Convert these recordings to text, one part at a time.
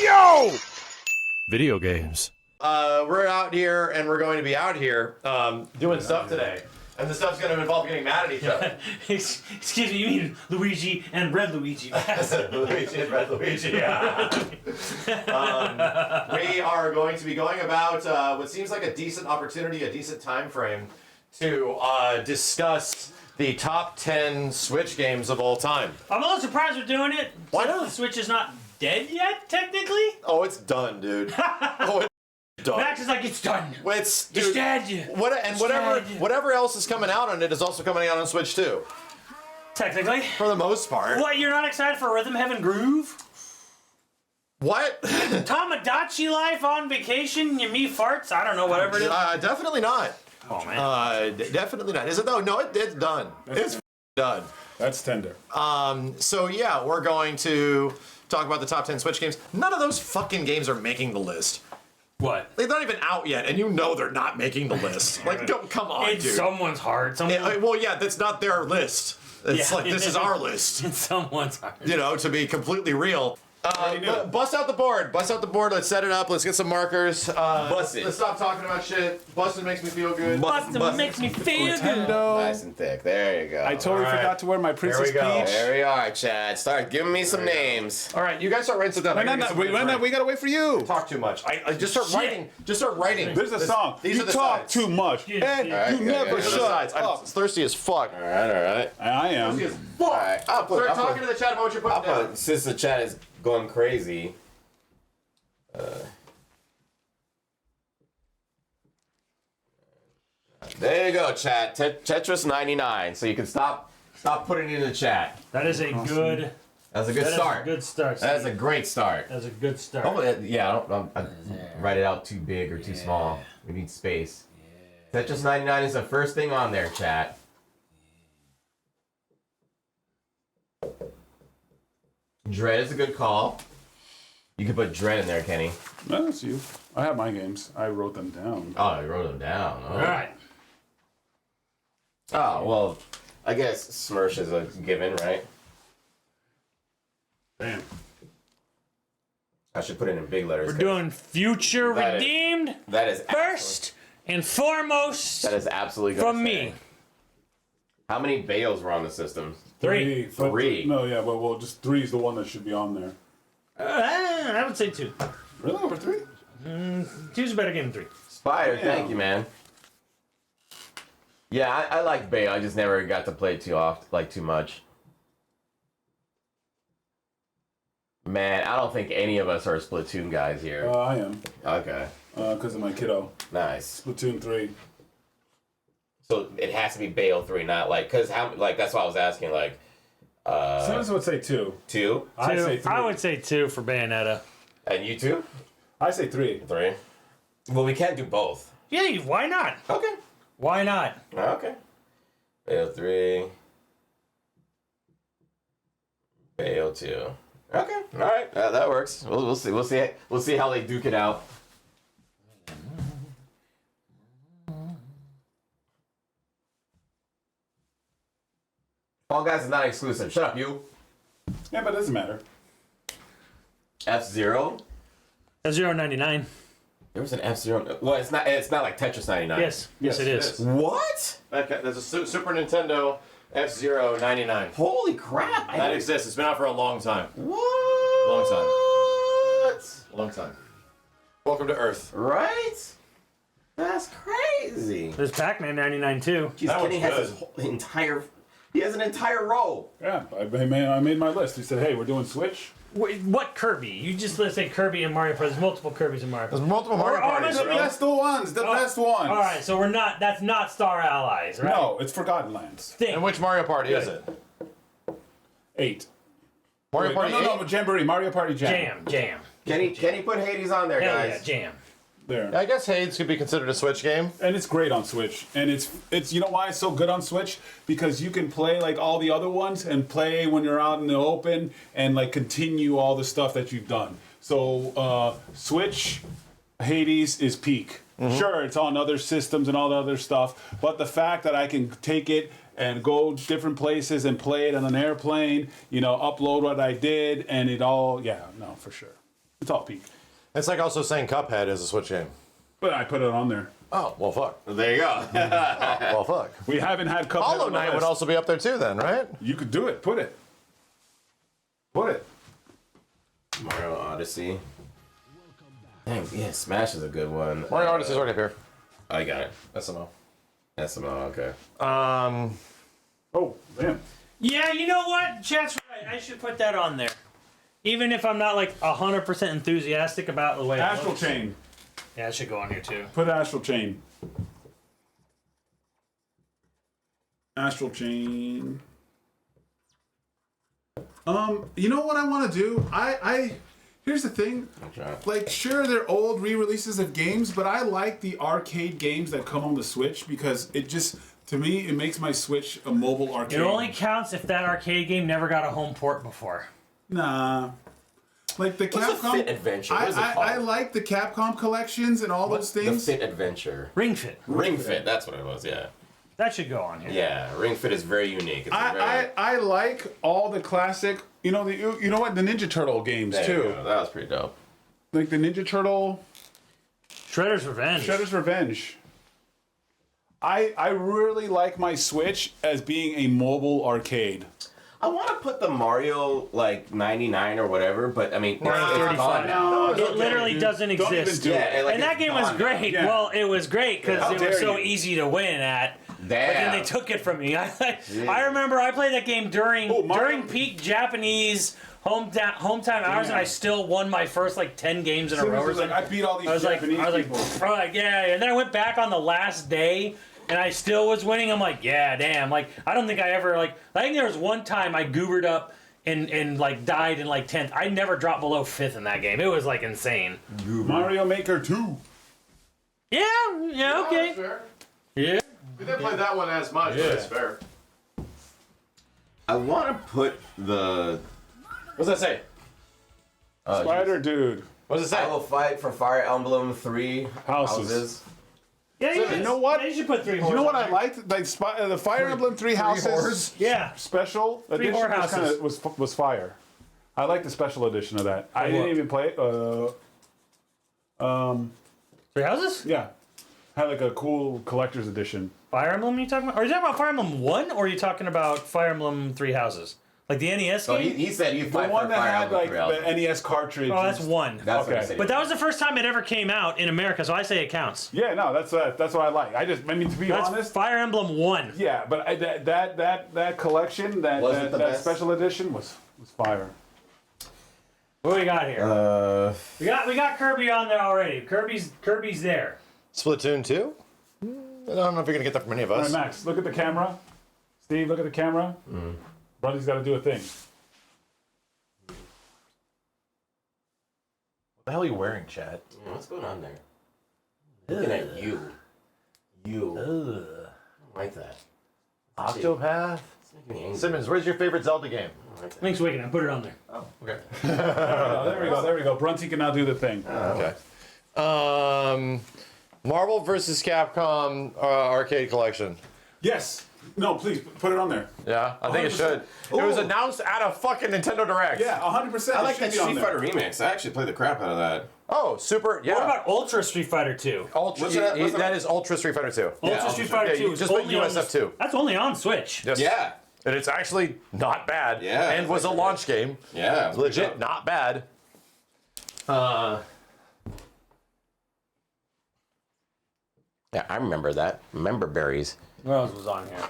Yo! Video games. We're out here, and we're going to be out here doing stuff today. And the stuff's going to involve getting mad at each other. Excuse me, you mean Luigi and Red Luigi. Luigi and Red Luigi, yeah. We are going to be going about what seems like a decent opportunity, a decent time frame to discuss the top 10 Switch games of all time. I'm a little surprised we're doing it. Why not? The Switch is not dead yet, technically. Oh, it's done, dude. Oh, it's done. Max is like, it's done. It's dead. Whatever else is coming out on it is also coming out on Switch too. Technically. For the most part. What, you're not excited for Rhythm Heaven Groove? What? Tamagotchi Life on vacation? You me farts? I don't know, whatever it is. Definitely not. Oh, man. Definitely not. Is it though? No, it's done. It's done. That's tender. So yeah, we're going to talk about the top 10 Switch games. None of those fucking games are making the list. What? They're not even out yet, and you know they're not making the list. Like, don't come on, It's dude. someone's heart. Well, yeah, that's not their list. It's like, this is our list. It's someone's heart. You know, to be completely real. Bust out the board. Bust out the board. Let's set it up. Let's get some markers. Bust it. Let's stop talking about shit. Busting makes me feel good. Bustin' makes me feel good. Nice and thick. There you go. I totally forgot to wear my Princess There we go. Peach. There we are, Chad. Start giving me some names. All right, you guys start writing stuff down. We gotta wait for you. Talk too much. I just start writing. Just start writing. There's a song. These You are the talk sides. too much. Yeah. And All right, you good, never good. These are the shut sides. I'm up. thirsty as fuck. All right. I am. Thirsty as fuck. All right. Start talking to the chat about what you're putting down. Since the chat is going crazy. There you go, chat. Tetris 99. So you can stop putting it in the chat. That is a good. That's a good start. A good start. That's a great start. That's a good start. Hopefully, yeah, I don't write it out too big or too small. We need space. Tetris 99 is the first thing on there, chat. Dread is a good call. You could put Dread in there, Kenny. No, that's you. I have my games. I wrote them down. Oh, you wrote them down. Oh. All right. Oh, well, I guess Smirsh is a given, right? Damn. I should put it in big letters. We're doing Future That is- Redeemed That is first and foremost That is absolutely gonna from say. me. How many Bales were on the system? Three. But- Three. No, yeah, well, just 3 is the one that should be on there. I would say 2. Really? Over 3? 2's a better game than 3. Spider, Damn. thank you, man. Yeah, I like Bale. I just never got to play it too often, like too much. Man, I don't think any of us are Splatoon guys here. I am. Okay, Because of my kiddo. nice. Splatoon 3. So it has to be Bale 3, not like, cause how, like that's why I was asking, like, Simmons would say 2. 2, I say 3. I would say 2 for Bayonetta. and you 2, I say 3. 3. Well, we can't do both. Yeah, why not? Okay. Why not? Okay. Bale 3. Bale 2. Okay. All right. That works. We'll see. We'll see how they duke it out. Fall Guys is not exclusive. Shut up, you. Yeah, but it doesn't matter. F-Zero. F099. There was an F-Zero. Well, it's not. It's not like Tetris 99. Yes, it is. What? There's a Super Nintendo F-Zero 99. Holy crap! That exists. It's been out for a long time. What? Long time. What? Long time. Welcome to Earth. Right? That's crazy. There's Pac-Man 99 too. Jeez, That Kenny one's has good. his whole entire. He has an entire row. Yeah, I made my list. He said, hey, we're doing Switch. Wait, what Kirby? You just let's say Kirby and Mario Party. There's multiple Kirby's and Mario There's Party. multiple Mario parties. The best ones. The best ones. All right, so we're not. That's not Star Allies, right? No, it's Forgotten Lands. Think. And which Mario Party is it? 8. Mario Wait, Party no, 8? Jamboree. Mario Party Jam. Jam. Kenny put Hades on there, Hell guys. yeah, Jam. There. I guess Hades could be considered a Switch game. And it's great on Switch. And it's you know why it's so good on Switch? Because you can play like all the other ones and play when you're out in the open and like continue all the stuff that you've done. So Switch Hades is peak. Sure, it's on other systems and all the other stuff, but the fact that I can take it and go different places and play it on an airplane, you know, upload what I did and it all, yeah, no, for sure. It's all peak. It's like also saying Cuphead is a Switch game. But I put it on there. Oh, well, fuck. There you go. Well, fuck. We haven't had Cuphead Hollow on the Knight would list. also be up there too, then, right? You could do it. Put it. Put it. Mario Odyssey. Dang, yeah, Smash is a good one. Mario Odyssey's already up here. I got it. SMO. SMO, okay. Oh, damn. Yeah, you know what? Chat's right. I should put that on there. Even if I'm not like 100% enthusiastic about the way it Astral looks. Chain. Yeah, it should go on here too. Put Astral Chain. Astral Chain. You know what I want to do? Here's the thing. Okay. Like, sure, they're old re-releases of games, but I like the arcade games that come on the Switch because it just, to me, it makes my Switch a mobile arcade. It only counts if that arcade game never got a home port before. Nah. Like the What's the Capcom. Fit Adventure? What is it called? I like the Capcom collections and all those The things. Fit Adventure. Ring Fit. Ring Fit, that's what it was, yeah. That should go on here. Yeah, Ring Fit is very unique. It's I like all the classic. You know what, the Ninja Turtle games there you too. go. That was pretty dope. Like the Ninja Turtle, Shredder's Revenge. Shredder's Revenge. I really like my Switch as being a mobile arcade. I want to put the Mario like 99 or whatever, but I mean, it's 35. gone now. No, it's It okay, literally dude. doesn't Don't even exist. do it. Yeah, like, And that it's game was gone now. great. Yeah. Well, it was great because How it was dare so you. easy to win at. But then Damn. they took it from me. I remember I played that game during Mario- peak Japanese hometown hours, and I still won my first like 10 games in a row. Simmons Or was like, something. I beat all these I was like, Japanese people. yeah. And then I went back on the last day, and I still was winning. I'm like, yeah, damn. Like, I don't think I ever I think there was one time I goobered up and like died in like 10th. I never dropped below 5th in that game. It was like insane. Mario Maker 2. Yeah, okay. Yeah. We didn't play that one as much, but it's fair. I want to put the. What's that say? Spider Dude. What does it I say? will fight for Fire Emblem 3 Houses. Yeah, You know what? Yeah, you should put 3 You know horses what on I there. liked? Like the Fire Emblem Three Houses Whores? Yeah. special edition whorehouses. was fire. I like the special edition of that. I what? didn't even play it. 3 houses? Yeah, had like a cool collector's edition. Fire Emblem you talking about? Or are you talking about Fire Emblem 1 or are you talking about Fire Emblem 3 houses? Like the NES So game? he said you The fight one for that Fire had Emblem like 3 Houses. the NES cartridge. Oh, that's 1. That's what Okay. he said. But that was the first time it ever came out in America, so I say it counts. Yeah, no, that's what I like. I mean, to be That's honest, Fire Emblem 1. yeah, but that collection, Was it the that best? special edition was fire. What do we got here? We got Kirby on there already. Kirby's there. Splatoon 2? I don't know if you're gonna get that from any of All us. right, Max, look at the camera. Steve, look at the camera. Brother's got to do a thing. What the hell are you wearing, Chad? What's going on there? Looking at you. I don't like that. Octopath? It's making me angry. Simmons, where's your favorite Zelda game? I don't like that. Link's Awakening. I put it on there. Oh, okay. There we go. Brunty can now do the thing. Okay. Marvel vs. Capcom arcade collection. Yes. No, please put it on there. Yeah, I think it 100%. should. It was Ooh. announced at a fucking Nintendo Direct. Yeah, 100%. I like that It should be on Street there. Fighter remix. I actually played the crap out of that. Oh, super. Yeah. What about Ultra Street Fighter 2? Ultra? What's that- what's that that? is Ultra Street Fighter 2. Ultra Ultra Street Street- Fighter yeah, 2 you is just put only on USF 2. That's only on Switch. Yes. Yeah. And it's actually not bad. Yeah, And it's was a like- launch game. Yeah. It's legit not bad. Yeah, I remember that. Remember berries. What else was on here?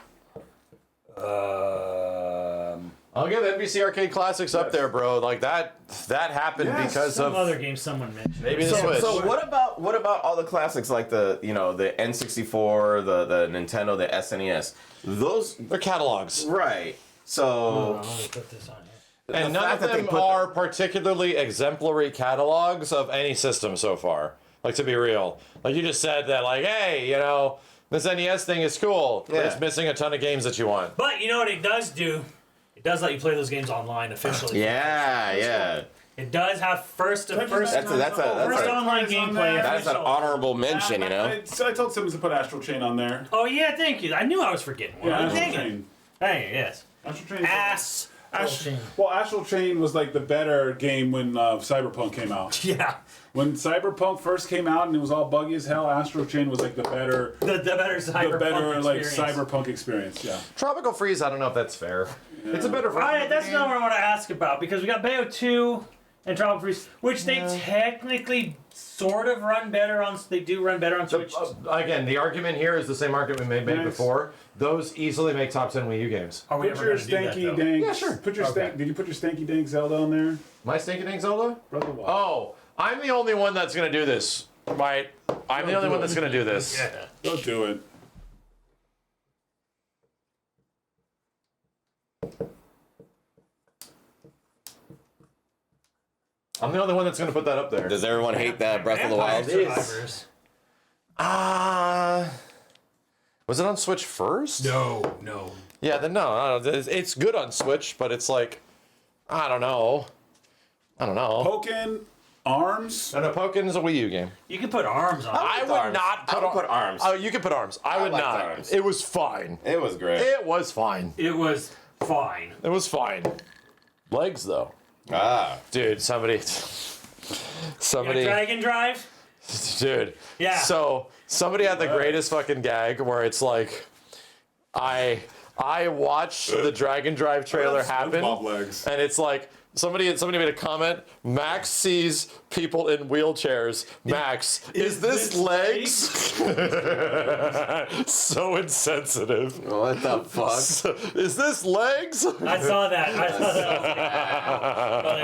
I'll give NBC Arcade Classics up there, bro. Like that happened Yes, because Some of other game someone mentioned. maybe the Switch. So what about all the classics like the the N64, the Nintendo, the SNES? Those They're catalogs. right. So I'm gonna put this on here. And The none fact of that they them put are particularly exemplary catalogs of any system so far. Like, to be real. Like, you just said that, like, hey, this NES thing is cool, but Yeah. it's missing a ton of games that you want. But you know what it does do? It does let you play those games online officially. yeah. It does have first That's a online It's on gameplay. there. that's an official. honorable mention, you know. I told Simmons to put Astral Chain on there. Oh yeah, thank you. I knew I was forgetting one. Yeah, Astral Dang it. Chain. Hey, yes. Astral Chain. Ass. Astral Chain was like the better game when Cyberpunk came out. Yeah. When Cyberpunk first came out and it was all buggy as hell, Astral Chain was like the better, The better Cyberpunk like experience. Cyberpunk experience. Yeah. Tropical Freeze, I don't know if that's fair. It's a better version. Right, of the that's game. not what I want to ask about because we got Bayo 2 and Tropical Freeze, which they technically sort of run better on. They do run better on Switch. Again, the argument here is the same argument we made Nice. before. Those easily make top 10 Wii U games. Are we Put ever your going to do that, stanky though? dank. Yeah, sure. Put your Okay. Did you put your stanky dank Zelda on there? My Stinky Dink Zelda? Brother, what? Oh, I'm the only one that's going to do this. Right? I'm the only one that's going to do this. Yeah. Don't do it. I'm the only one that's going to put that up there. Does everyone hate that Breath of the Wild? Vampire Survivors. Was it on Switch first? No. Yeah, then no. It's good on Switch, but it's like, I don't know. Pokken Arms. No, Pokémon's a Wii U game. You can put arms on it. I would Arms. not put, I would put arms. Oh, you can put arms. I would liked not. arms. It was fine. It was great. It was fine. It was fine. It was fine. Legs though, dude. Somebody, Dragon Drive? dude. Yeah. So somebody had the greatest fucking gag where it's like, I watched the Dragon Drive trailer happen, SpongeBob legs. and it's like. Somebody made a comment. Max sees people in wheelchairs. Max, is this legs? So insensitive. What the fuck? Is this legs? I saw that.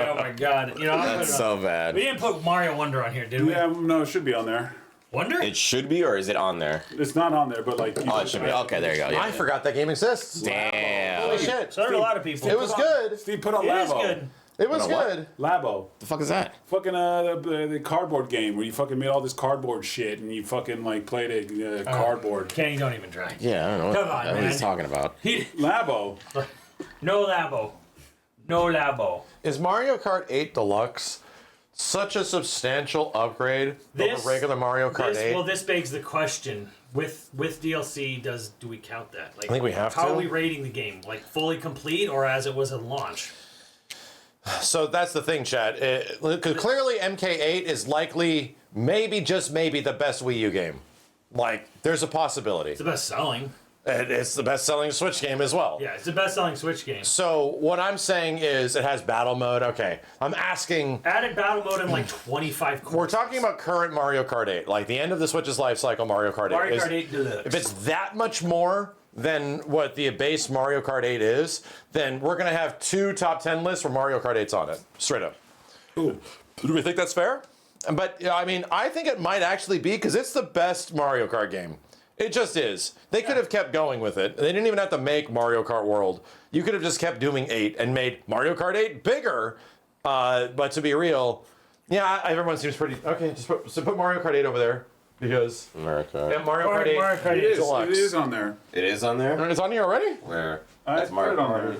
Oh my god. You know, That's so we bad. didn't put Mario Wonder on here, did we? Yeah, no, it should be on there. Wonder? It should be, or is it on there? It's not on there, but like. Oh, it should be. Okay, there you go. Yeah. I forgot that game exists. Damn. Holy shit. So did a lot of people. It was good. Steve, put on It is Labo. good. It was Hold on, good. Labo. The fuck is that? Fucking the cardboard game where you fucking made all this cardboard shit and you fucking like played a cardboard. Kenny, don't even try. Yeah, I don't know Come on, what man. he's talking about. Labo. No Labo. No Labo. Is Mario Kart 8 Deluxe such a substantial upgrade over regular Mario Kart 8? Well, this begs the question. With DLC, do we count that? Like, I think we have How to. are we rating the game? Like fully complete or as it was at launch? So that's the thing, Chad. Because clearly MK8 is likely, maybe, just maybe, the best Wii U game. Like, there's a possibility. It's the best selling. And it's the best-selling Switch game as well. Yeah, it's the best selling Switch game. So what I'm saying is it has battle mode. Okay, I'm asking... Added battle mode in like 25 courses. We're talking about current Mario Kart 8. Like, the end of the Switch's life cycle, Mario Kart 8. Mario Kart 8 Deluxe. If it's that much more than what the base Mario Kart 8 is, then we're going to have 2 top 10 lists where Mario Kart 8's on it. Straight up. Ooh. Do we think that's fair? But, yeah, I mean, I think it might actually be because it's the best Mario Kart game. It just is. They could have kept going with it. They didn't even have to make Mario Kart World. You could have just kept doing 8 and made Mario Kart 8 bigger. But to be real, yeah, everyone seems pretty... Okay, just put Mario Kart 8 over there. Because... America. Yeah, Mario Kart 8 Mario Kart 8 Deluxe. It is on there. It is on there? It's on here already? Where? I That's put Mario it on Kart.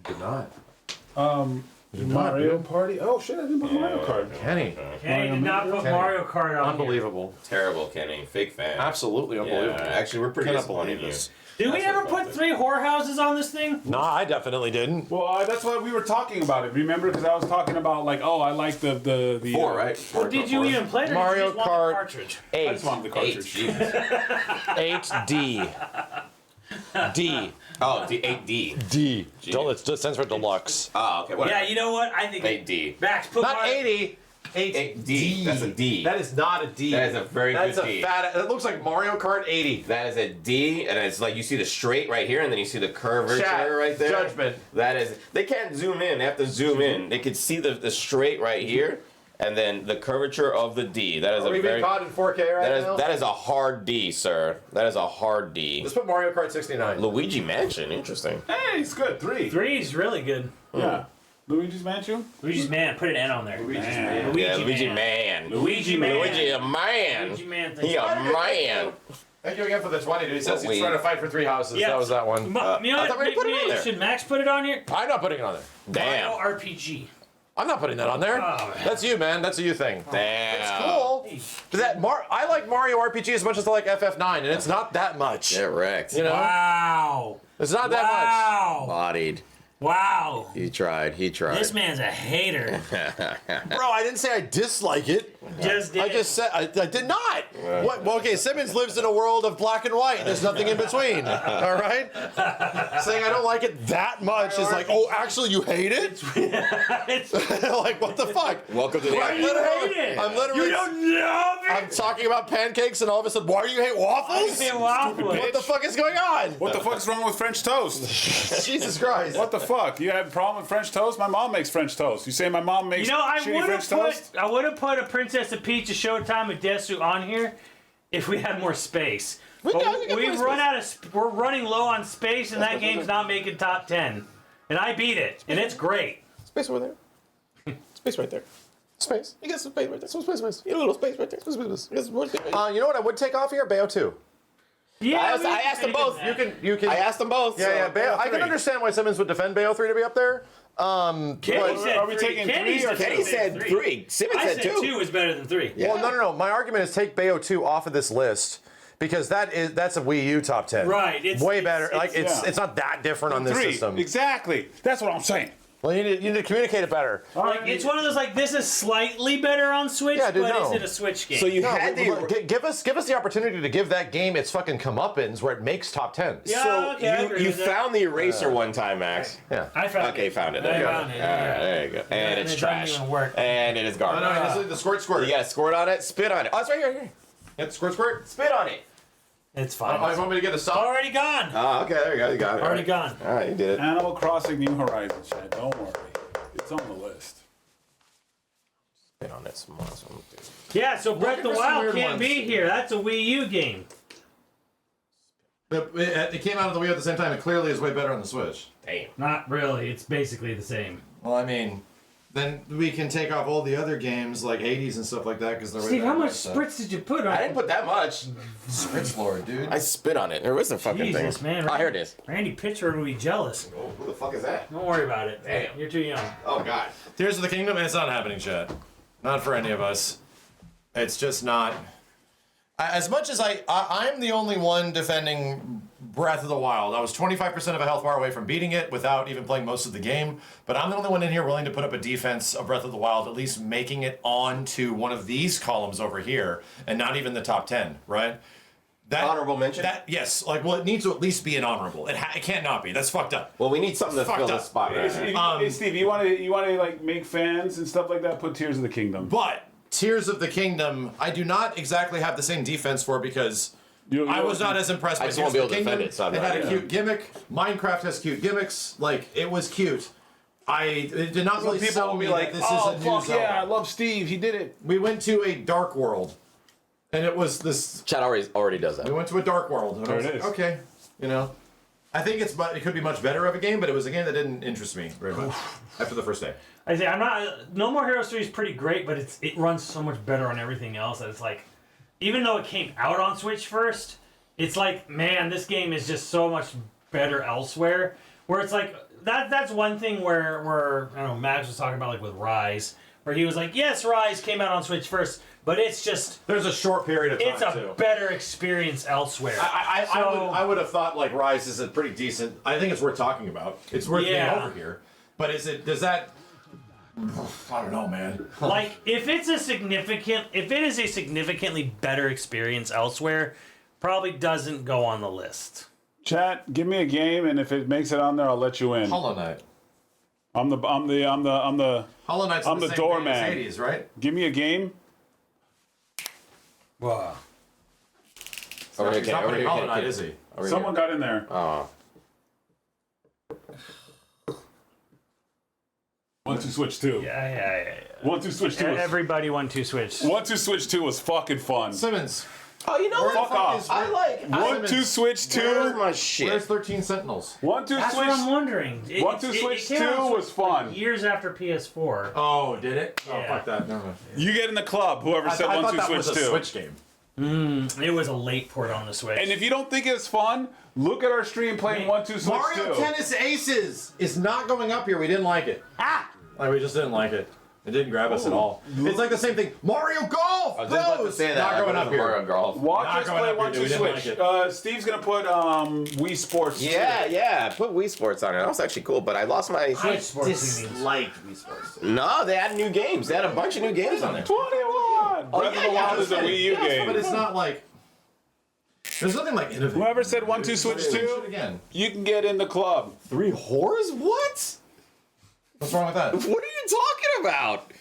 Did not. Mario Party. Oh shit! I didn't put Mario Kart. Kenny. Kenny did not put Mario Kart on Unbelievable. Terrible, Kenny. Fake fan. Absolutely unbelievable. Yeah, actually, we're pretty Cannot disappointed in believe you. this. Here. Did we That's ever what put 3 whorehouses on this thing? No, I definitely didn't. Well, that's why we were talking about it. Remember, because I was talking about like, oh, I like the 4, right? Well, did you even play it or Mario did you just want Kart the cartridge? I 8. just wanted the 8. cartridge. Jesus. 8D. D. Oh, the 8D. D. It just stands for deluxe. Oh, okay. Whatever. Yeah, you know what? I think 8D. Max, put Not Mario- 80. 8D. That's a D. That is not a D. That is a very That's good a D. fat. It looks like Mario Kart 80. That is a D, and it's like you see the straight right here, and then you see the curvature Chat, right there. judgment. That is. They can't zoom in. They have to zoom in. They can see the straight right here, and then the curvature of the D. That is Are a we being very. caught in 4K right now? That is a hard D, sir. That is a hard D. Let's put Mario Kart 69. Luigi Mansion. Interesting. Hey, it's good. 3. 3 is really good. Yeah. Luigi's Mansion. Luigi's Man, put an N on there. Man. Yeah, Luigi Man. Luigi Man. Luigi a man. Luigi Man. He a man. Thank you again for the 20, dude. He says we- he's trying to fight for 3 houses. Yeah. That was that one. You know I what? thought we put it on there. Should Max put it on here? I'm not putting it on there. Damn. Mario RPG. I'm not putting that on there. Oh, man. That's you, man. That's a you thing. Damn. It's cool. I like Mario RPG as much as I like FF9, and it's not that much. Get wrecked. You know? Wow. It's not that Wow. Bodied. Wow. He tried. This man's a hater. Bro, I didn't say I dislike it. Just did. I just said I did not. What? Well, okay, Simmons lives in a world of black and white. There's nothing in between. All right. Saying I don't like it that much is like, oh, actually, you hate it? Like, what the fuck? Welcome to the Why do you hate it? I'm literally. You don't know me. I'm talking about pancakes, and all of a sudden, why do you hate waffles? I hate waffles. What the fuck is going on? What the fuck's wrong with French toast? Jesus Christ. What the fuck? You have a problem with French toast? My mom makes French toast. You say my mom makes shitty French toast? I would have put a Princess of Peach, a Showtime, a Desu on here if we had more space. We're running low on space, and that game's not making top 10. And I beat it, and it's great. Space over there. Space right there. Space. You got some space right there. Some space. You got a little space right there. Space. You got some more space right there. You know what I would take off here? Bayo 2. Yeah, I asked them both. You can. I asked them both. Yeah, so. Bayo, I can understand why Simmons would defend Bayo 3 to be up there. Kenny said are we three. taking Kenny three or Kenny said 3. Simmons I said said 2. 2 is better than 3. Yeah. Well, no. My argument is take Bayo 2 off of this list because that's a Wii U top 10. Right, it's- way better. it's- It's not that different on this 3. system. Exactly. That's what I'm saying. Well, you need to communicate it better. Like, it's one of those, like, this is slightly better on Switch, Yeah, dude, but no. is it a Switch game? So you No, had the. give us the opportunity to give that game its fucking comeuppance where it makes top 10. Yeah, So okay, I agree you with that. found the eraser one time, Max. Yeah. I found Okay, it. found it. There you go. I found it, All right, yeah. there you go. And it's it doesn't trash. even work. And it is garbage. No, the squirt. You got a squirt on it. Spit on it. Oh, it's right here. Yeah, the squirt. Spit on it. It's fine. You want me to get a stop? Already gone. Oh, okay. There you go. You got it. Already gone. All right, you did it. Animal Crossing New Horizons, Chad. Don't worry. It's on the list. Spit on it some more. So I'm gonna do- Yeah, so Breath of the for some Wild weird can't ones. be here. That's a Wii U game. It came out of the Wii at the same time. It clearly is way better on the Switch. Damn. Not really. It's basically the same. Well, I mean, then we can take off all the other games like Hades and stuff like that because they're way Steve, better how much than stuff. spritz did you put on I didn't put that much. Spritz Lord, dude. I spit on it. There was a fucking Jesus, thing. man. Oh, here it is. Randy Pitchford would be jealous. Oh, who the fuck is that? Don't worry about it. Damn. You're too young. Oh God. Tears of the Kingdom, and it's not happening, Chad. Not for any of us. It's just not. As much as I'm the only one defending Breath of the Wild. I was 25% of a health bar away from beating it without even playing most of the game. But I'm the only one in here willing to put up a defense of Breath of the Wild, at least making it onto one of these columns over here, and not even the top 10, right? That, Honorable mention? Yes. Like, well, it needs to at least be an honorable. It can't not be. That's fucked up. Well, we need something to Fucked fill up. this spot. Right? Hey, Steve, you want to like make fans and stuff like that? Put Tears of the Kingdom. But Tears of the Kingdom, I do not exactly have the same defense for because I was not as impressed by just Tears won't be of able the to Kingdom. defend it, so I'm It not- had a cute gimmick. Minecraft has cute gimmicks. Like, it was cute. It did not really People sell will be me like, that this "Oh is a new fuck Zelda. yeah, I love Steve. He did it." We went to a dark world, and it was this. Chad already does that. We went to a dark world, and I There was it like, is. okay, you know. I think it could be much better of a game, but it was a game that didn't interest me very much after the first day. I say I'm not. No More Heroes 3 is pretty great, but it runs so much better on everything else that it's like, even though it came out on Switch first, it's like, man, this game is just so much better elsewhere. Where it's like that's one thing where I don't know, Max was talking about like with Rise, where he was like, yes, Rise came out on Switch first, but it's just There's a short period of time it's a too. better experience elsewhere. I would have thought like Rise is a pretty decent. I think it's worth talking about. It's worth Yeah. being over here. But does that? I don't know, man. Like if it is a significantly better experience elsewhere, probably doesn't go on the list. Chat, give me a game, and if it makes it on there, I'll let you in. Hollow Knight. I'm the. Hollow Knight's I'm the the same game doorman. as Hades, right? Give me a game. Wow. Over here, He's not over putting here, Hollow kid, Knight, kid. is he? Over Someone here. got in there. Oh. 1-2 Switch 2. Yeah. 1-2 Switch 2. Everybody 1-2 Switch. 1-2 Switch 2 was fucking fun. Simmons. Oh, you know Fuck what? off. I like. 1-2 Switch 2. Where's my Where's shit? 13 Sentinels? 1-2 That's what I'm Switch. wondering. 1-2 Switch came 2 out on was Switch, fun. like, years after PS4. Oh, did it? Oh, Yeah. fuck that. Never mind. You get in the club, whoever I said thought 1-2 that Switch was a 2. Switch game. It was a late port on the Switch. And if you don't think it's fun, look at our stream playing 1-2 Switch 2. Mario Tennis Aces is not going up here. We didn't like it. Like, we just didn't like it. It didn't grab us at all. It's like the same thing. Mario Golf! I was just about to Bros! say that. Not I going went up here. Mario Golf. Watch Not us going play up here, one, dude. two, We didn't switch. like Steve's gonna put Wii Sports. Yeah, put Wii Sports on it. That was actually cool, but I lost my. Switch Sports, he means. Disliked Wii Sports. No, they had new games. They had a bunch of new games on there. 21. Breath of the Wild is a Wii U game. But it's not like... There's nothing like innovative. Whoever said 1, 2, switch Shoot 2, again. you can get in the club. 3 whores? What? What's wrong with that? What are you talking about?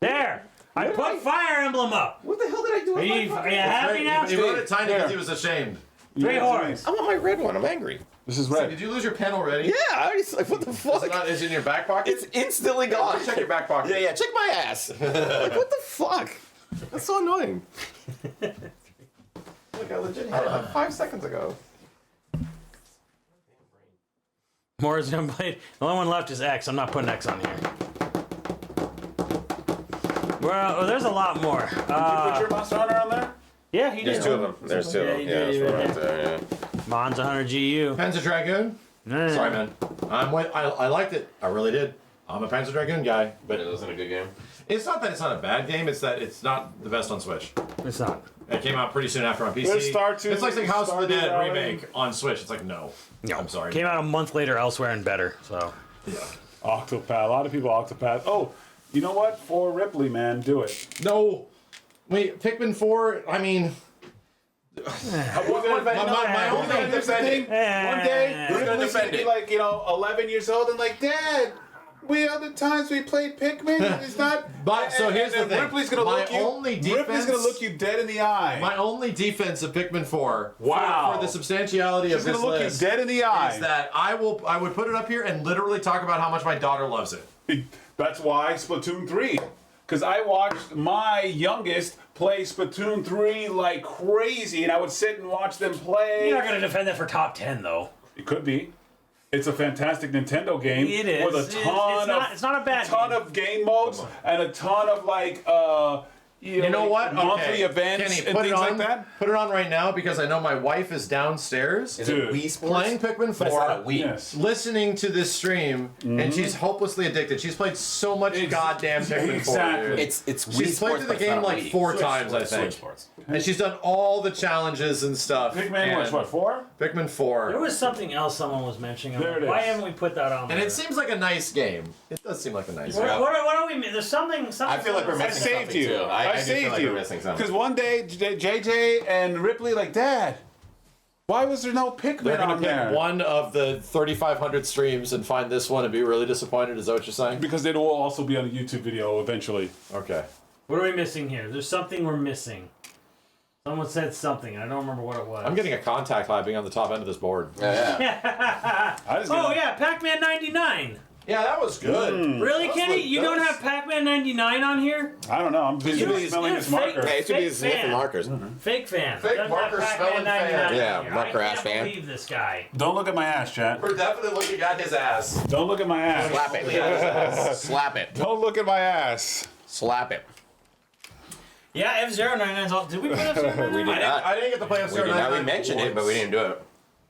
There! I put Fire Emblem up! What the hell did I do? Are you happy now? He wrote it tiny because he was ashamed. 3 whores. I want my red one. I'm angry. This is Did red. you lose your pen already? Yeah, I already like what the fuck? Is it in your back pocket? It's instantly gone. Check your back pocket. Yeah, check my ass. Like what the fuck? That's so annoying. Like I legit had it like 5 seconds ago. More Xenoblade. The only one left is X. I'm not putting X on here. Well, there's a lot more. Put your Monster Hunter on there? Yeah, he There's did. 2 of them. There's 2 of them. he Yeah, did, that's he right did. there. Yeah. Monza 100 GU. Panzer Dragoon? Sorry, man. I liked it. I really did. I'm a Panzer Dragoon guy, but It wasn't a good game. it's not that it's not a bad game. It's that it's not the best on Switch. It's not. It came out pretty soon after on PC. There's Star 2, It's like saying House of the Stardew Dead Valley. remake on Switch. It's like no. I'm sorry. Came out a month later elsewhere and better. So Octopath. A lot of people Octopath. Oh, you know what? For Ripley, man, do it. No. Wait, Pikmin 4. I mean, My only here's the thing. One day, Who's Ripley's gonna be like, 11 years old and like, Dad, we other times we played Pikmin. It's not. But so here's the and thing. Ripley's gonna My look you. only Ripley's defense- gonna look you dead in the eye. my only defense of Pikmin 4 Wow. for the substantiality She's of gonna this look list you dead in the eye. is that I would put it up here and literally talk about how much my daughter loves it. That's why Splatoon 3. Because I watched my youngest play Splatoon 3 like crazy, and I would sit and watch them play. you're not gonna defend that for top 10 though. It could be. It's a fantastic Nintendo game It is. with a ton It's not a bad ton game. of game modes and a ton of like You know what? monthly events Kenny, and put it things on. like that. Put it on right now because I know my wife is downstairs Is Dude. it Wii Sports? playing Pikmin 4. But it's not a Wii. Yes. Listening to this stream, and she's hopelessly addicted. She's played so much goddamn Pikmin 4. Exactly. Dude. It's Wii She's played Sports, through the but it's game not a like Wii. 4 times, I think. And she's done all the challenges and stuff. Pikmin, and what, 4? Pikmin 4. There was something else someone was mentioning. There it Why is. haven't we put that on And there? it seems like a nice game. It does seem like a nice What, game. what are we? There's something. I feel like we're I missing saved something you. too. I do feel saved like you. we're missing something. Because one day, JJ and Ripley like, Dad, why was there no Pikmin They're going on to pick there? one of the 3,500 streams and find this one and be really disappointed. Is that what you're saying? Because it will also be on a YouTube video eventually. Okay. What are we missing here? There's something we're missing. Someone said something, and I don't remember what it was. I'm getting a contact high being on the top end of this board. Yeah. I just Oh yeah, Pac-Man 99. Yeah, that was good. Really, Kenny? You don't those- have Pac-Man 99 on here? I don't know. I'm busy You're smelling this fake. marker. Yeah, it should be Fake the sniffing fan. markers. Fake fan. Fake Doesn't marker have Pac-Man smelling fan. 99 Yeah, on here. marker I ass can't fan. believe this guy. Don't look at my ass, chat. We're definitely looking at his ass. Don't look at my ass. Slap it. Slap it. Don't look at my ass. Slap it. Yeah, F-099's all. Did we put F-099? We did not. I didn't get to play We did not. We mentioned it, but we didn't do it.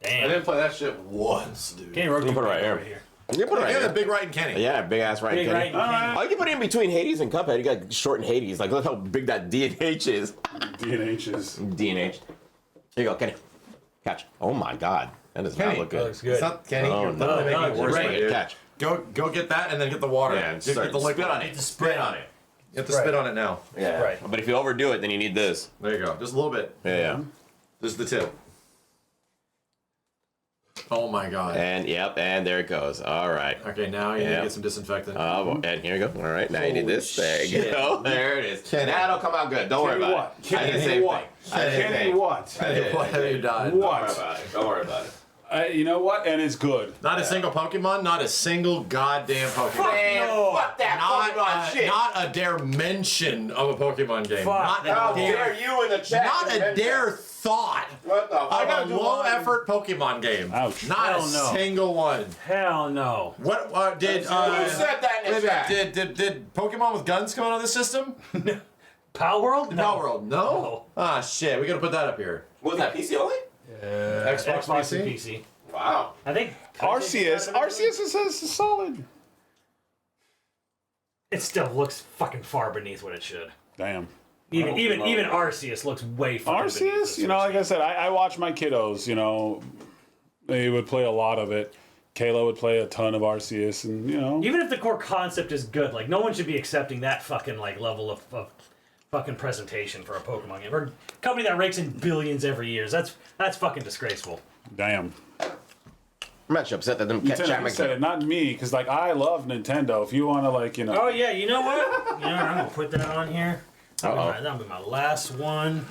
I Damn. didn't play that shit once, dude. Kenny wrote put it right over here. You can put it right Yeah, the here. big right and Kenny. Yeah, big ass right. Big Kenny. right. Oh, you can put it in between Hades and Cuphead. You got short and Hades. Like, look how big that DNH is. DNH's. DNH. Here you go, Kenny. Catch. Oh my God, that does Kenny. not look good. Looks good. It's not Kenny. Oh, You're no. literally making it No, worse, right. my dude. Catch. Go get that and then get the water. Yeah, and get start the liquid spit on on it. it. Spit on it. You have to spit on it now. Yeah. Right. But if you overdo it, then you need this. There you go. Just a little bit. Yeah. This is the tip. Oh my God. And yep, and there it goes. All right. Okay, now you need Yeah. to get some disinfectant. And here you go. All right, now you need this. There you shit. go. There it is. Kenny. That'll come out good. Don't worry Kenny about what? it. I did the Kenny same what? thing. I did the same Kenny thing. what? What have you done? Don't worry What? about it. Don't worry about it. You know what? And it's good. Not a single Pokemon. Not a single goddamn Pokemon. Man, fuck that Not a dare mention of a Pokemon game. Fuck. Not How a dare. dare you in the chat? Not a dare thought What the of fuck? a low effort Pokemon game. Ouch. Not Hell a no. single one. Hell no. What did Who said that in the chat? Did Pokemon with guns come out on the system? Power World? No. Power World, no? Ah shit, we gotta put that up here. Was that PC only? Xbox Xbox and PC? PC. Wow. I think Arceus is solid. it still looks fucking far beneath what it should. Damn. Even Arceus looks way fucking beneath Arceus, this you know, Switch. like I said, I watch my kiddos, you know, they would play a lot of it. Kayla would play a ton of Arceus, and, you know. Even if the core concept is good, like, no one should be accepting that fucking, like, level of fucking presentation for a Pokemon game. Or a company that rakes in billions every year. That's fucking disgraceful. Damn. I'm actually upset that them You Chapman said it, not me, because, like, I love Nintendo. If you want to, like, you know. Oh, yeah, you know what? I'm going to put that on here. That'll be my last one.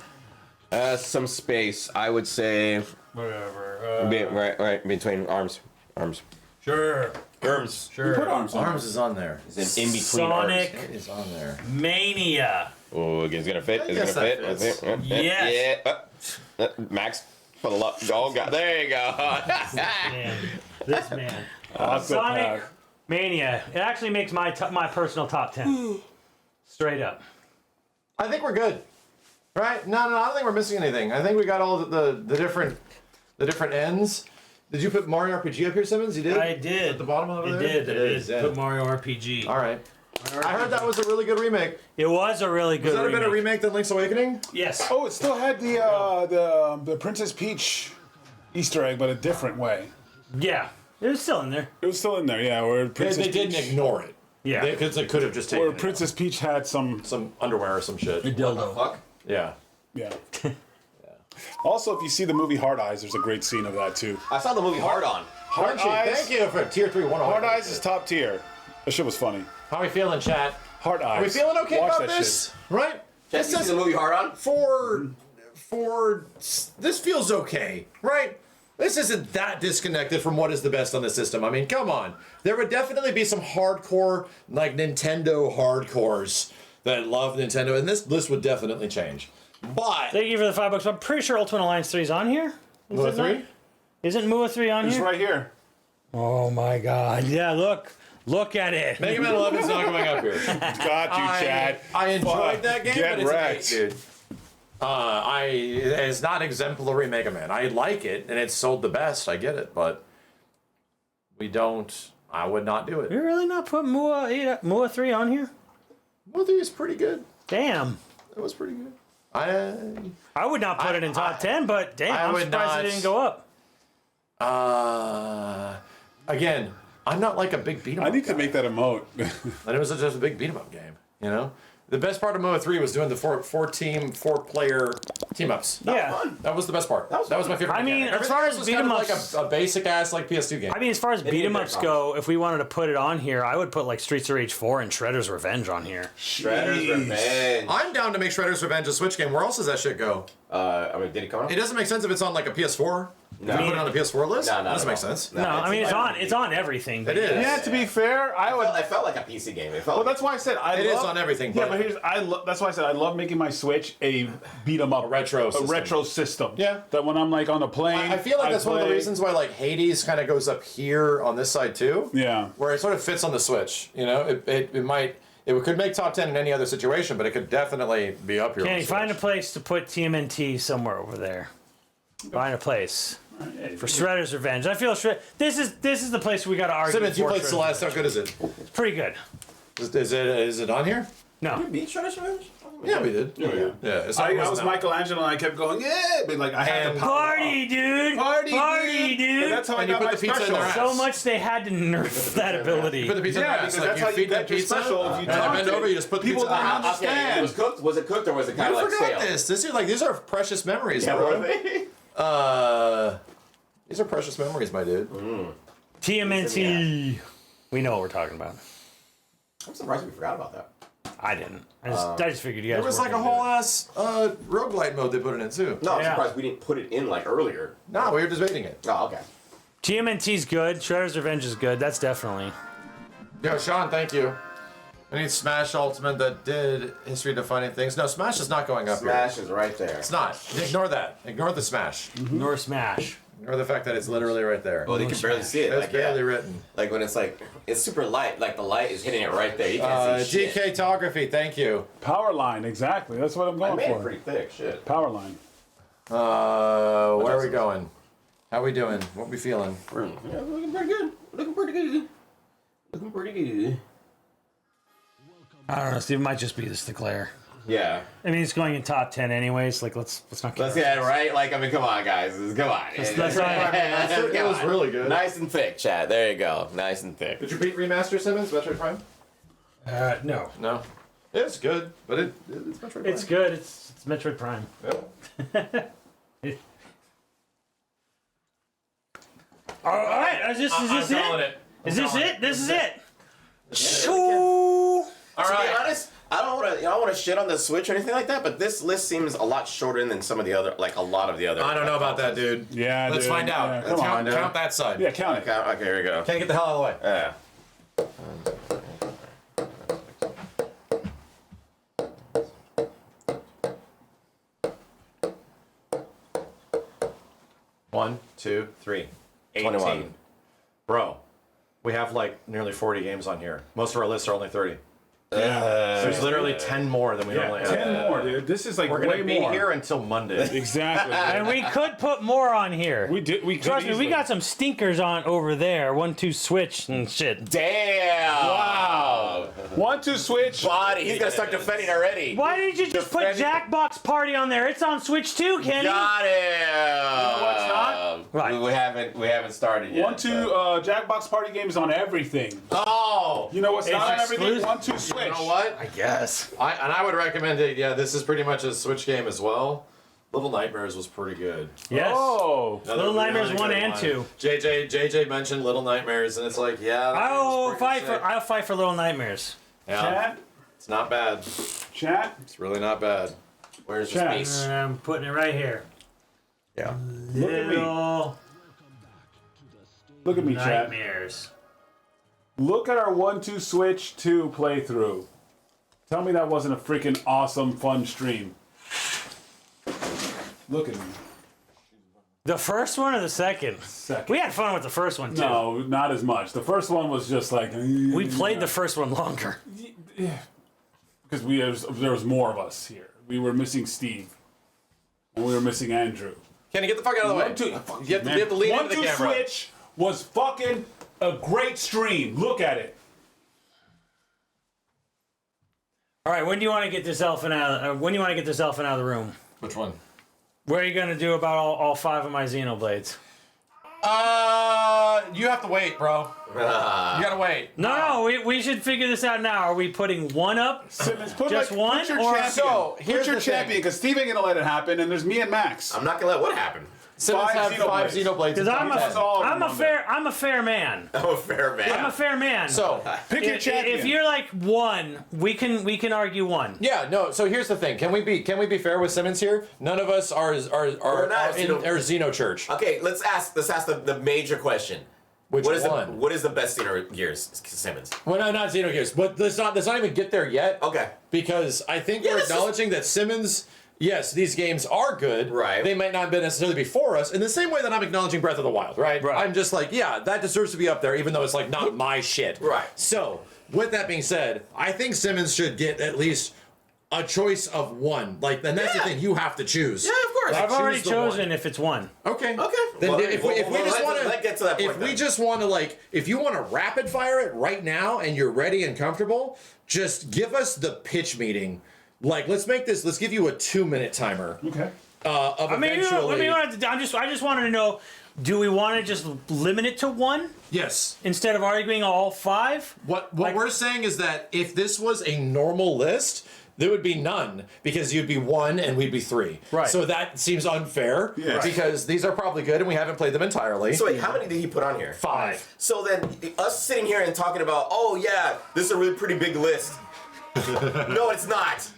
some space. I would say Whatever. right between arms. Sure. Arms. Sure. Put arms on. Arms is on there. Is in between Sonic arms. It is on there. Mania. Oh, it's gonna fit. It's guess gonna that fit. fits. Yes. Yeah. Max, for the luck. Oh God, there you go. Man, this man. Octopath. Sonic Mania. It actually makes my personal top 10. Straight up. I think we're good. Right? No, I don't think we're missing anything. I think we got all the different ends. Did you put Mario RPG up here, Simmons? You did? I did. At the bottom over It there? did. It is, yeah. Put Mario RPG. All right. I heard that was a really good remake. It was a really good Was that a better remake than Link's Awakening? Yes. Oh, it still had the Princess Peach Easter egg, but a different way. Yeah. It was still in there. It was still in there, yeah. Where Princess They didn't Peach, ignore it. Yeah. Because they could have just taken where it Princess Peach had some, some underwear or some shit. dildo. Fuck. Yeah. yeah. Also, if you see the movie Hard Eyes, there's a great scene of that too. I saw the movie Hard On. Hard Eyes. Thank you for tier 3 101. Hard Eyes is top tier. That shit was funny. How are we feeling, chat? Hard Eyes. Are we feeling okay Watch about that this? Right? Have you seen the movie Hard On? For this feels okay, right? This isn't that disconnected from what is the best on the system. I mean, come on. There would definitely be some hardcore, like Nintendo hardcores that love Nintendo, and this list would definitely change. But Thank you for the $5. I'm pretty sure Ultimate Alliance 3 is on here. Is Mua it 3? not? Isn't Mua 3 on It's here? right here. Oh my god. Yeah, look. Look at it. Mega Man 11 is not going up here. Got you, Chad. I enjoyed Fuck. that game, Get but it's wrecked. an 8, dude. It's not exemplary Mega Man. I like it, and it's sold the best. I get it, but I would not do it. You're really not putting Mua 3 on here? Well, is pretty good. Damn. It was pretty good. I would not put it in top 10, but damn, I'm would surprised not. it didn't go up. Again, I'm not like a big beat 'em up I need to guy. make that emote. And it was just a big beat 'em up game, you know? The best part of MOA 3 was doing the four player team ups. Yeah. That was the best part. That was my favorite. I mean, mechanic. as far Everything as else was beat 'em kind of ups- like a basic ass like PS2 game. I mean, as far as beat 'em ups go, if we wanted to put it on here, I would put like Streets of Rage 4 and Shredder's Revenge on here. Shredder's Revenge. I'm down to make Shredder's Revenge a Switch game. Where else does that shit go? I mean, did it come out? It doesn't make sense if it's on like a PS4. No. If you put it on a PS4 list? No, That doesn't make sense. No, I mean it's on everything. But It is. Yeah, to be fair, I felt like a PC game. It felt Well, that's why I said It is on everything, Yeah, but- but here's that's why I said I love making my Switch a beat 'em up, a retro system. retro system. Yeah. That when I'm like on a plane, I feel like that's one of the play- reasons why like Hades kind of goes up here on this side too. Yeah. Where it sort of fits on the Switch. You know, it could make top 10 in any other situation, but it could definitely be up here. on Can the you find a Switch. place to put TMNT somewhere over there? Find a place for Shredder's Revenge. I feel this is the place we got to argue. Simmons, you for played Shredder's Celeste. How good is it? Revenge. It's pretty good. Is it on here? No, beat Shredder's Revenge? Yeah, we did. Yeah. It's I wasn't was that- Michelangelo and I kept going, yeah, but like I had And to power party, dude. Party, Party, dude. And that's how I And you got put my the pizza in special. their ass. So much they had to nerf that ability. Put the pizza Yeah, in their because ass. Like, that's you how you feed get that your pizza, special. If you and then taunt bend it, over, you just put the people pizza in don't their ass. Okay, it understand. was cooked. Was it cooked or was it kind I of like forgot stale? this. These are precious memories, Yeah, bro. were they? These are precious memories, my dude. TMNT. We know what we're talking about. I'm surprised we forgot about that. I didn't. I just figured you guys. There was weren't like a gonna do whole it. ass roguelite mode they put in it too. No, I'm Yeah. surprised we didn't put it in like earlier. No, we were debating it. Oh, okay. TMNT's good. Shredder's Revenge is good. That's definitely. Yo, Sean, thank you. I need Smash Ultimate that did history defining things. No, Smash is not going up here. Smash is right there. It's not. Ignore that. Ignore the Smash. Nor Smash. Ignore the fact that it's literally right there. Well, you can barely see it. It's Like, barely yeah. written. Like when it's super light. Like the light is hitting it right there. You can't see shit. GK-tography, thank you. Power line, exactly. That's what I'm I going made it for. pretty thick. Shit. Power line. Where are we going? How we doing? What we feeling? Yeah, looking pretty good. Looking pretty good. Looking pretty good. I don't know, Steve. It might just be this declare. Yeah. I mean, it's going in top 10 anyways. Like, let's not. Let's get it right. Like, I mean, come on, guys. Come on. Let's not- It was really good. Nice and thick, Chad. There you go. Nice and thick. Did you beat Remaster Simmons, Metroid Prime? No. No. It's good, but it's Metroid Prime. It's good. It's Metroid Prime. All right. Is this it? Is this it? This is it. Shoo. To be honest, I don't want to shit on the Switch or anything like that, but this list seems a lot shorter than some of the other, like a lot of the other. I don't know about that, dude. Yeah, Let's dude. find out. Yeah, Let's come on, count that side. Yeah, count it. Okay, here we go. Can't get the hell out of the way. Yeah. One, two, three. 21. Bro, we have like nearly 40 games on here. Most of our lists are only 30. There's literally 10 more than we Yeah, normally have. 10 more, dude. This is like We're way gonna be more. here until Monday. Exactly. And we could put more on here. we did. We could Trust me, we easily. got some stinkers on over there. 1-2 switch and shit. Damn! Wow. 1-2 switch. Body. He's gonna start defending already. Why did you just put Jackbox Party on there? It's on Switch too, Kenny. Got him. what's not? Right. We haven't started yet. 1-2 Jackbox Party games on everything. Oh. You know what's not on everything? exclusive. 1-2 switch. You know what? I guess. I would recommend it. Yeah, this is pretty much a Switch game as well. Little Nightmares was pretty good. Yes. Oh. Another Little Nightmares really 1 good and one. 2. JJ mentioned Little Nightmares, and it's like, yeah. that I'll game's pretty sick. I'll fight for Little Nightmares. Yeah, Chat. it's not bad. Chat. It's really not bad. Where's the Chat. space? And I'm putting it right here. Yeah. Look at me. Little Look at me, chat. Nightmares. Look at our 1-2 Switch 2 playthrough. Tell me that wasn't a freaking awesome, fun stream. Look at me. The first one or the second? Second. We had fun with the first one too. No, not as much. The first one was just like... We played the first one longer. Because there was more of us here. We were missing Steve. And we were missing Andrew. Kenny, get the fuck out of the way. 1-2 You have to lean into the 1-2 camera. Switch was fucking a great stream. Look at it. All right, when do you want to get this elephant out of the room? Which one? What are you gonna do about all 5 of my Xenoblades? You have to wait, bro. You gotta wait. No, we should figure this out now. Are we putting one up? Simmons, put Just one, Put your or- champion. So, Put here's your the thing. champion, because Steve ain't gonna let it happen, and there's me and Max. I'm not gonna let what happen. Simmons Five have 5 Xenoblades. Xenoblades. Because in top 10. all I'm a on fair man. I'm a fair man. I'm a fair man. So, Pick your champion. If you're like 1, we can argue 1. yeah, no. So here's the thing. Can we be fair with Simmons here? None of us are not in Xeno Church. Okay, let's ask the major question. Which What is one? what is the best Xenogears, Simmons? Well, no, not Xenogears. But let's not even get there yet. Okay. Because I think Yeah, we're this is- acknowledging that Simmons. Yes, these games are good. Right. They might not necessarily be for us in the same way that I'm acknowledging Breath of the Wild, right? Right. I'm just like, yeah, that deserves to be up there, even though it's like not my shit. Right. So, with that being said, I think Simmons should get at least a choice of 1. Like, and that's the Yeah. thing, you have to choose. Yeah, of course. I've already choose the chosen one. if it's 1. Okay. Okay. Then Well, if we just want to, let's get to that point if we then. just want to like, if you want to rapid fire it right now and you're ready and comfortable, just give us the pitch meeting. Like, let's give you a 2-minute timer. Okay. Of I mean, eventually. I just wanted to know, do we want to just limit it to 1 Yes. instead of arguing all 5? What we're saying is that if this was a normal list, there would be none because you'd be 1 and we'd be 3. Right. So that seems unfair. Yes. Because these are probably good and we haven't played them entirely. So wait, how many did he put on here? 5. So then, us sitting here and talking about, oh yeah, this is a really pretty big list. No, it's not.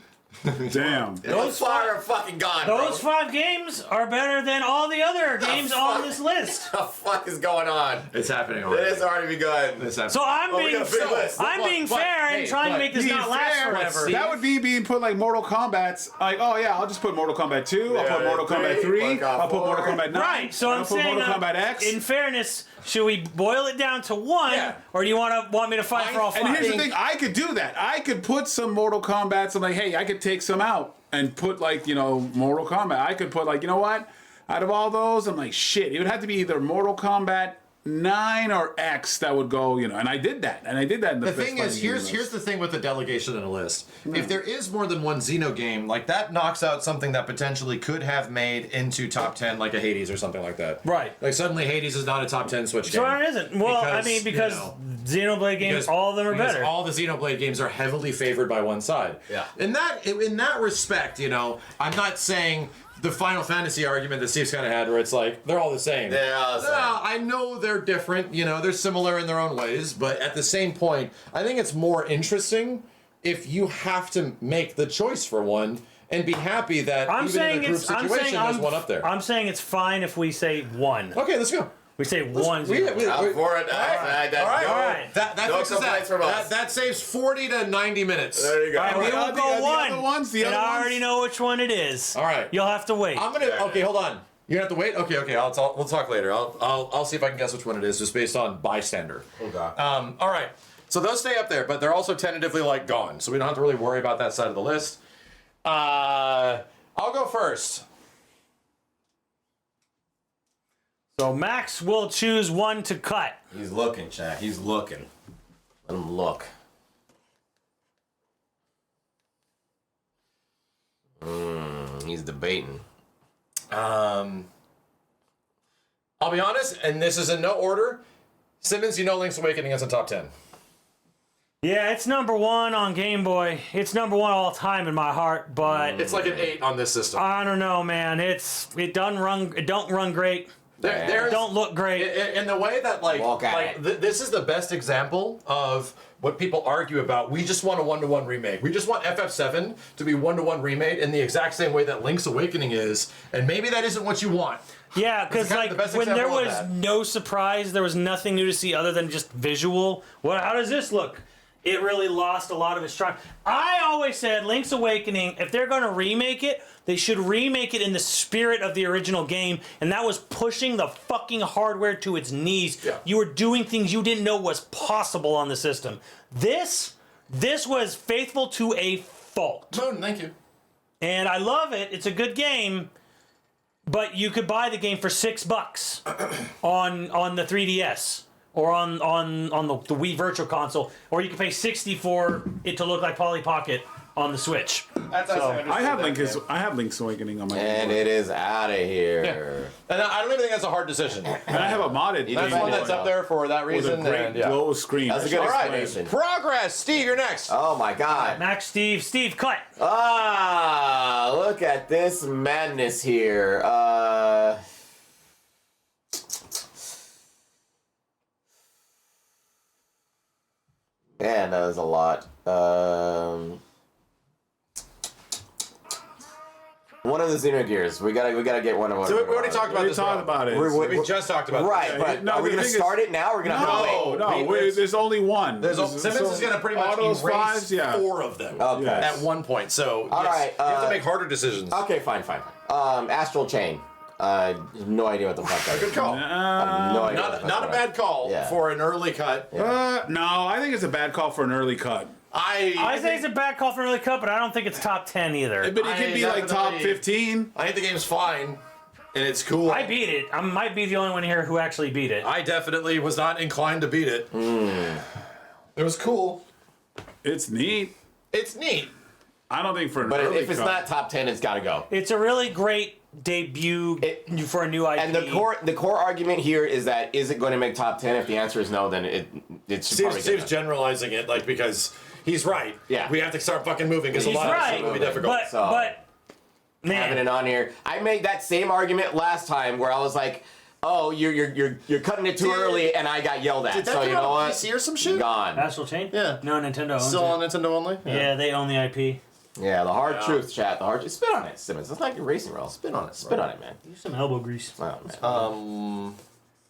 Damn. Those 5 are fucking gone, bro. Those 5 games are better than all the other games on fuck? this list. What the fuck is going on? It's happening It already. has already begun. It's happening. So I'm we being got a big list. fair and trying to make this not last forever. That would be being put like Mortal Kombat's. Like, oh yeah, I'll just put Mortal Kombat 2. I'll put Yeah, Mortal Kombat 3, 3. I'll put Mortal 4. Kombat 9. Right, so I'll I'm put saying, Mortal Kombat X. in fairness, should we boil it down to 1, Yeah. or do you want me to fight for all 5? And here's the thing, I could do that. I could put some Mortal Kombats. I'm like, hey, I could take some out and put like, Mortal Kombat. I could put like, you know what? Out of all those, I'm like, shit. It would have to be either Mortal Kombat 9 or X that would go, and I did that. And I did that in the The thing is, here's the thing with the delegation in a list. If there is more than one Xeno game, like that knocks out something that potentially could have made into top 10, like a Hades or something like that. Right. Like suddenly Hades is not a top 10 Switch game. So it isn't. Well, because Xenoblade games, all of them are better. All the Xenoblade games are heavily favored by one side. Yeah. In that respect, I'm not saying the Final Fantasy argument that Steve's kind of had, where it's like they're all the same. They're all the same. No, I know they're different. They're similar in their own ways, but at the same point, I think it's more interesting if you have to make the choice for one and be happy that even in a group situation, there's one up there. I'm saying it's fine if we say one. Okay, let's go. We say one. I'm for it. All right. That No fixes complaints from us. that saves 40 to 90 minutes. There you go. All right, we will the go other one. ones, the and other I ones? already know which one it is. All right. You'll have to wait. Okay, hold on. You're gonna have to wait. Okay. We'll talk later. I'll see if I can guess which one it is, just based on bystander. Okay. All right. So those stay up there, but they're also tentatively gone, so we don't have to really worry about that side of the list. I'll go first. So Max will choose one to cut. He's looking, Chad. He's looking. Let him look. He's debating. I'll be honest, and this is in no order. Simmons, Link's Awakening is in top 10. Yeah, it's number one on Game Boy. It's number one all time in my heart, but It's like an 8 on this system. I don't know, man. It don't run great. There's, Don't look great. in the way that Look at it. this is the best example of what people argue about. We just want a 1-to-1 remake. We just want FF7 to be 1-to-1 remade in the exact same way that Link's Awakening is, and maybe that isn't what you want. Yeah, because kind of the best when there example of was that. no surprise, there was nothing new to see other than just visual. How does this look? It really lost a lot of its charm. I always said Link's Awakening, if they're going to remake it, they should remake it in the spirit of the original game, and that was pushing the fucking hardware to its knees. Yeah. You were doing things you didn't know was possible on the system. This was faithful to a fault. Moon, thank you. And I love it. It's a good game, but you could buy the game for $6 on the 3DS. Or on the Wii Virtual Console, or you can pay $60 for it to look like Polly Pocket on the Switch. I have Link's Awakening on my And Game Boy. it is out of here. And I don't even think that's a hard decision. And I have a modded That's Game one Boy that's up there for that with a reason. great And, yeah. glow screen. That's a good All right, explanation. progress. Steve, you're next. Oh my God. Max, Steve, cut. Look at this madness here. Man, that was a lot. One of the Xenogears. We gotta get one of them. So we already talked about We this. talked about it. We just talked about Right, this. but No, are we the gonna thing is- start it now? Or we're gonna have to wait? There's only one. Simmons is going to pretty much Autos, erase fives, yeah. 4 of them Okay. at one point. So All yes, right, you have to make harder decisions. Okay, fine. Astral Chain. No idea what the fuck that is. Good call. No idea. what the fuck Not a that bad call Yeah. for an early cut. No, I think it's a bad call for an early cut. I think it's a bad call for an early cut, but I don't think it's top 10 either. But it could be like top definitely- 15. I think the game's fine, and it's cool. I beat it. I might be the only one here who actually beat it. I definitely was not inclined to beat it. It was cool. It's neat. It's neat. I don't think for an But early if it's cut. not top 10, it's gotta go. It's a really great debut for a new IP. And the core argument here is that is it going to make top 10? If the answer is no, then it's Steve's generalizing it because he's right. Yeah. We have to start fucking moving because a He's lot of right, shit will be difficult. but having man, it on here. I made that same argument last time where I was like, "Oh, you're cutting it too early," and I got yelled at. Did that So come you out know on what? PC or some shit? Gone. Astral Chain? Yeah. No, Nintendo owns Still it. on Nintendo only? Yeah, they own the IP. Yeah, the hard truth, chat. The hard truth. Spit on it, Simmons. It's like a racing roll. Spit on it. Spit on it, man. Use some elbow grease. Oh,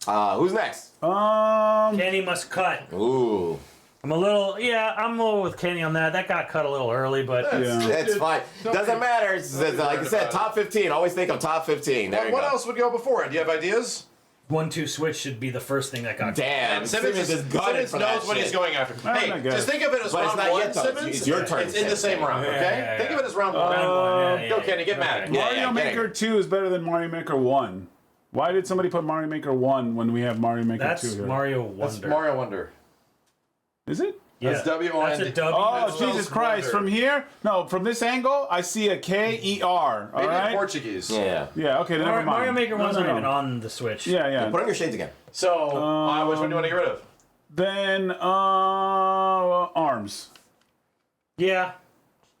man. Who's next? Kenny must cut. Ooh. I'm a little with Kenny on that. That got cut a little early, but It's fine. Doesn't matter. Like I said, top 15. Always think of top 15. There you What go. else would go before it? Do you have ideas? 1-2 switch should be the first thing that got cut. Damn. Simmons is gutted Simmons for knows that what he's shit. going after. not Hey, good. just think of it as But it's round not one, yet, though. Simmons. It's your turn It's to in say the same it. round, Yeah, okay? yeah, Think yeah. of it as round one. Round one, yeah, Go, yeah, Kenny, get yeah. mad. Yeah, Mario get Maker it. 2 is better than Mario Maker 1. Why did somebody put Mario Maker 1 when we have Mario Maker 2 That's here? Mario Wonder. That's Mario Wonder. Is it? Yeah. That's W-O-N-D. That's a W. Oh, That's Jesus Wonder. Christ. From here? No, from this angle, I see a K-E-R. All Maybe in right? Portuguese. Yeah. Yeah, okay, then never mind. Mario Maker No, 1's no, not no. even on the Switch. Yeah, yeah. Put on your shades again. So, which one do you want to get rid of? Then, ARMS. Yeah.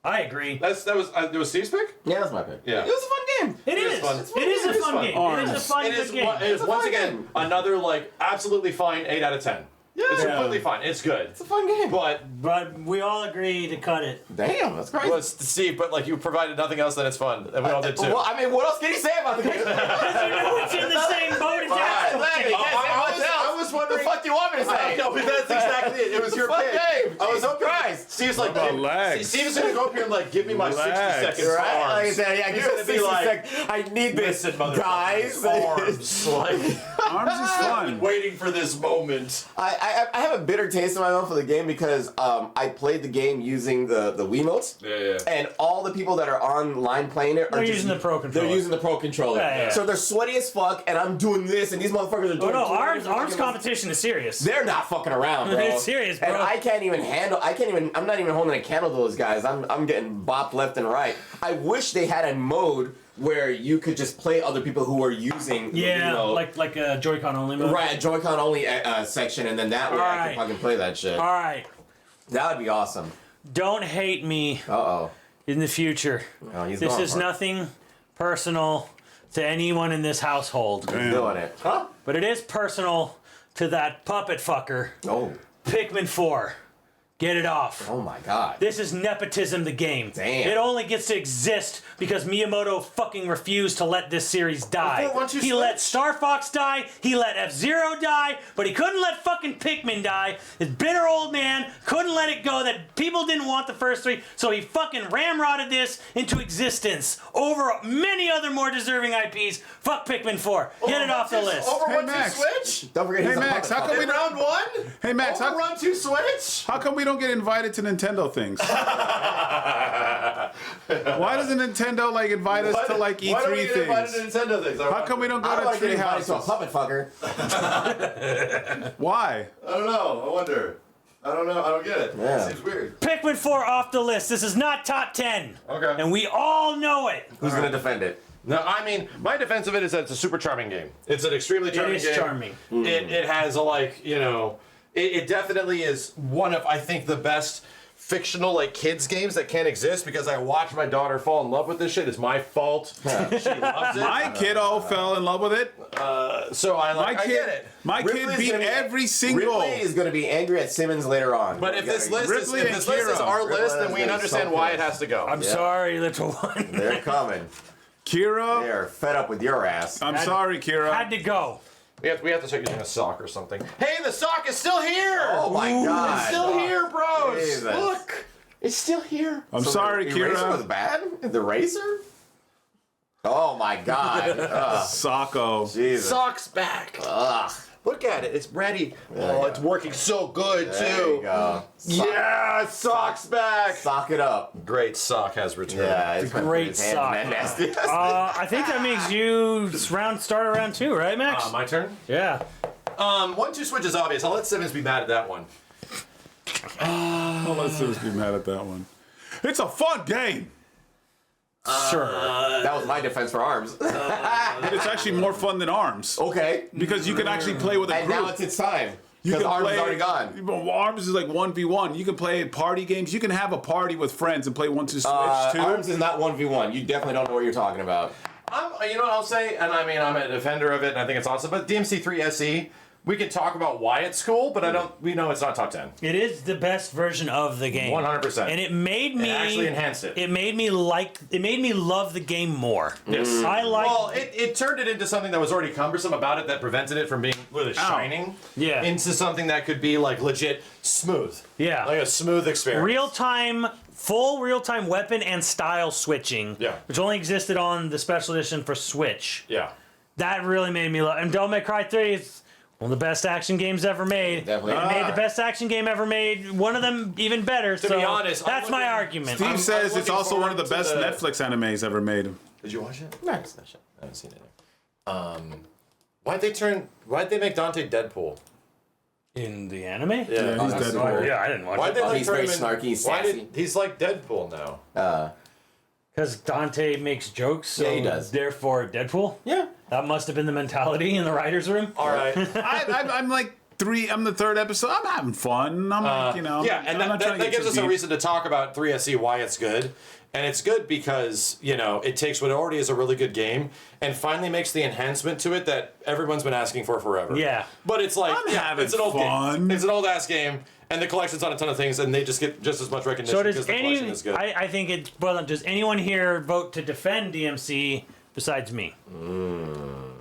I agree. That was Steve's pick? Yeah, that's my pick. Yeah. It was a fun game. It is. fun. It is a fun fun. game. It is a fun It is, good game. it is once fun again game. another like absolutely fine 8 out of 10. It's Yeah. completely fine. It's good. It's a fun game. But But we all agree to cut it. Damn, that's crazy. well, Steve, but like you provided nothing else, then it's fun, and we all did too. Well, I mean, what else can you say about the game? You know it's in the same boat as Right, Axel. exactly. I was What the wondering. fuck do you want me to say? No, but that's exactly it. It was your Fuck pick. game. I was Jesus hoping. Christ. Steve's like, What about give- legs? Steve's gonna go up here and like give me my 60 Relax. seconds for Right? Like I arms. said, yeah, He's give gonna me be 60 like, seconds. I need this, listen, motherfucker, guys. arms. Like, ARMS is fun. waiting for this moment. I have a bitter taste in my mouth for the game because I played the game using the Wiimotes. Yeah. And all the people that are online playing it are They're just using the Pro Controller. They're using the Pro Controller. Yeah. So they're sweaty as fuck, and I'm doing this, and these motherfuckers are doing. Oh no, 200 arms fucking- competition is serious. They're not fucking around, bro. It's serious, bro. And I can't even handle. I'm not even holding a candle to those guys. I'm getting bopped left and right. I wish they had a mode where you could just play other people who are using. Yeah, You know, like a Joy-Con only mode. right, a Joy-Con only section, and then that way I Alright. can fucking play that shit. All right. That would be awesome. Don't hate me Uh-oh. in the future. Oh, he's This going is for it. nothing personal to anyone in this household, He's doing it. Huh? but it is personal to that puppet fucker, Oh. Pikmin 4. Get it off. Oh my god. This is nepotism, the game. Damn. It only gets to exist because Miyamoto fucking refused to let this series die. Before, once you He switch- let Star Fox die, he let F-Zero die, but he couldn't let fucking Pikmin die. This bitter old man couldn't let it go that people didn't want the first 3, so he fucking ramrodded this into existence over many other more deserving IPs. Fuck Pikmin 4. Get it off the list. Over Hey, 1 Max. 2 Switch? Don't forget Hey, he's a Max, puppet how come fucker. we don't- Round 1? Hey, Max, Over how- run 2 Switch? How come we don't get invited to Nintendo things? Why doesn't Nintendo like invite us to like Why don't we E3 get invited things? to Nintendo things? How come we don't I go don't want to to get tree invited to a houses? puppet fucker. Why? I don't know. I wonder. I don't know. I don't get it. Yeah. It seems weird. Pikmin 4 off the list. This is not top 10. Okay. And we all know it. Who's gonna defend it? No, I mean, my defense of it is that it's a super charming game. It's an extremely charming is game. charming. It has a, like, you know, it definitely is one of, I think, the best fictional, like, kids games that can exist because I watched my daughter fall in love with this shit. It's my fault. She loves it. My kiddo fell in love with it. So I, like, My I get it. My kid Ripley's beat gonna be- every single. Ripley is gonna be angry at Simmons later on. But if this list is, Ripley if and this list is Kira. our list, then Ripley we is understand so why good. it has to go. I'm sorry, little one. They're coming. Kira, They are fed up with your ass. I'm sorry, Kira. Had to go. We have to start using a sock or something. Hey, the sock is still here! Oh my god. It's still here, bros! Jesus. Look! It's still here. I'm So sorry, the eraser was Kira. bad? The razor? Oh my god. Ugh, Socko. Jesus. Sock's back. Ugh. Look at it. It's ready. Oh, it's working so good, There too. you go. Yeah, sock's back. Sock it up. Great sock has returned. Yeah, it's great sock. Nasty. I think that makes you start around 2, right, Max? My turn? Yeah. 1 2 Switch is obvious. I'll let Simmons be mad at that one. I'll let Sims be mad at that one. It's a fun game. Sure. That was my defense for arms. It's actually more fun than ARMS Okay. because you can actually play with a And group. now it's time. You Because can arms play, is already gone. Well, ARMS is like 1v1. You can play party games. You can have a party with friends and play 1 2 Switch too. Arms is not 1v1. You definitely don't know what you're talking about. You know what I'll say? And I mean, I'm a defender of it, and I think it's awesome. But DMC3 SE, we can talk about why it's cool, but we know it's not top 10. It is the best version of the game. 100%. And it made me actually enhanced it. It made me love the game more. Yes. I like Well, it turned it into something that was already cumbersome about it that prevented it from being really shining. Yeah. Into something that could be like legit smooth. Yeah. Like a smooth experience. full real-time weapon and style switching. Yeah. Which only existed on the special edition for Switch. Yeah. That really made me love. And Devil May Cry 3 is one of the best action games ever made. Definitely. It made the best action game ever made. One of them even better. To be honest, I'm that's my looking- argument. Steve I'm says it's looking also one of the forward best to the- Netflix animes ever made. Did you watch it? Nice. I haven't seen it yet. Why'd they make Dante Deadpool? In the anime? Yeah, he's that's Deadpool. Yeah, I didn't watch Why'd it. they like he's turn very him in- snarky, he's why sassy. he's like Deadpool now? Because Dante makes jokes, so Yeah, he does. therefore Deadpool? Yeah. That must have been the mentality in the writer's room. All right. I'm like I'm the third episode. I'm having fun. I'm like, you know. Yeah, and I'm not trying to that get gives too us a deep. reason to talk about 3SE, why it's good. And it's good because, you know, it takes what already is a really good game and finally makes the enhancement to it that everyone's been asking for forever. Yeah. But it's like, I'm having it's an old fun. game. It's an old-ass game, and the collection's on a ton of things, and they just get just as much recognition So because does the collection is good. I think it's well. Does anyone here vote to defend DMC besides me?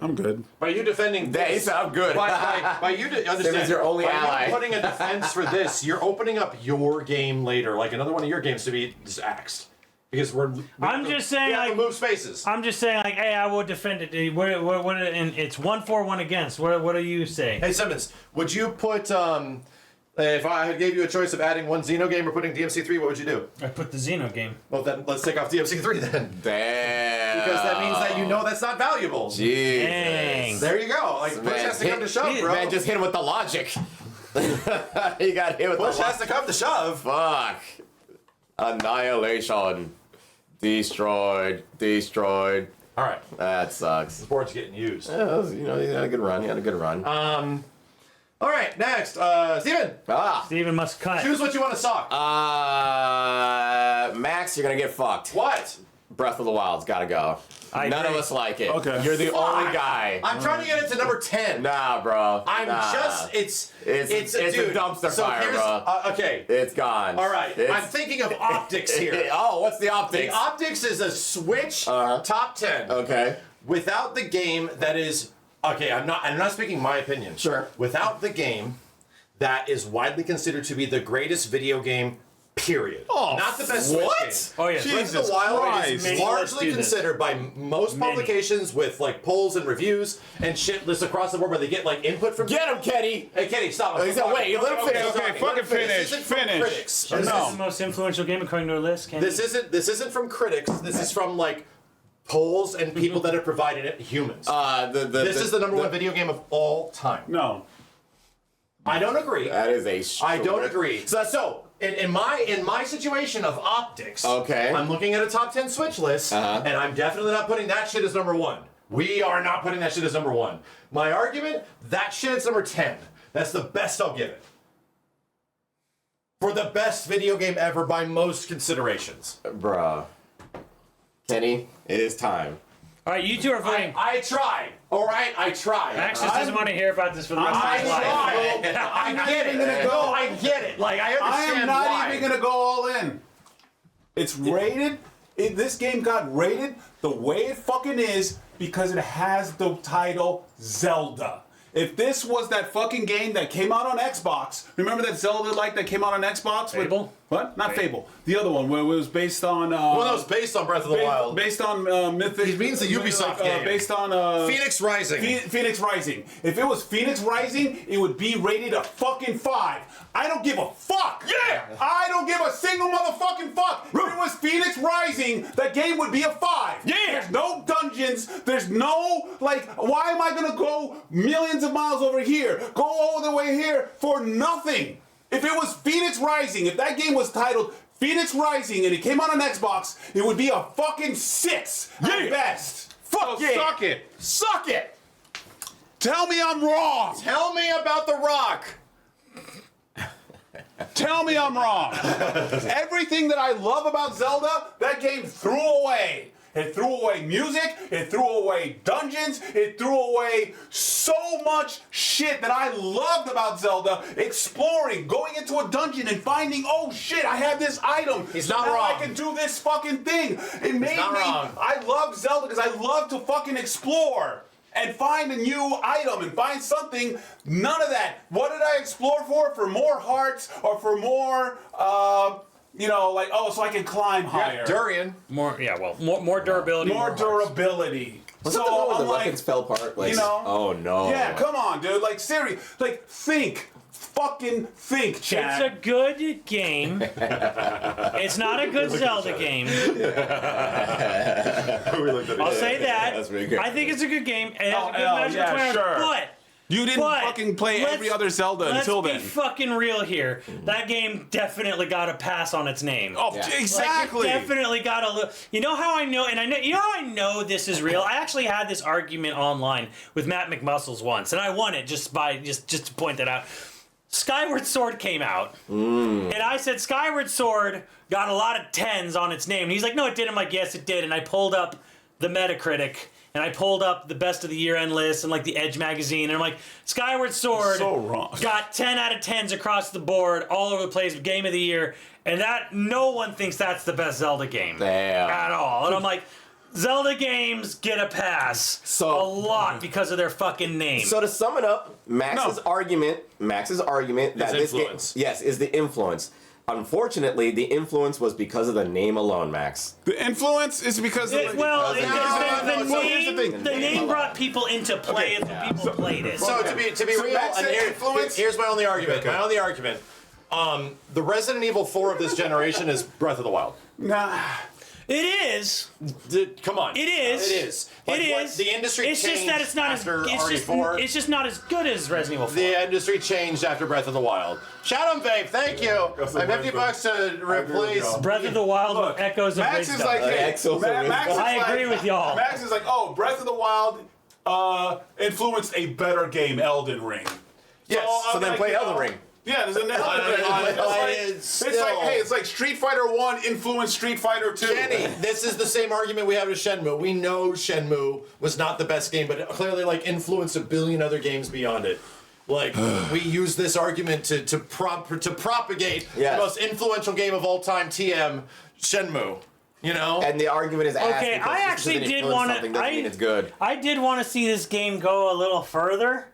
I'm good. By you defending They this, sound good. by you understand, Simmons, your only by ally. you putting a defense for this, you're opening up your game later, like another one of your games to be just axed. Because I'm just saying, we have to like- move spaces. I'm just saying, like, hey, I will defend it. What, and it's 1 for 1 against. What do you say? Hey Simmons, would you put if I gave you a choice of adding one Xeno game or putting DMC3, what would you do? I put the Xeno game. Well, then let's take off DMC3 then, Damn. because that means that you know that's not valuable. Jesus. Dang. There you go. Like push has to come to shove, bro. Man, just hit him with the logic. You got hit with Push the has to come to shove. Fuck. Annihilation. Destroyed. All right, That sucks. this board's getting used. Yeah, that was, you know, he had a good run. All right, next, Steven, Steven must cut. choose what you want to sock. Max, you're gonna get fucked. What? Breath of the Wild's gotta go. I None agree. of us like it. Okay. You're the Fuck. only guy. I'm trying to get it to number 10. Nah, bro. I'm Nah. just, it's a dude, dumpster so fire, here's, bro. Okay, It's gone. all right. It's- I'm thinking of optics here. Oh, what's the optics? The optics is a Switch Uh-huh. top 10 Okay. without the game that is okay. I'm not speaking my opinion. Sure. Without the game that is widely considered to be the greatest video game. Period. Oh, Not the best what? Switch game. Oh, yeah. Breath of the Jesus Wild Christ. is Many, let's largely do this. considered by most Many. publications with like polls and reviews and shit lists across the board where they get like input from. Get him, Kenny. Hey, Kenny, stop. He said, wait, let him finish. Okay, fucking finish. This isn't from Finish. critics. This No. is the most influential game according to our list. Kenny. This isn't from critics. This is from like polls and people that have provided it. Humans. This is the number one video game of all time. No. I don't agree. That is a. I don't agree. So in my situation of optics, Okay. I'm looking at a top 10 Switch list, Uh-huh. and I'm definitely not putting that shit as number one. We are not putting that shit as number one. My argument, that shit is number 10. That's the best I'll give it. For the best video game ever by most considerations. Bruh. Kenny, it is time. All right, you two are voting. I tried. All right, I tried. Max just doesn't want to hear about this for the rest I of his life. tried. I get it. even gonna go. No, I get it. Like I I understand am not why. even gonna go all in. It's rated. This game got rated the way it fucking is because it has the title Zelda. If this was that fucking game that came out on Xbox, remember that Zelda like that came out on Xbox? with- Fable? What? Not Fable. The other one where it was based on. Well, that was based on Breath of the Wild. Based on Mythic. He means the Ubisoft game. Based on Phoenix Rising. Phoenix Rising. If it was Phoenix Rising, it would be rated a fucking 5. I don't give a fuck. Yeah. I don't give a single motherfucking fuck. If it was Phoenix Rising, that game would be a 5. Yeah. There's no dungeons. There's no, like, why am I gonna go millions of miles over here, go all the way here for nothing? If it was Phoenix Rising, if that game was titled Phoenix Rising and it came out on Xbox, it would be a fucking 6 at best. Fuck So yeah. suck it. Suck it. Tell me I'm wrong. Tell me about The Rock. Tell me I'm wrong. Everything that I love about Zelda, that game threw away. It threw away music, it threw away dungeons, it threw away so much shit that I loved about Zelda. Exploring, going into a dungeon and finding, oh shit, I have this item. He's not now wrong. I can do this fucking thing. It made not me, wrong. I love Zelda because I love to fucking explore. And find a new item and find something. None of that. What did I explore for? For more hearts or for more, like, oh, so I can climb higher. Durian. More durability. More durability. Was that the one where I'm the like, weapons fell apart? Like, you know? Oh no. yeah, come on, dude. Like, seriously. Like, think. Fucking think, It's Chad. a good game. It's not a good Zelda game. We I'll say that. That's pretty good. I think it's a good game. And it has a good Oh, magic yeah, 20 hours, sure. But You didn't fucking play every other Zelda until then. Let's be fucking real here. That game definitely got a pass on its name. Oh, exactly. Like, it definitely got a little. You know how I know, and I know. You know how I know this is real. I actually had this argument online with Matt McMuscles once, and I won it just to point that out. Skyward Sword came out, and I said Skyward Sword got a lot of 10s on its name. And he's like, no, it didn't. I'm like, yes, it did. And I pulled up the Metacritic. And I pulled up the best of the year-end list and like the Edge magazine, and I'm like, Skyward Sword So wrong. got 10 out of 10s across the board, all over the place, game of the year, and that no one thinks that's the best Zelda game at all. And I'm like, Zelda games get a pass a lot because of their fucking name. So to sum it up, Max's argument that this game, yes, is the influence. Unfortunately, the influence was because of the name alone, Max. The influence is because of the name brought people into play and the people played it. So to be real, Max and said influence. here's my only argument. My only argument. The Resident Evil 4 of this generation is Breath of the Wild. Nah. It is. Come on. It is. It is. Like, it is. The industry it's changed just that it's not as. after It's RE4. it's just not as good as Resident Evil 4. The industry changed after Breath of the Wild. Shout out, Vape. Thank you. I'm $50 to replace. Breath of the Wild with echoes of Max is wisdom. like, hey, Max is I like, agree with y'all. Max is like, oh, Breath of the Wild influenced a better game, Elden Ring. Yes. So then play Elden Ring. Yeah, there's an Elden Ring. It's like, hey, it's like Street Fighter 1 influenced Street Fighter 2. Kenny, this is the same argument we have with Shenmue. We know Shenmue was not the best game, but it clearly like influenced a billion other games beyond it. Like we use this argument to propagate the most influential game of all time, TM, Shenmue. You know, and the argument is okay. I actually did want to. It's good. I did want to see this game go a little further,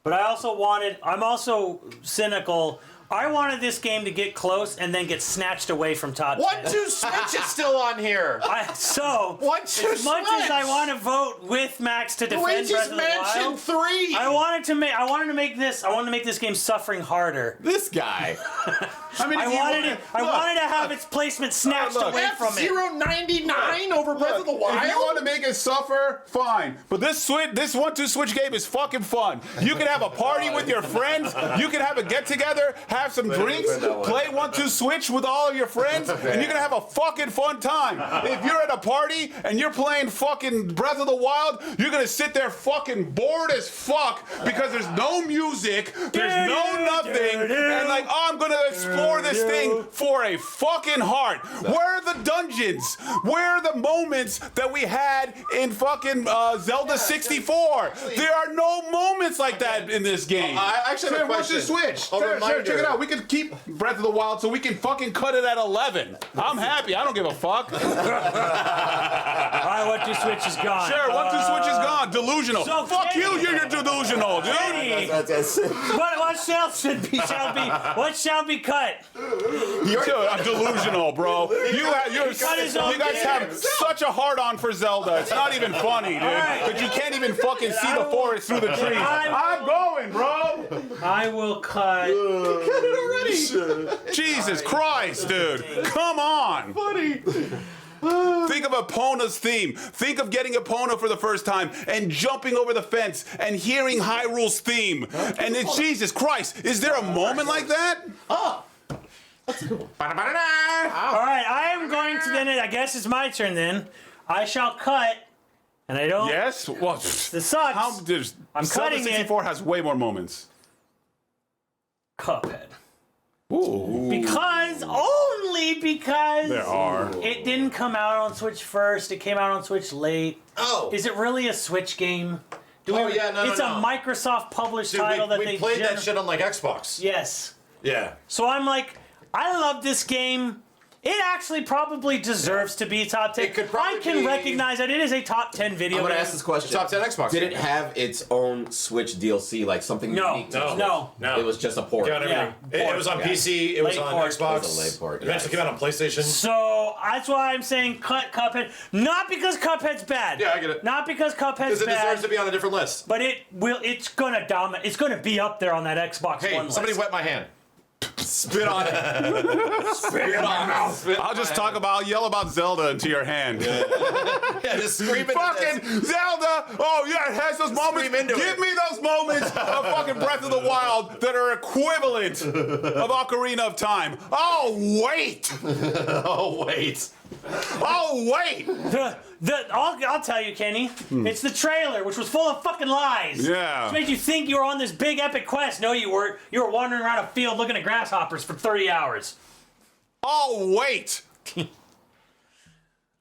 but I'm also cynical. I wanted this game to get close and then get snatched away from top 10. 1-2 Switch is still on here. As 1-2 much as I want to vote with Max to defend we Breath just of the Wild, mentioned 3. I wanted to make this game suffering harder. This guy. I mean, I wanted to have its placement snatched away from it. F099 over Breath of the Wild. If you want to make it suffer, fine. But this 1-2 Switch game is fucking fun. You can have a party with your friends. You can have a get together, have some drinks, play 1-2 Switch with all of your friends, and you're gonna have a fucking fun time. If you're at a party and you're playing fucking Breath of the Wild, you're gonna sit there fucking bored as fuck because there's no music, there's no nothing, and like, oh, I'm gonna explore this thing for a fucking heart. Where are the dungeons? Where are the moments that we had in fucking Zelda 64? There are no moments like that in this game. I actually have a question. Switch. A Sure, reminder. check it out. We could keep Breath of the Wild so we can fucking cut it at 11. I'm happy. I don't give a fuck. Sure, 1-2 Switch is gone. 1-2 Switch is gone. Delusional. So Fuck Kenny- you. You're delusional, dude. Kenny, That's what shall be cut? I'm delusional, bro. You guys have such a hard-on for Zelda. It's not even funny, dude. But you can't even fucking see the forest through the trees. I'm going, bro. I will cut. Jesus Christ, dude. Come on. Funny. Think of Epona's theme. Think of getting Epona for the first time and jumping over the fence and hearing Hyrule's theme. And then, Jesus Christ, is there a moment like that? All right, I am going to then. I guess it's my turn then. I shall cut, and I don't. Yes? Well, This sucks. I'm Zelda cutting 64 has way more moments. Cuphead. Ooh. Only because There are. it didn't come out on Switch first. It came out on Switch late. Oh. Is it really a Switch game? No, It's a Microsoft published Dude, title that we they played that shit on like Xbox. Yes. Yeah. So I'm like, I love this game. It actually probably deserves to be top 10. It could probably I can be- recognize that it is a top 10 video I'm gonna game. ask this question. Top 10 Xbox. Did it have its own Switch DLC, like something No, unique to no. Switch? It was just a port. Got everything. Yeah. It was on PC. It was Late on port. Xbox. It was a late port, Eventually nice. came out on PlayStation. So that's why I'm saying cut Cuphead. Not because Cuphead's bad. Yeah, I get it. Not because Cuphead's Because it deserves bad. to be on a different list. But it's gonna dominate. It's gonna be up there on that Xbox Hey, One somebody list. wet my hand. Spit on it. Spit on it. I'll just talk about, I'll yell about Zelda into your hand. Yeah, just scream into Fucking this. Zelda! Oh yeah, it has those moments. Scream into Give it. me those moments of fucking Breath of the Wild that are equivalent of Ocarina of Time. Oh wait! Oh, wait. Oh wait! I'll tell you, Kenny. It's the trailer, which was full of fucking lies. Yeah. Which made you think you were on this big epic quest. No, you weren't. You were wandering around a field looking at grasshoppers for 30 hours. Oh wait!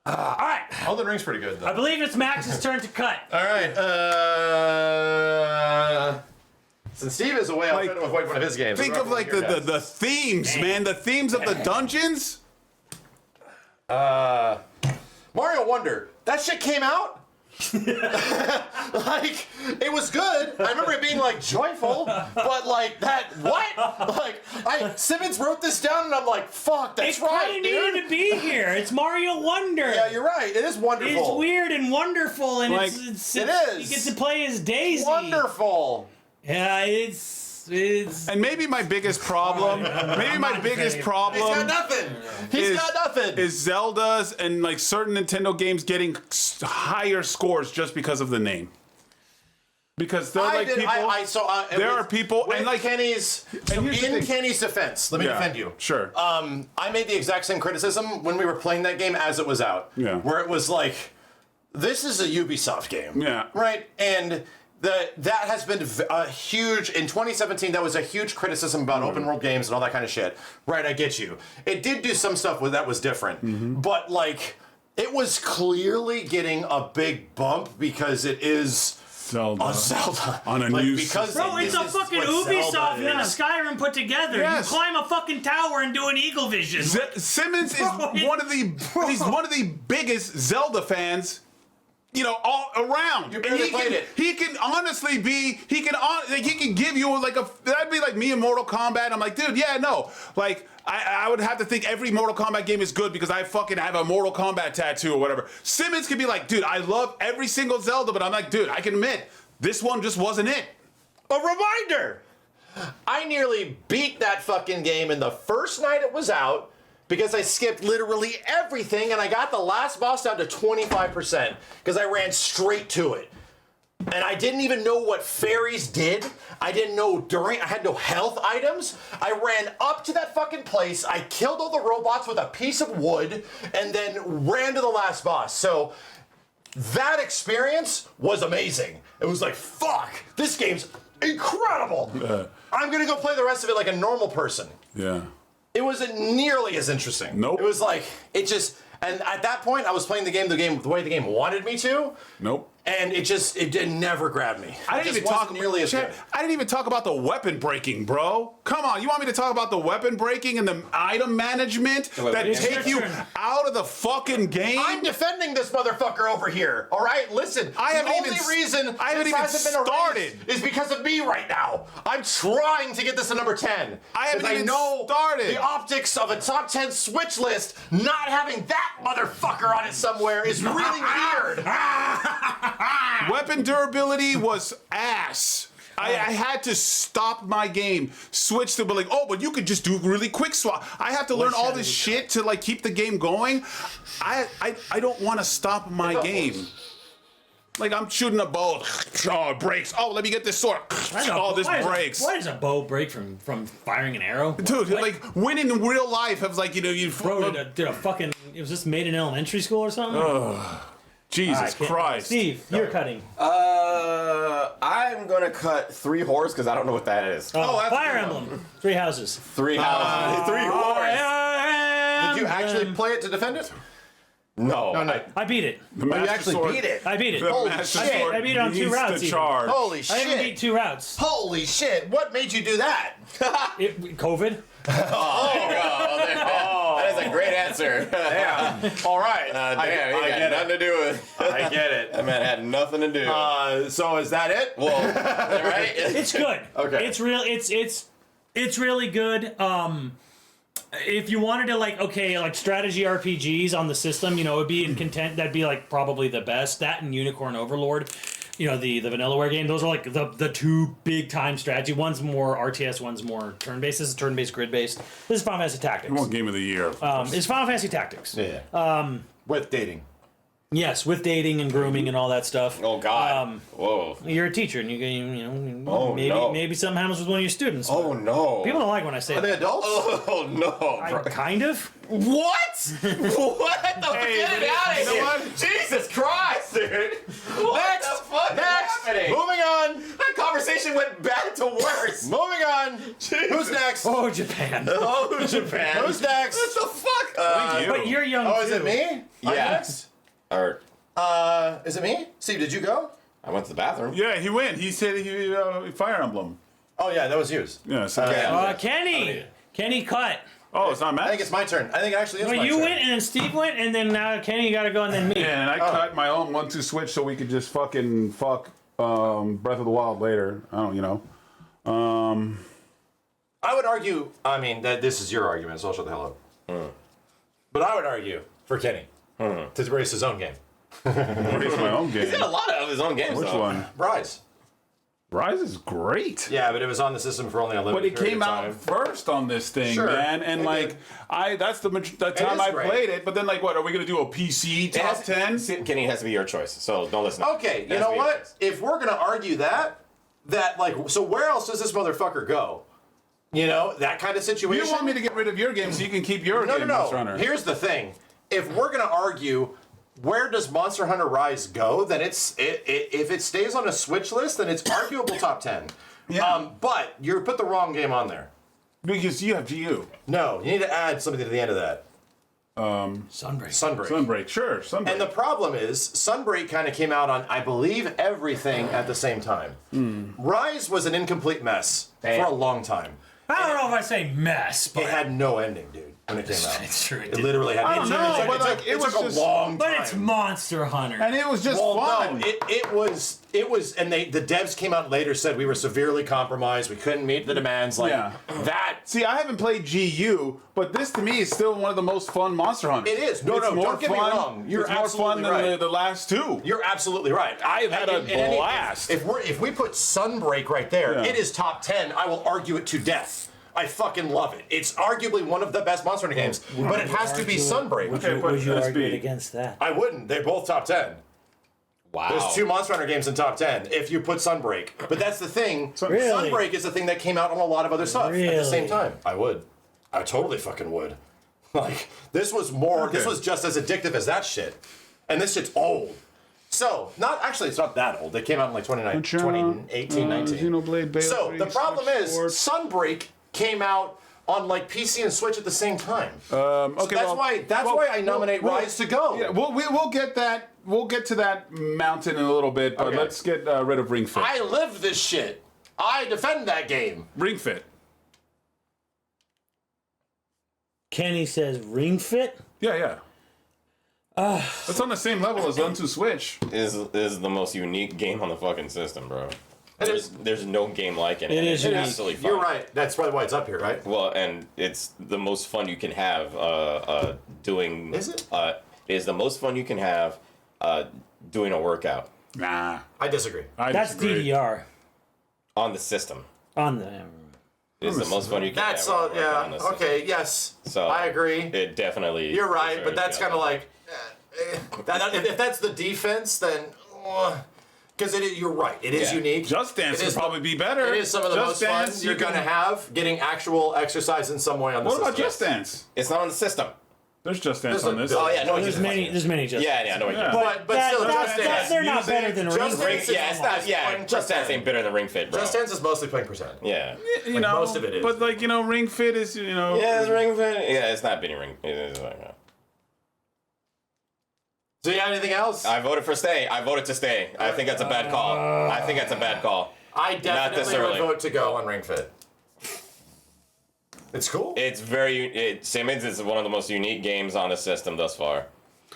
All right. Elden Ring's pretty good, I though. believe it's Max's turn to cut. All right. Since Steve is away, I'll try to avoid one of his games. Think of like the themes, man. The themes of the dungeons. Mario Wonder. That shit came out. Like, it was good. I remember it being like joyful, but like that, what? Like, Simmons wrote this down and I'm like, fuck, that's It right, kind of needed dude. to be here. It's Mario Wonder. Yeah, you're right. It is wonderful. It's weird and wonderful, and Like, it's it is. You get to play as Daisy. Wonderful. Yeah, it's And maybe my biggest problem, maybe my biggest He's got problem nothing. He's got nothing. is Zelda's and like certain Nintendo games getting higher scores just because of the name. Because they're like people. There are people with and like Kenny's. and here's the In thing. Kenny's defense, let me Yeah, defend you. Sure. I made the exact same criticism when we were playing that game as it was out. Yeah. Where it was like, this is a Ubisoft game. Yeah. Right? And that has been a huge, in 2017, that was a huge criticism about open world games and all that kind of shit. Right, I get you. It did do some stuff that was different. But like, it was clearly getting a big bump because it is Zelda. a Zelda. On a like, new because Bro, it's this a is fucking what Ubisoft Zelda and a is. Skyrim put together. Yes. You climb a fucking tower and do an eagle vision. Simmons is Bro, one of the he's one of the biggest Zelda fans, you know, all around. You barely played it. He can honestly be. He can give you like a. That'd be like me in Mortal Kombat. I'm like, dude, yeah, no. Like, I would have to think every Mortal Kombat game is good because I fucking have a Mortal Kombat tattoo or whatever. Simmons could be like, dude, I love every single Zelda, but I'm like, dude, I can admit this one just wasn't it. A reminder! I nearly beat that fucking game in the first night it was out because I skipped literally everything and I got the last boss down to 25% because I ran straight to it. And I didn't even know what fairies did. I didn't know I had no health items. I ran up to that fucking place. I killed all the robots with a piece of wood and then ran to the last boss. So that experience was amazing. It was like, fuck, this game's incredible. I'm gonna go play the rest of it like a normal person. Yeah. It wasn't nearly as interesting. Nope. It was like, it just, and at that point I was playing the game the way the game wanted me to. Nope. And it never grabbed me. I didn't even talk nearly as Chet, good. I didn't even talk about the weapon breaking, bro. Come on, you want me to talk about the weapon breaking and the item management that take you out of the fucking game? I'm defending this motherfucker over here. All right, listen. I haven't the even only reason I haven't this even hasn't been started. erased is because of me right now. I'm trying to get this to number 10. I haven't 'Cause even know started. the optics of a top 10 Switch list not having that motherfucker on it somewhere is really weird. Weapon durability was ass. I had to stop my game, switch to be like, oh, but you could just do really quick swap. I have to learn all this shit to like keep the game going. I don't want to stop my game. Like I'm shooting a bow, oh it breaks. Oh, let me get this sword. Oh, this breaks. Why does a bow break from firing an arrow? Dude, What? like winning in real life has like you Bro, did a fucking, it was this made in elementary school or something? Jesus Christ. Steve, you're cutting. I'm gonna cut 3 whores because I don't know what that is. that's Fire a good Emblem, 3 houses. 3 houses. 3 whores. Did you actually play it to defend it? No. I beat it. The Master actually Sword- beat it. I beat it. The Holy Master shit. Sword I beat it on 2 needs routes to even. charge. Holy I even beat shit. 2 routes. Holy shit. What made you do that? COVID? That is a great answer. Damn. All right. Damn, he got nothing to do with it. I get it. That man had nothing to do. So is that it? Well, right? It's good. Okay. It's real. It's really good. If you wanted to like strategy RPGs on the system, you know, it'd be in content. That'd be like probably the best. That and Unicorn Overlord. you know, the Vanillaware game. Those are like the two big time strategy. One's more RTS, one's more turn-based. This is turn-based, grid-based. This is Final Fantasy Tactics. One game of the year. It's Final Fantasy Tactics. Yeah. With dating. Yes, with dating and grooming and all that stuff. Oh God. Whoa. You're a teacher, and maybe something happens with one of your students. Oh no. People don't like when I say Are they that. adults? Oh no. Kind of. What? What the get out of here! Jesus Christ, dude! What Next! the fuck Next! is happening? Moving on! That conversation went bad to worse. Moving on! Who's next? Oh, Japan. Oh, Japan. Who's next? What the fuck? But you're young Oh, too. is it me? I'm Yeah. next? Or Is it me? Steve, did you go? I went to the bathroom. Yeah, he went. He said he Fire Emblem. Oh, yeah, that was yours. Yeah. So Kenny. Kenny cut. oh, it's not Matt. I think it's my turn. I think it actually is Well, my you turn. went, and then Steve went, and then now Kenny got to go, and then me. And I cut my own 1-2 switch so we could just fucking fuck Breath of the Wild later. I don't, you know. I would argue, I mean, that this is your argument, so I'll shut the hell up. But I would argue for Kenny to race his own game. It's my own game. He's got a lot of his own games. Which though. one? Rise. Rise is great. Yeah, but it was on the system for only a But limited it period came of out time. first on this thing, Sure, man. And it like, did. that's the time is I great. played it. But then, like, what are we gonna do? A PC It top has- 10? Kenny, it has to be your choice. So don't listen. Okay, It you has to know be your what? choice. If we're gonna argue that, like, so where else does this motherfucker go? You know, that kind of situation. You want me to get rid of your game so you can keep your No, game, no, Monster no. Hunter? Here's the thing: if we're gonna argue, where does Monster Hunter Rise go? Then if it stays on a Switch list, then it's arguable top 10. Yeah. But you put the wrong game on there. Because you have GU. No, you need to add something to the end of that. Sunbreak. Sunbreak. Sunbreak, sure. Sunbreak. And the problem is, Sunbreak kind of came out on, I believe, everything at the same time. Rise was an incomplete mess for a long time. I don't know if I say mess, but It had no ending, dude, when it came out. it's true. It literally had. I don't know, but like, it took a long time. But it's Monster Hunter. And it was just Well, fun. no, it was, and the devs came out later, said we were severely compromised, we couldn't meet the demands, like Yeah. that. See, I haven't played GU, but this to me is still one of the most fun Monster Hunters. It is. No, It's no, more don't get me fun- wrong. You're it's more fun absolutely than right. the last two. You're absolutely right. I've had a blast. If we put Sunbreak right there, Yeah. it is top 10. I will argue it to death. I fucking love it. It's arguably one of the best Monster Hunter games, but it has to be Sunbreak. Okay, Would you let's argue be- it against that? I wouldn't. They're both top 10. Wow. There's two Monster Hunter games in top 10 if you put Sunbreak. But that's the thing. Really? Sunbreak is the thing that came out on a lot of other stuff at the Really? same time. I would. I totally fucking would. Like, this was more, this Okay. was just as addictive as that shit. And this shit's old. So, it's not that old. It came out in like 2018, 19. Xenoblade Beta So, 3, the problem Switch is, Sports. Sunbreak came out on like PC and Switch at the same time. Okay, that's why I nominate Rise to go. Yeah, we'll get that. We'll get to that mountain in a little bit, but Okay. let's get rid of Ring Fit. I live this shit. I defend that game. Ring Fit. Kenny says Ring Fit. Yeah. It's on the same level as Unto Switch. is the most unique game on the fucking system, bro. There's no game like it. It and is it's unique. absolutely fun. You're right. That's probably why it's up here, right? Well, and it's the most fun you can have doing. Is it? It is the most fun you can have doing a workout Nah, I disagree. I That's disagree. DDR on the system. on the. It is the most fun you can That's have. all. on a Yeah. system. Okay. Yes. So I agree. It definitely. You're right, but deserves that's the kind of other. like if that's the defense, then because you're right. It is Yeah. unique. Just Dance It would is probably be better. It is some of the Just most Dance, fun you're you gonna can- have getting actual exercise in some way on the What about system. Just Dance? It's not on the system. There's Just Dance There's on a this. billion. Oh yeah, no. There's many. Just Yeah, no. Yeah. But still, that- Just that- Dance. they're not Music, better than Just Ring Dance Fit. is Yeah, it's not. almost Yeah, 20%. Just Dance ain't better than Ring Fit, bro. Just Dance is mostly playing percent. Yeah. You know, most of it is. But like Ring Fit is Yeah, it's Ring Fit. Yeah, it's not beating Ring. It is like, Do you have anything else? I voted for stay. I voted to stay. I think that's a bad call. I think that's a bad call. I this definitely would early. vote to go on Ring Fit. It's cool. It's very. Simmons is one of the most unique games on the system thus far.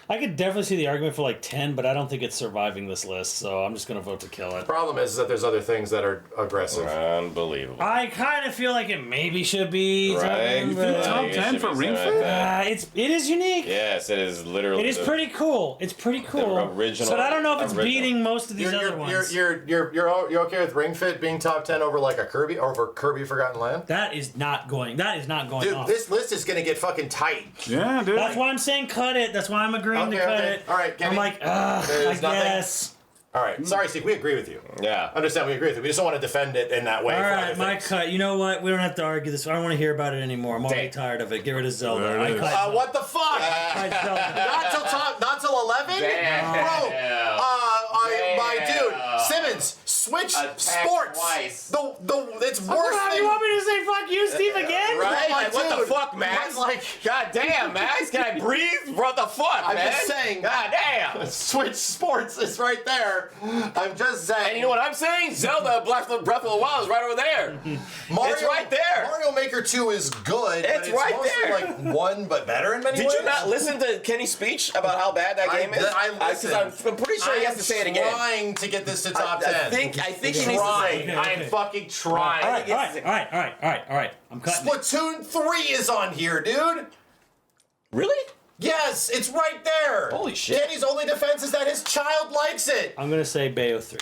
I could definitely see the argument for like 10, but I don't think it's surviving this list, so I'm just gonna vote to kill it. Problem is that there's other things that are aggressive. Unbelievable. I kind of feel like it maybe should be Right? something, Yeah, but- Top 10 for Ring Fit? it is unique. Yes, it is literally. It is pretty cool. It's pretty cool. original- But I don't know if it's original. beating most of these other ones. You're okay with Ring Fit being top 10 over like a Kirby Forgotten Land? That is not going. Dude, off. this list is gonna get fucking tight. Yeah, dude. That's why I'm saying cut it. That's why I'm agreeing to cut it. All right, I'm like, I There's nothing. guess. All right, sorry, Steve. We agree with you. Yeah. Understand? We agree with you. We just don't want to defend it in that way. All for right, other my things. cut. You know what? We don't have to argue this. I don't want to hear about it anymore. I'm already Dang. tired of it. Get rid of Zelda. There it I is. cut What the fuck? Zelda. Not till 11? Damn. Bro, my Damn. dude, Simmons, Switch Attack Sports. twice. It's worse You than want me to say fuck you, Steve, again? Right? Like, What the dude, fuck, Max? like- God damn, Max. Can I breathe? What the fuck, I'm man? just saying. God damn. Switch Sports is right there. I'm just saying. And you know what I'm saying? Zelda Breath of the Wild is right over there. It's right there. Mario Maker 2 is good. It's but right mostly there. like one, but better in many Did ways. you not listen to Kenny's speech about how bad that game is? I listened. I'm pretty sure he has to say it again. I'm trying to get this to top I 10. think he needs to say trying. it. I am fucking trying. All right. I'm cutting it. Splatoon 3 is on here, dude. Really? Yes, it's right there. Holy shit. Kenny's only defense is that his child likes it. I'm gonna say Bayo 3.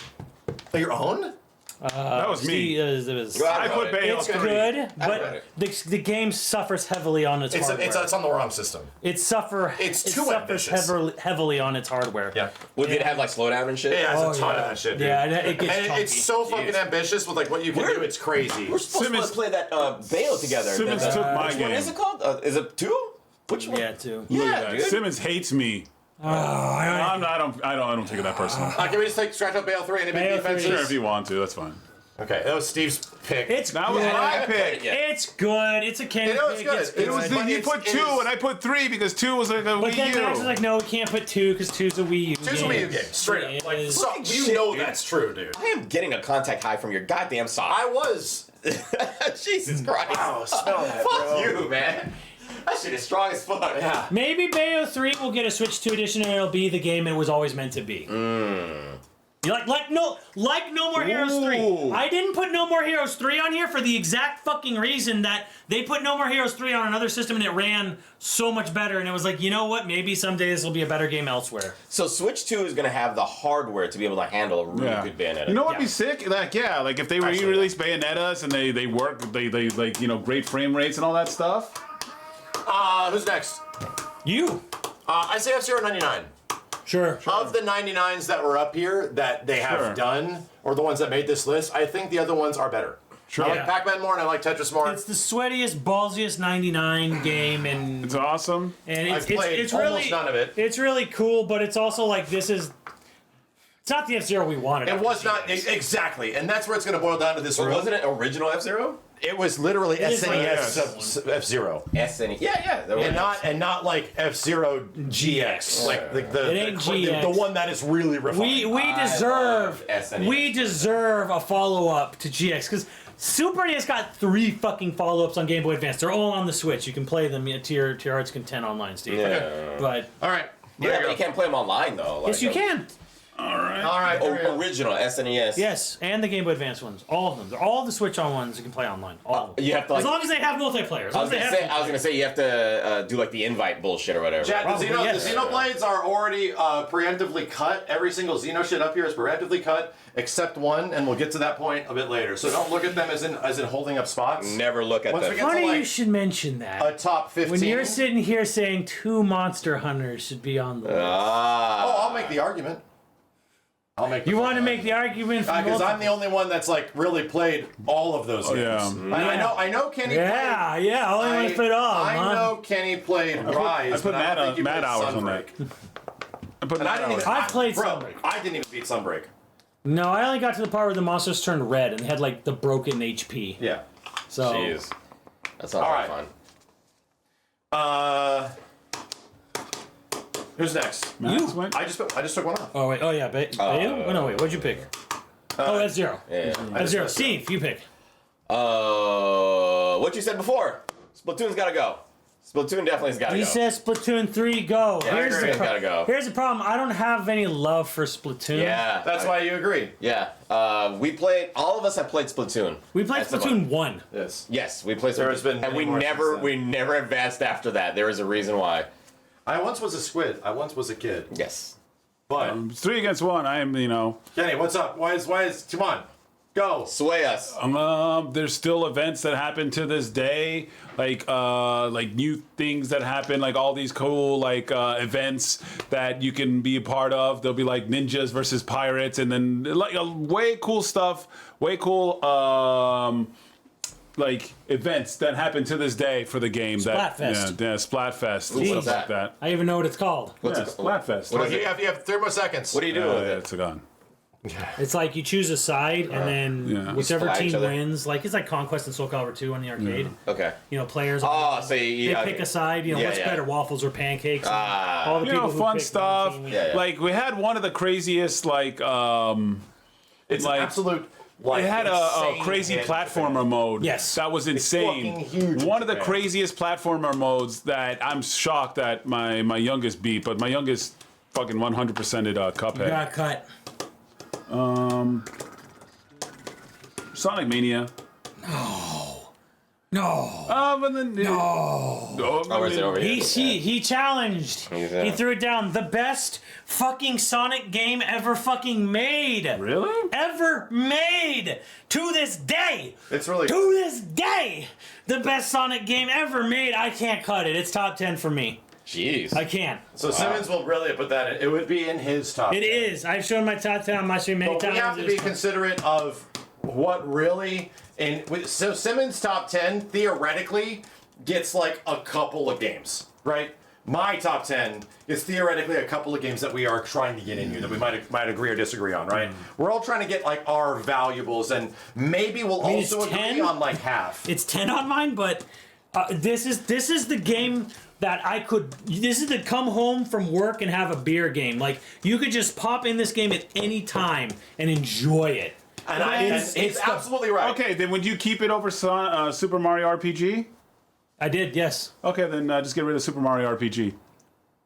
Your own? That was me. I put Bayo It's 3. good, got but the game suffers heavily on its hardware. It's on the wrong system. It It's too suffers ambitious. heavily on its hardware. Yeah. Did it have like slowdown and shit? It has Oh, a ton yeah. of that shit, dude. Yeah, it gets and chunky. it's so fucking ambitious with like what you can do. It's crazy. We're supposed Simmons- to play that Bayo together. Simmons That, took my which game. one is it called? Is it 2? Which one? Yeah, too. Yeah, dude. Simmons hates me. I don't take it that personal. Can we just scratch out Bayo 3 and Bayo make defenses? 3. Sure, if you want to, that's fine. Okay, that was Steve's pick. It's That was good. my pick. It's good. It's a candy You know, it's pick. good. It's It was But he it's- put it 2 is- and I put 3 because 2 was like a But then Wii Max is U. like, no, we can't put 2 because 2's a Wii U Choose a game. Wii U game, straight up. Like, It is- so, you shit, know dude. that's true, dude. I am getting a contact high from your goddamn sock. I was. Jesus Christ. Wow, smell that, Fuck bro. you, man. That shit is strong as fuck. Yeah. Maybe Bayo 3 will get a Switch 2 edition and it'll be the game it was always meant to be. You like No More Heroes 3. Ooh. I didn't put No More Heroes 3 on here for the exact fucking reason that they put No More Heroes 3 on another system and it ran so much better and it was like, you know what? Maybe someday this will be a better game elsewhere. So Switch 2 is going to have the hardware to be able to handle a really good Bayonetta. You know what'd Yeah. be sick? Like if they re-release Bayonettas and they work, they like great frame rates and all that stuff. Who's next? You. I say F-Zero 99. Sure. Of the 99s that were up here that they have Sure. done, or the ones that made this list, I think the other ones are better. Sure. I like Yeah. Pac-Man more and I like Tetris more. It's the sweatiest, ballsiest 99 game and It's awesome. I've played it's almost really none of it. It's really cool, but it's also like it's not the F-Zero we wanted. It was not exactly, and that's where it's going to boil down to this But room. wasn't it original F-Zero? It was literally is SNES like F-Zero, SNES. Yeah. There was. and not like F-Zero GX, like the It ain't the GX. one that is really refined. we I deserve love SNES. we deserve a follow-up to GX because Super NES got 3 fucking follow-ups on Game Boy Advance. They're all on the Switch. You can play them to your heart's content online, Steve. Yeah. But All right, Yeah, but you can't play them online though. yes, you can. all right. there we go. Original SNES. Yes, and the Game Boy Advance ones, all of them. They're all the Switch on ones you can play online. All of them. You have to like. As long as they have multiplayer. As long as they have I was gonna say you have to do like the invite bullshit or whatever. Chad, Probably, yes. the Xenoblades are already preemptively cut. Every single Xeno shit up here is preemptively cut, except one, and we'll get to that point a bit later. So don't look at them as in holding up spots. Never look at Once them. we get to Funny like you should mention that. a top 15. When you're sitting here saying 2 Monster Hunters should be on the list. I'll make the argument. You want to make the argument for because I'm multiple- the only one that's like really played all of those games. yeah. I know Kenny. Yeah, only one fit all. I know Kenny played Rise. I put but I don't think you mad played hours on Sunbreak. that. I put And I mad didn't even. hours. I've played bro, Sunbreak. I didn't even beat Sunbreak. No, I only got to the part where the monsters turned red and they had like the broken HP. Yeah. So Jeez. That sounds All like right. fun. Who's next? Max went? I just took one off. Oh wait, oh yeah, you? Oh no, wait, what'd you pick? Oh, that's Zero. Yeah. That's Zero. Steve, you pick. What you said before? Splatoon's gotta go. Splatoon definitely has got to He go. says Splatoon 3, go. Yeah, I agree, it's gotta go. Here's the problem. I don't have any love for Splatoon. Yeah. That's why you agree. Yeah. All of us have played Splatoon. We played That's the Splatoon one. 1. Yes. Yes, we played Splatoon. There has been and many we more never since then. advanced after that. There is a reason why. I once was a squid. I once was a kid. Yes. But It's 3 against 1. I am, Kenny, what's up? Why is come on. Go. Sway us. There's still events that happen to this day, like new things that happen, like all these cool events that you can be a part of. There'll be like ninjas versus pirates, and then like way cool stuff, like events that happen to this day for the game. Splatfest. Yeah, Splatfest, Ooh, stuff what's like that? that. I even know what it's called. What's Yeah, it? Splatfest. What is You it? have 3 more seconds. What do you do with it? It's gone. It's like you choose a side, and then Yeah. whichever Splat each team other. wins, like it's like Conquest and Soul Calibur 2 on the arcade. Okay. Players. Oh, so they pick okay. a side. Yeah, what's yeah. better, waffles or pancakes? All the You know, people who fun pick stuff. one team. Yeah, yeah. Like we had one of the craziest It's like an absolute. They had a insane crazy hit. platformer mode. Yes. That was insane. fucking huge One of the in Japan. craziest platformer modes that I'm shocked that my youngest beat, but my youngest fucking 100%ed Cuphead. Got cut. Sonic Mania. No. But then, No. Oh, is it over here? He challenged. Yeah. He threw it down. The best fucking Sonic game ever fucking made. Really? Ever made. To this day. It's really. To this day. The best Sonic game ever made. I can't cut it. It's top 10 for me. Jeez. I can't. So Simmons will really put that in. It would be in his top. It is. I've shown my top 10 on my stream many But times. we have to be considerate of what really. So Simmons' top 10 theoretically gets like a couple of games, right? My top 10 is theoretically a couple of games that we are trying to get in here that we might agree or disagree on, right? We're all trying to get like our valuables, and maybe we'll mean, it's also agree 10? on like half. It's 10 on mine, but this is the game that I could. This is the come home from work and have a beer game. Like you could just pop in this game at any time and enjoy it. And it's the- absolutely right. Okay, then would you keep it over Super Mario RPG? I did, yes. Okay, then just get rid of Super Mario RPG.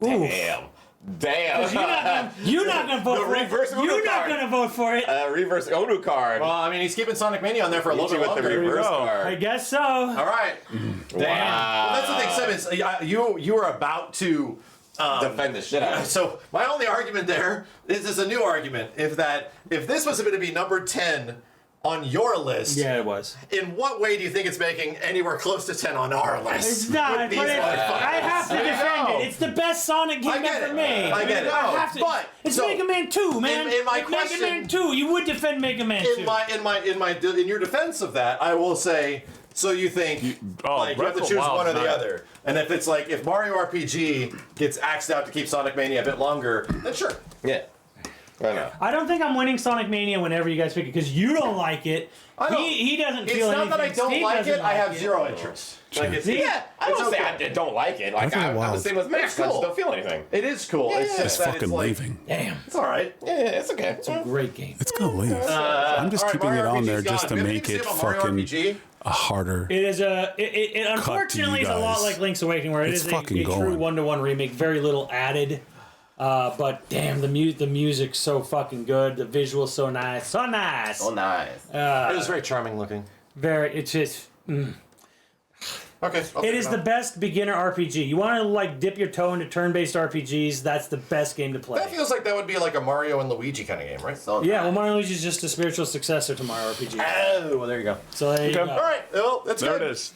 Damn. You're not gonna vote The for it. reverse Uno You're not card. gonna vote for it. Reverse Onu card. Well, I mean, he's keeping Sonic Mania on there for a little Hit you bit with the longer. reverse go. I card. guess so. All right. Damn. Wow. Well, that's the thing, Simmons. You were about to. Defend the shit out of it. So my only argument there is a new argument. If this was going to be number 10 on your list, Yeah, it was. in what way do you think it's making anywhere close to 10 on our list? It's not. With But these I have to There you defend go. it. It's the best Sonic game I get ever it. made. I get it. I have to. But, it's so, Mega Man 2, man. in my It's question- Mega Man 2. You would defend Mega Man 2. In your defense of that, I will say. So you think you have Breath to of choose the Wild one or is the not- other, and if Mario RPG gets axed out to keep Sonic Mania a bit longer, then sure. Yeah. Why not? I don't think I'm winning Sonic Mania whenever you guys pick it because you don't like it. I don't- He doesn't It's feel not anything. that I don't Steve like doesn't it; I have like zero interest. Like it's, Yeah, I don't it's say okay. I don't like it. Like Breath of the I'm the Wild. same as Max. It's I just cool. don't feel anything. It is cool. It's It's just that fucking it's like, leaving. Damn, It's all right. Yeah, it's okay. it's a great game. It's gonna leave. I'm just All right, keeping Mario it on RPG's there just to gone. make it Mario fucking RPG. harder. It is it unfortunately is a lot guys. like Link's Awakening, where it It's is a fucking true going. one-to-one remake, very little added. But damn, the music's so fucking good. The visuals so nice, so nice. Oh, nice. It was very charming looking. Very, it's just. Okay. It is the best beginner RPG. You want to like dip your toe into turn-based RPGs? That's the best game to play. That feels like that would be like a Mario and Luigi kind of game, right? So Yeah, well, Mario Luigi is just a spiritual successor to Mario RPG. Oh, well, there you go. So there you go. All right. Well, that's There good. it is.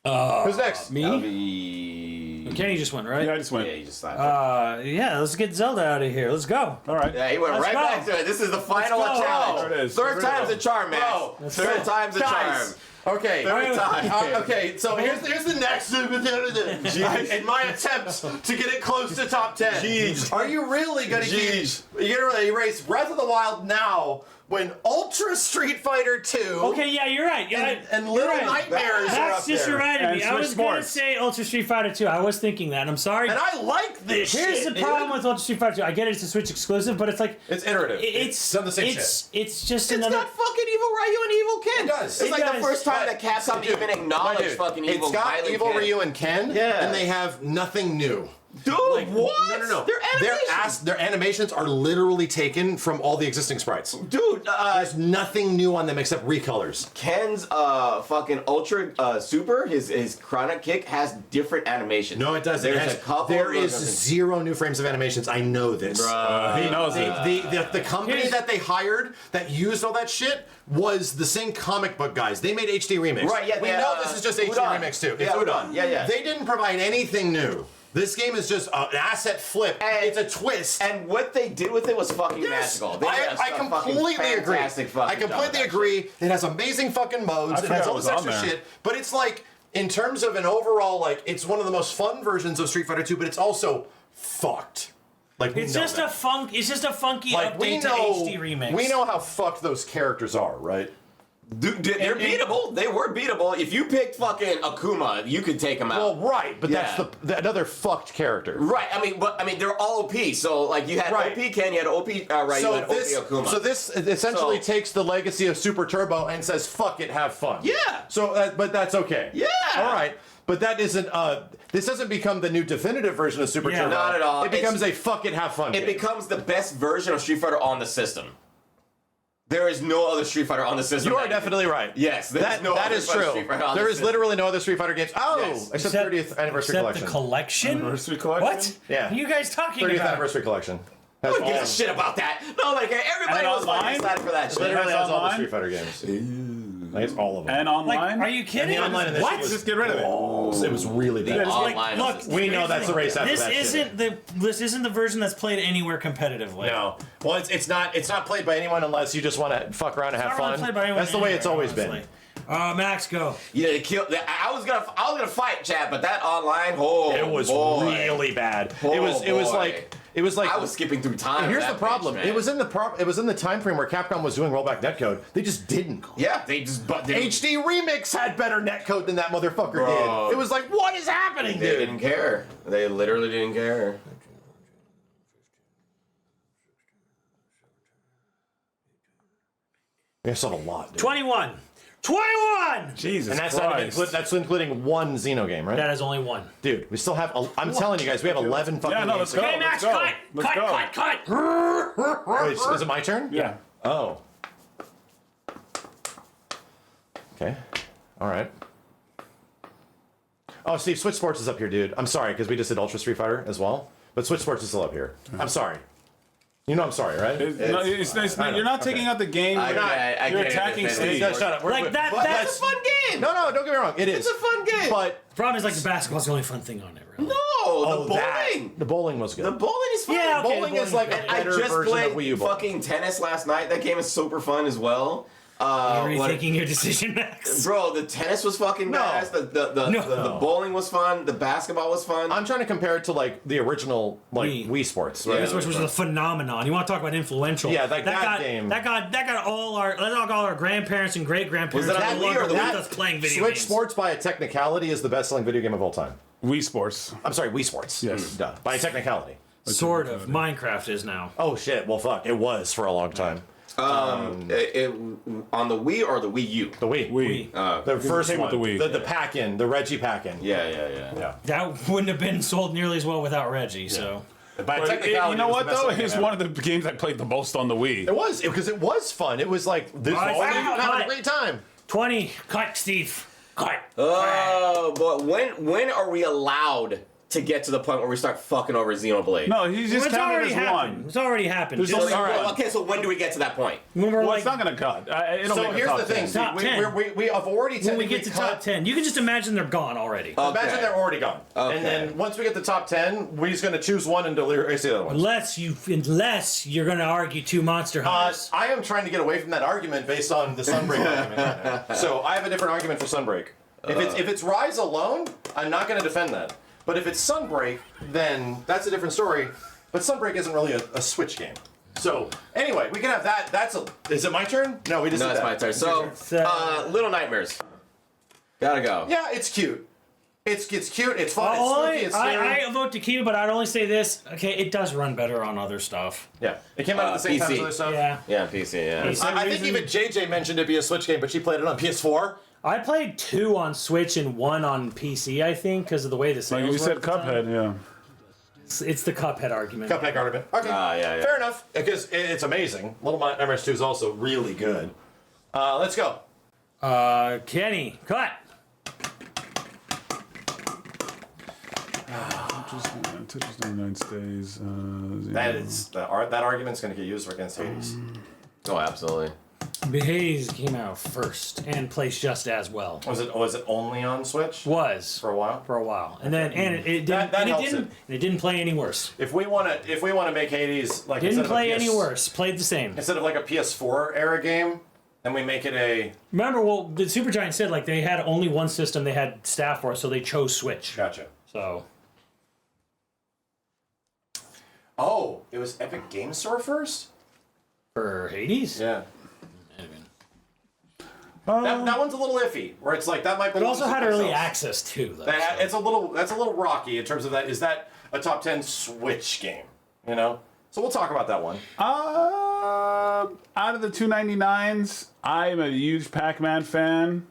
Who's next? Me? Kenny just went, right? Yeah, I just went. Yeah, you just slapped Yeah, let's get Zelda out of here. Let's go. All right. Yeah, he went Let's right go. back to it. This is the final go. challenge. There it is. Third time's a charm, man. Bro, Third time's a charm. Guys, okay. Third time. Okay, so here's the next in my attempt to get it close to top 10. Are you really gonna keep? You're gonna erase Breath of the Wild now when Ultra Street Fighter 2 Okay, yeah, you're right. and Little right. Nightmares are Max up just there. reminded And me. I Switch was going to Sports. say Ultra Street Fighter 2. I was thinking that. I'm sorry. And I like this Here's shit, the problem dude. with Ultra Street Fighter 2. I get it, it's a Switch exclusive, but it's like It's iterative. it's done the same it's, It's just It's another. got fucking Evil Ryu and Evil Ken. It does. It's like does. the first time that Capcom even acknowledged dude, fucking Evil It's got Violent Evil Ken. Ryu and Ken, Yeah. and they have nothing new. Dude, what? No. They're animations. Their animations are literally taken from all the existing sprites. Dude, There's nothing new on them except recolors. Ken's fucking Ultra Super, his Chronic Kick has different animations. No, it doesn't. There's a couple. There of is those- 0 new frames of animations. I know this. He knows it. The company that they hired that used all that shit was the same comic book guys. They made HD Remix. Right, yeah, We they, know this is just HD Udon. Remix too. Yeah, It's Udon. Yeah. They didn't provide anything new. This game is just an asset flip. And- It's a twist. And what they did with it was fucking magical. They did I a completely fucking agree. fantastic fucking I job with completely that agree. It has amazing fucking modes. I It has forgot all it this was extra on there. shit. But it's like, in terms of an overall, like, it's one of the most fun versions of Street Fighter 2, but it's also fucked. Like, we It's know just that. It's just a funky Like, we update know, to HD remix. we know how fucked those characters are, right? Dude, they're beatable. They were beatable. If you picked fucking Akuma, you could take him out. Well, right, but Yeah. that's another fucked character. Right. I mean, they're all OP. So like, you had Right. OP Ken, you had OP you had OP Akuma. So this essentially So- takes the legacy of Super Turbo and says, "Fuck it, have fun." Yeah. So, but that's okay. Yeah. All right. But that isn't. This doesn't become the new definitive version of Super Yeah. Turbo. Not at all. It becomes a fuck it, have fun. It game. becomes the best version of Street Fighter on the system. There is no other Street Fighter on the system. You are that- definitely right. Yes, there's that no that other is Street true. Fighter on There the is system. literally no other Street Fighter games. Oh, Yes. except 30th anniversary except collection. the collection. Anniversary collection? What? Yeah. What are you guys talking 30th about? anniversary collection. Has Who gives all- a shit about that? Nobody cares. Everybody And was fucking online? excited for that shit. Literally Has has all the online? Street Fighter games. I think it's all of them. And online? Like, are you kidding? And the online edition What? was- Just get rid of it. It was really bad. Online look, is- We know that's the race after This that shit. this isn't the version that's played anywhere competitively. No. Well, it's not played by anyone unless you just want to fuck around and have It's not really fun. played by anyone That's the way it's anywhere, always been. honestly. Max, go. Yeah, they killed. I was gonna fight, Chad, but that online, oh, It was boy. really bad. Oh, it was boy. like I was skipping through time. Here's at the that problem. bitch, man. It was in the time frame where Capcom was doing rollback netcode. They just didn't. Yeah, they just but they, HD Remix had better netcode than that motherfucker Bro. did. It was like, what is happening, they dude? didn't care. They literally didn't care. We still have a lot, dude. 21. 21! Jesus And that's not Christ. even, that's including one Xeno game, right? That is only one. Dude, we still have. I'm telling you guys, we have 11 fucking. Yeah, no, games. let's go. Okay, Max, let's go. cut! Let's Cut, go. cut, cut! Wait, is it my turn? Yeah. Oh. Okay. All right. Oh, Steve, Switch Sports is up here, dude. I'm sorry, because we just did Ultra Street Fighter as well. But Switch Sports is still up here. I'm sorry. You know I'm sorry, right? You're not taking out the game. I You're can't attacking defend it. Steve. No, shut up. Like that, but that's let's- It's a fun game. No, don't get me wrong. It is. It's a fun game. But the problem is like the basketball's the only fun thing on it, really. No, the bowling. the bowling was good. The bowling is fun. Yeah, okay, bowling is like a And I better just version of Wii played U bowling. fucking tennis last night. That game is super fun as well. Are you rethinking your decision, Max? Bro, the tennis was fucking No. badass. The No. bowling was fun. The basketball was fun. I'm trying to compare it to like the original like Wii. Wii Sports. Yeah. Right? This was a phenomenon. You want to talk about influential? Yeah, like that got, game. That got all our grandparents and great grandparents. Was that no on Wii longer or the with Wii? us playing video Switch games. Sports by a technicality is the best-selling video game of all time. Wii Sports. I'm sorry, Wii Sports. Yes. Duh. By a technicality. Sort of. Minecraft is now. Oh shit. Well, fuck. It was for a long time. on the Wii or the Wii U? The Wii. Wii. The first came one. with the Wii. The pack-in. The Reggie pack-in. Yeah. That wouldn't have been sold nearly as well without Reggie. So By But technicality, you know it was what the best though? selling game It's ever. one of the games I played the most on the Wii. It was because it was fun. It was like this. Wow, You had cut a it. great time. 20. Cut, Steve. Cut. Oh, but when are we allowed to get to the point where we start fucking over Xenoblade? No, he's just It's counted already as happened. one. It's already happened. There's Just only- Well, Alright. okay, so when do we get to that point? when we're Well, like, it's not gonna cut. It'll So make here's top the thing. 10. Top 10. We have already when we technically get to top cut. 10, you can just imagine they're gone already. Okay. Imagine they're already gone. Okay. And then once we get the top 10, we're just going to choose one and erase the other ones. Unless you're going to argue two Monster Hunters. I am trying to get away from that argument based on the Sunbreak argument. Right now. So I have a different argument for Sunbreak. If it's Rise alone, I'm not going to defend that. But if it's Sunbreak, then that's a different story. But Sunbreak isn't really a Switch game. So anyway, we can have that. Is it my turn? No, we just No, did it's that. my turn. So, Little Nightmares. Gotta go. Yeah, it's cute. It's cute. It's fun. It's spooky. It's scary. I vote to keep it, but I'd only say this. Okay, it does run better on other stuff. Yeah, it came out at the same time as PC. other stuff. Yeah. Yeah, PC, yeah. PC. I think even JJ mentioned it'd be a Switch game, but she played it on PS4. I played 2 on Switch and 1 on PC, I think, because of the way the sales Like you said, work at the time. Cuphead, yeah. It's the Cuphead argument. Cuphead argument. Okay, yeah. fair enough. Because it's amazing. Little Nightmares 2 is also really good. Let's go. Kenny, cut. Tetris 99 stays. That argument's going to get used against Hades. Oh, absolutely. Hades came out first and placed just as well. Was it only on Switch Was for a while? and then it didn't play any worse. If we want to make Hades like Didn't instead of a play PS any worse. Played the same. instead of like a PS4 era game, then we make it a. Remember, well, the Supergiant said like they had only one system they had staff for, so they chose Switch. Gotcha. So Oh, it was Epic Game Store first. for Hades, Yeah. That one's a little iffy. Where it's like that might. it also had early access. access too. Though, That's a little rocky in terms of that. Is that a top 10 Switch game? You know. So we'll talk about that one. Out of the 299s, I'm a huge Pac-Man fan,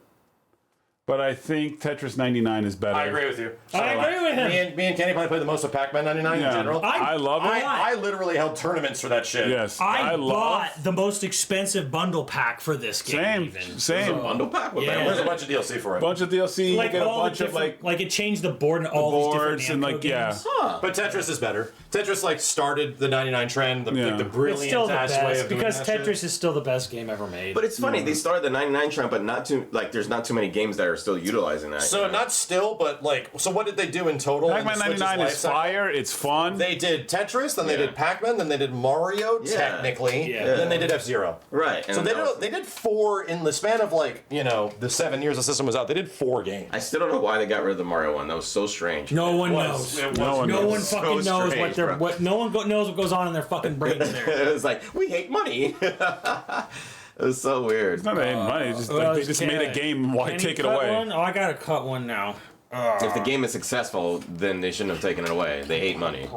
but I think Tetris 99 is better. I agree with you. I agree with him. Me and Kenny probably played the most of Pac-Man 99 in general. I love it. I literally held tournaments for that shit. Yes, I love. bought the most expensive bundle pack for this game. Same. Bundle pack with Yeah. There's a bunch of DLC for it. Bunch of DLC. Like you get a all the bunch of different, it changed the board and all boards these and different Namco games. But Tetris is better. Tetris started the 99 trend, the Yeah. the It's brilliant still the ass way best of doing because that shit. Tetris is still the best game ever made. But it's funny, they started the 99 trend, but not too, there's not too many games that are still utilizing that. So not still, but so what did they do in total? Pac-Man in the Switch's 99 is lifecycle? fire. It's fun. They did Tetris, then they Yeah. did Pac-Man, then they did Mario, Yeah. technically, Yeah. then they did F-Zero. Right. So they did 4 in the span of the 7 years the system was out. They did 4 games. I still don't know why they got rid of the Mario one. That was so strange. no one Was- knows. it was No one No knows. one So fucking knows strange, bro. no one knows what goes on in their fucking brains there. It was like, we hate money. It was so weird. It's not that money. It's just well, they just made a game. Why Can take you it cut away? one? Oh, I gotta cut one now. If the game is successful, then they shouldn't have taken it away. They hate money.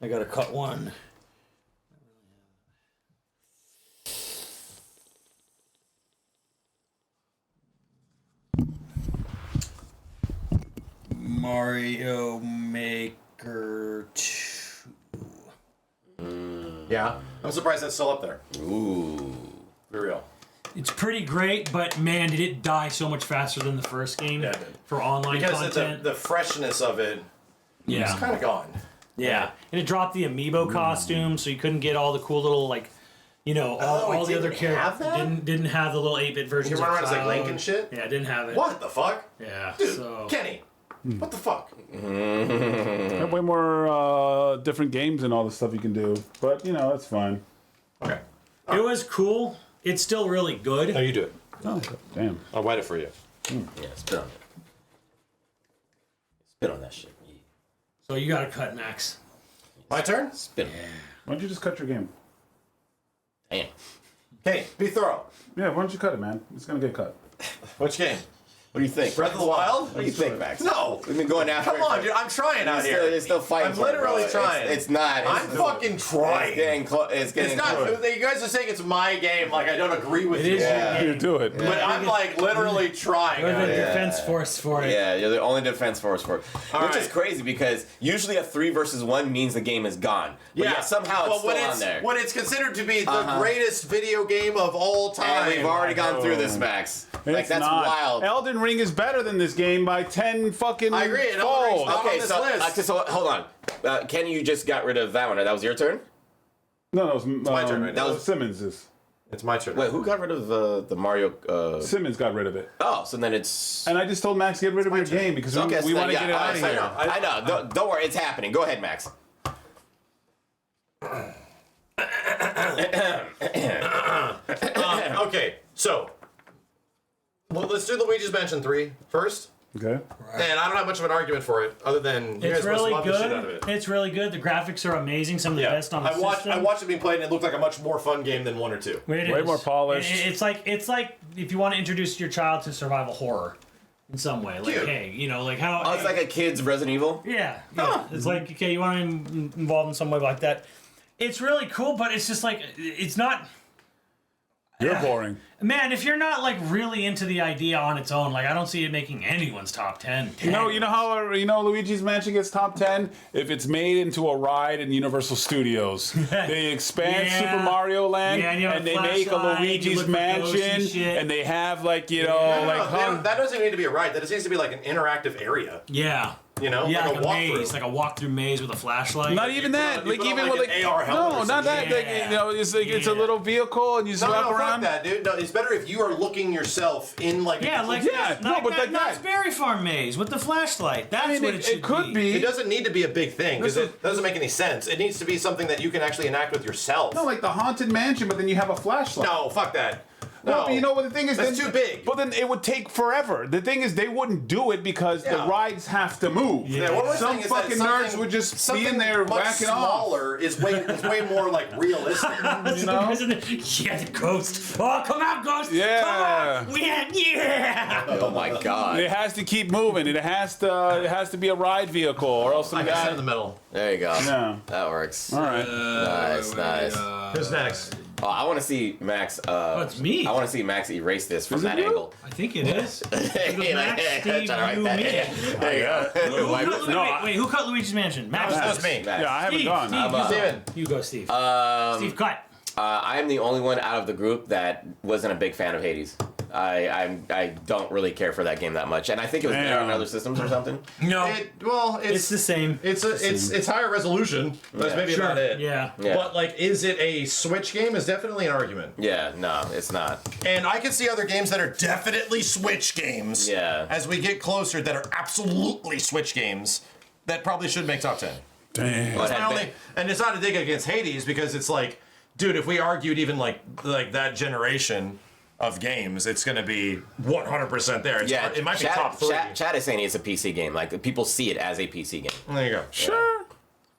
I gotta cut one. Mario Maker 2. Yeah. I'm surprised that's still up there. Ooh. Be real. It's pretty great, but man, did it die so much faster than the first game Yeah, it did. for online Because content. the freshness of it yeah. is kind of gone. Yeah, and it dropped the amiibo costume, so you couldn't get all the cool little all it the other didn't characters. have that? Didn't have the little 8-bit versions. You run of around as like Cloud. Link and shit? Yeah, it didn't have it. What the fuck? Yeah, Dude, so Kenny, what the fuck? There are way more different games and all the stuff you can do, but that's fine. Okay. it was cool. It's still really good. No, you do it. Oh, damn. I'll write it for you. Yeah, spit on it. Spit on that shit. So you gotta cut Max. My turn? Spit on it. Why don't you just cut your game? Damn. Kenny, be thorough. Yeah, why don't you cut it, man? It's gonna get cut. Which game? What do you think? Breath of the Wild? What do you think, Max? No. We've been going after Come it on, for- dude. I'm trying out You're here. still fighting I'm for it, literally bro. trying. It's not. I'm fucking trying. It's getting close. It's getting It's not. close. You guys are saying it's my game. Like I don't agree with It you. is Yeah. your You game. do it. But I'm like literally trying. You're out the here. defense force for it. Yeah, you're the only defense force for it. Which right. is crazy because usually a 3 versus 1 means the game is gone. But yeah, somehow it's when still on there. When it's considered to be the greatest video game of all time. And we've already gone through this, Max. Like, It's that's not. wild. Elden Ring is better than this game by 10 fucking I agree, and Elden Ring's fold. not- Okay, on this so, list. so hold on. Kenny, you just got rid of that one. That was your turn? No, that was my turn right now. That was Simmons's. It's my turn. Wait, who got rid of the Mario? Simmons got rid of it. Oh, so then it's. And I just told Max get rid of your game because Okay, so we then, want to yeah, get it out of I here. know. I know. Don't worry, it's happening. Go ahead, Max. Okay, so let's do Luigi's Mansion 3 first. Okay. And I don't have much of an argument for it, other than you It's guys must really love the shit out of good. it. It's really good. The graphics are amazing. Some of the best on the system. I watched it being played, and it looked like a much more fun game than 1 or 2. It Way is. more polished. It's like if you want to introduce your child to survival horror in some way. Like, Cute. hey, like how. Oh, it's like a kid's Resident Evil. Yeah. It's like, okay, you want to involve in some way like that. It's really cool, but it's just like it's not. You're boring. Man, if you're not like really into the idea on its own, like I don't see it making anyone's top 10. You know how Luigi's Mansion gets top 10 if it's made into a ride in Universal Studios. They expand Yeah. Super Mario Land Yeah, and you have and a they make a flashlight, you Luigi's look for ghosts and Mansion shit. and they have like That doesn't need to be a ride. That just needs to be like an interactive area. Yeah. You know, Yeah, like a walkthrough. maze, like a walk-through maze with a flashlight. not even that. you Like put on, even like, with an AR helmet or not that. something. Like, it's like it's a Yeah. little vehicle and you just No, walk fuck around. that, dude. No, it's better if you are looking yourself in like. Yeah, like Yeah, no, but like Knott's that. Berry Farm maze with the flashlight. That's what it should it could be. It doesn't need to be a big thing because This is- it doesn't make any sense. It needs to be something that you can actually enact with yourself. No, like the Haunted Mansion, but then you have a flashlight. No, fuck that. Well, No, but you know what the thing is? That's then, too big. But then it would take forever. The thing is, they wouldn't do it because the Yeah. rides have to move. Yeah, what we're Some saying is that fucking something- nerds would just be something in there much whacking off. smaller is way more like realistic. You know? Yeah, the ghost. Oh, come out, ghost. Yeah. Come on. Yeah. Oh my god. It has to keep moving. It has to be a ride vehicle, or else some I got guy. it in the middle. There you go. Yeah. That works. All right. Nice. Who's next? Oh, I want to see Max. it's me. I want to see Max erase this from Is it that you? angle. I think it is. Hey, Max, Steve, try to you, write me. that. There you go. Who cut, No, wait, who cut Luigi's Mansion? Max. That was me. Max. Yeah, I haven't Steve, gone. Steve, you, Steven. you go, Steve. Steve, cut. I am the only one out of the group that wasn't a big fan of Hades. I don't really care for that game that much, and I think it was better on Damn. other systems or something. No, It's it's the same. it's higher resolution. That's Yeah. maybe about it. Yeah. Yeah. But like, is it a Switch game? Is definitely an argument. Yeah, no, it's not. And I can see other games that are definitely Switch games. Yeah. As we get closer, that are absolutely Switch games that probably should make top 10. Damn. But My only, and it's not a dig against Hades because it's like, dude, if we argued even like that generation of games, it's going to be 100% there. It's it might be top 3. Chat is saying it's a PC game. Like people see it as a PC game. There you go. Sure.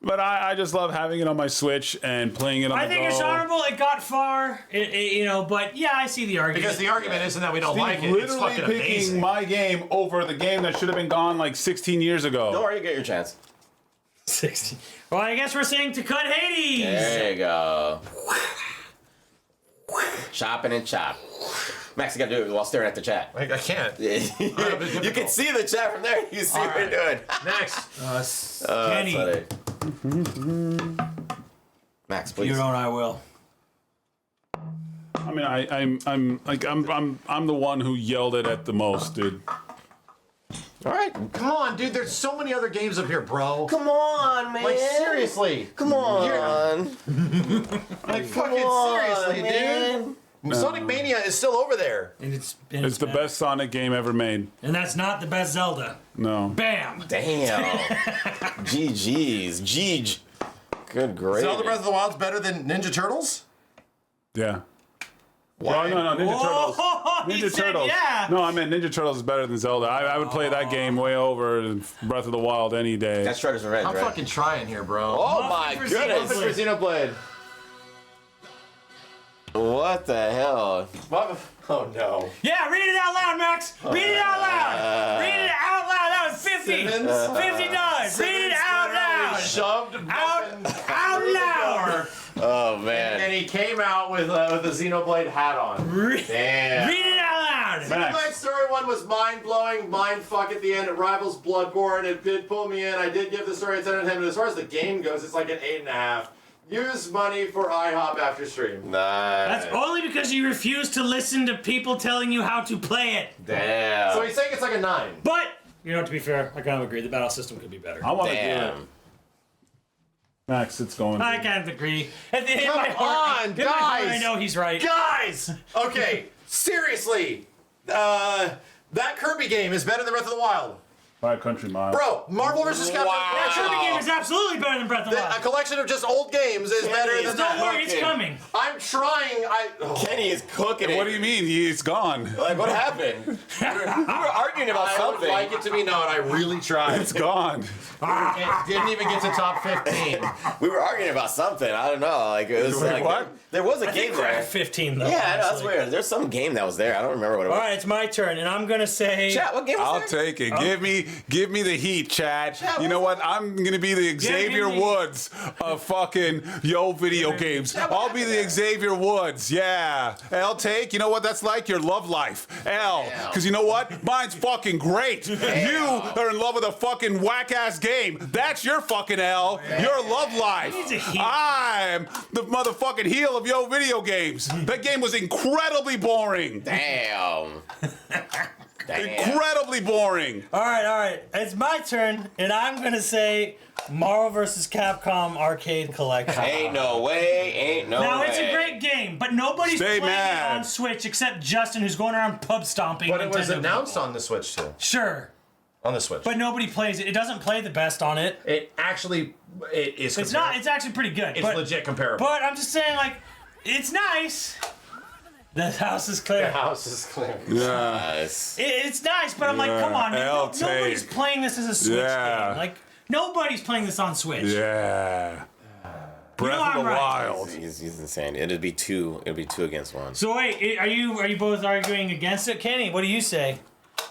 But I just love having it on my Switch and playing it on I the think go. it's honorable. It got far, but yeah, I see the argument. Because the argument isn't that we don't Steve like it. It's literally fucking picking amazing. my game over the game that should have been gone like 16 years ago. Don't worry, you get your chance. 60. Well, I guess we're saying to cut Hades. There you go. Chopping and chop. Max, you gotta do it while staring at the chat. I can't. You can see the chat from there. You see what we're doing. Next. Kenny. Max, please. You know what I will. I mean, I'm the one who yelled it at the most, dude. All right. Come on, dude. There's so many other games up here, bro. Come on, man. Like, seriously. Come on. Like, fucking seriously, man. dude. Sonic Mania is still over there. And it's It's the best Sonic game ever made. And that's not the best Zelda. No. Bam. Damn. GG's. Jeej. Good gravy. Zelda Breath of the Wild's better than Ninja Turtles? Yeah. Why? No, Ninja Turtles. He Ninja said Turtles. yeah. No, I meant Ninja Turtles is better than Zelda. I would play that game way over Breath of the Wild any day. That's Shredder's Revenge, I'm right? fucking trying here, bro. Oh my for goodness. Xenoblade. For Xenoblade. What the hell? Oh, no. Yeah, read it out loud, Max. Read it out loud. Read it out loud. That was 50. Simmons? $50. Read it out loud. Shoved Out loud. Oh man. And he came out with a Xenoblade hat on. Read Damn. it out loud. Xenoblade Story 1 was mind-blowing, mind-fuck at the end. It rivals Bloodborne. It did pull me in. I did give the story a 10 out of 10, but as far as the game goes, it's like an 8.5. Use money for IHOP after stream. Nice. That's only because you refuse to listen to people telling you how to play it. Damn. So he's saying it's like a 9. But, to be fair, I kind of agree. The battle system could be better. I want to do it. Damn. Max, it's going. I kind of agree. In Come my heart, on, in my heart, guys. I know he's right. Guys! Okay, seriously. That Kirby game is better than Breath of the Wild. 5 country miles. Bro, Marvel vs. Capcom. That Kirby game is absolutely better than Breath of the A Wild. collection of just old games is better than Don't that. worry, it's coming. I'm trying. Kenny is cooking it. What do you mean? It's gone. Like, what happened? we were arguing about I would something. like it to be known. I really tried. It's gone. It didn't even get to top 15. We were arguing about something. I don't know. Like, it was Wait, like what? There was a I game think we're there. at 15 though. Yeah, I know, that's honestly. weird. There's some game that was there. I don't remember what it was. All right, it's my turn, and I'm gonna say. Chat, what game was I'll there? take it. Give me the heat, Chad. You know what? I'm gonna be the Xavier give me- Woods of fucking Video Games. I'll be the Xavier Woods. Yeah. L take. You know what that's like? Your love life. L. Because you know what? Mine's fucking great. You are in love with a fucking whack ass game. That's your fucking L. Your love life. He's a heat. I'm the motherfucking heel of Video Games. That game was incredibly boring. Damn. Incredibly boring. All right. It's my turn, and I'm gonna say Marvel vs. Capcom Arcade Collection. Ain't no way. Now it's a great game, but nobody's Stay playing mad. it on Switch except Justin, who's going around pub stomping. But it was Nintendo announced people. on the Switch too. Sure, On the Switch. but nobody plays it. It doesn't play the best on it. it actually it is. It's not. It's actually pretty good. It's but, legit comparable. But I'm just saying, like, it's nice. The house is clear. house is clear. Yeah. Yes. It's nice, but I'm like, come on, I'll nobody's take. playing this as a Switch Yeah. game. Like, nobody's playing this on Switch. Yeah. Breath of I'm the right. Wild. He's insane. It'd be two against one. So wait, are you both arguing against it, Kenny? What do you say?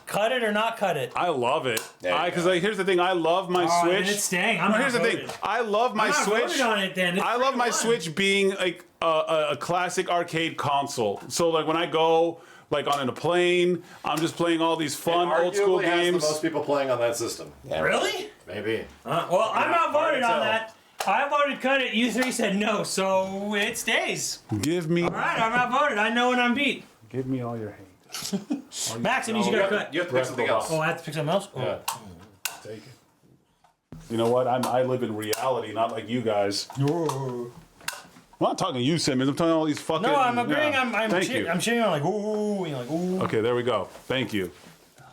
Cut it or not cut it? I love it. There you Because go. here's the thing. I love my Oh, then Switch. it's staying. I'm No, not here's the voted. thing. I love my I'm not Switch. voted on it then. It's I love my 3-1. Switch being like a classic arcade console. So like when I go like on a plane, I'm just playing all these fun old school Arguably has the games. most people playing on that system. Yeah. Really? Maybe. Well, I'm not hard voted to on tell. that. I voted cut it. You three said no, so it stays. Give me, All right, I'm not voted. I know when I'm beat. give me all your hate. Max, it means you got to cut. You have to pick something else. Oh, I have to pick something else? Oh. Yeah. Take it. You know what? I live in reality, not like you guys. I'm not talking to you, Simmons. I'm talking to all these fucking. No, I'm agreeing. Yeah. I'm Thank you. I'm cheering. I'm like, ooh. You're like, ooh. Okay, there we go. Thank you.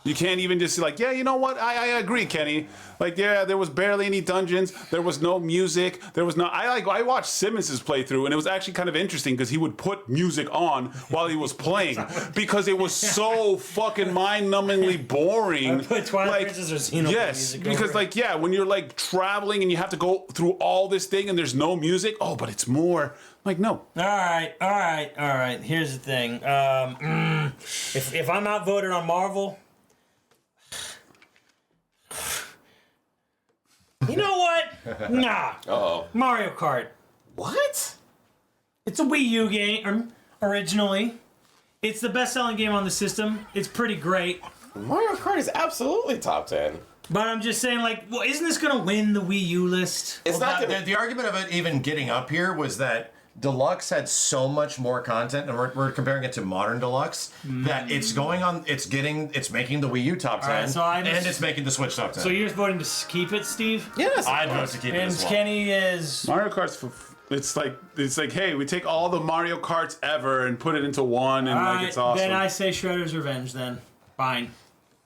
You can't even just like, yeah, you know what? I agree, Kenny. Like, yeah, there was barely any dungeons. There was no music. There was no. I watched Simmons' playthrough, and it was actually kind of interesting because he would put music on while he was playing because it was so fucking mind-numbingly boring. I put Twilight Princess or Xenoblade yes, music because over it. like yeah, when you're like traveling and you have to go through all this thing and there's no music. Oh, but it's more like no. All right. Here's the thing. If I'm not voted on Marvel, you know what? Nah. Uh-oh. Mario Kart. What? It's a Wii U game originally. It's the best-selling game on the system. It's pretty great. Mario Kart is absolutely top 10. But I'm just saying, like, well, isn't this gonna win the Wii U list? It's not gonna. The argument of it even getting up here was that Deluxe had so much more content, and we're comparing it to modern Deluxe, that it's going on. It's making the Wii U top 10, right, so I just- and it's making the Switch top 10. So you're just voting to keep it, Steve? Yes. I'd vote to keep it And as well. Kenny is. Mario Kart's it's like hey, we take all the Mario Karts ever and put it into one and like it's awesome. Then I say Shredder's Revenge. Then fine,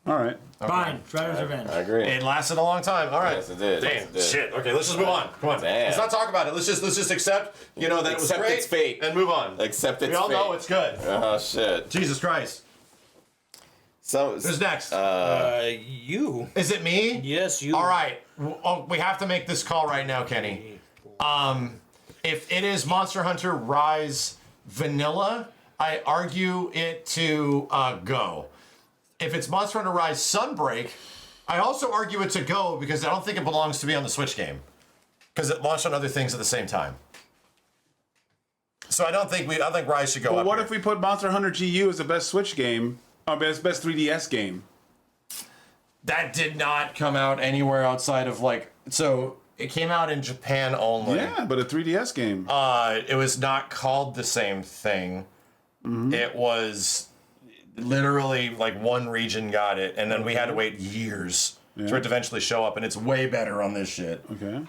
All right. fine. Shredder's Revenge. I agree. It lasted a long time. All right. Yes, it did. Damn. Yes, it did. Shit. Okay, let's just move on. Come on. Damn. Let's not talk about it. Let's just accept. You know that it was Accept great its fate. and move on. Accept its We all fate. know it's good. Oh shit. Jesus Christ. So Who's next? You. Is it me? Yes, you. All right. Oh, we have to make this call right now, Kenny. If it is Monster Hunter Rise Vanilla, I argue it to go. If it's Monster Hunter Rise Sunbreak, I also argue it to go because I don't think it belongs to be on the Switch game because it launched on other things at the same time. So I think Rise should go Well, up. what here. if we put Monster Hunter GU as the best Switch game? Best 3DS game. That did not come out anywhere outside of so it came out in Japan only. Yeah, but a 3DS game. It was not called the same thing. It was literally like one region got it, and then we had to wait years for it to eventually show up, and it's way better on this shit. Okay.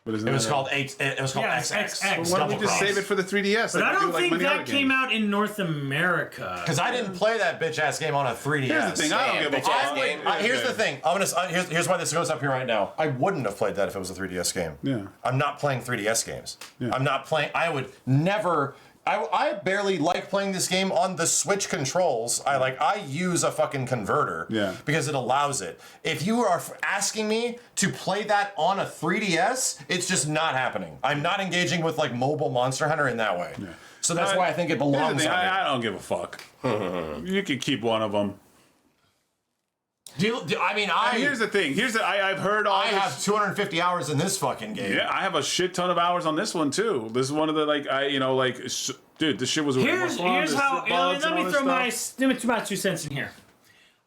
But isn't It was that called It was called Yeah, XX. XX. Why don't we Double just Cross. save it for the 3DS? But like I we do don't like think many other that came games? out in North America. Because I didn't play that bitch ass game on a 3DS. Here's the thing. I don't give a bitch ass fuck. game. Here's the thing. Here's why this goes up here right now. I wouldn't have played that if it was a 3DS game. Yeah. I'm not playing 3DS games. Yeah. I'm not playing. I would never. I barely like playing this game on the Switch controls. I use a fucking converter. Yeah. Because it allows it. If you are asking me to play that on a 3DS, it's just not happening. I'm not engaging with like mobile Monster Hunter in that way. Yeah. So that's why I think it Here's the belongs thing, on it. I don't give a fuck. You can keep one of them. Here's the thing. I've heard all I this. have 250 hours in this fucking game. Yeah, I have a shit ton of hours on this one too. This is one of the dude, this shit was. Here's how. Let me throw my 2 cents in here.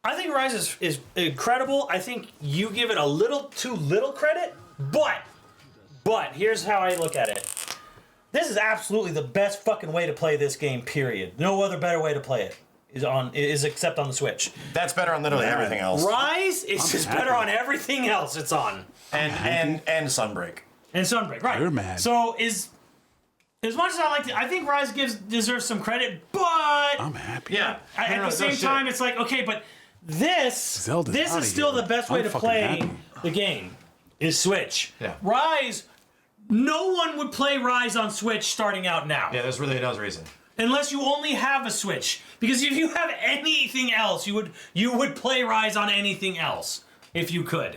I think Rise is incredible. I think you give it a little too little credit, but here's how I look at it. This is absolutely the best fucking way to play this game. Period. No other better way to play it is except on the Switch. That's better on literally everything else. Rise is just better on everything else it's on. And Sunbreak. And Sunbreak, right? You're mad. So as much as I like to, I think Rise deserves some credit, but I'm happy. Yeah. at the same time, it's like, okay, but this Zelda's is outta still here. the best way I'm to fucking play happy. the game is Switch. Yeah. Rise, no one would play Rise on Switch starting out now. Yeah, there's really no reason. Unless you only have a Switch. Because if you have anything else, you would play Rise on anything else if you could.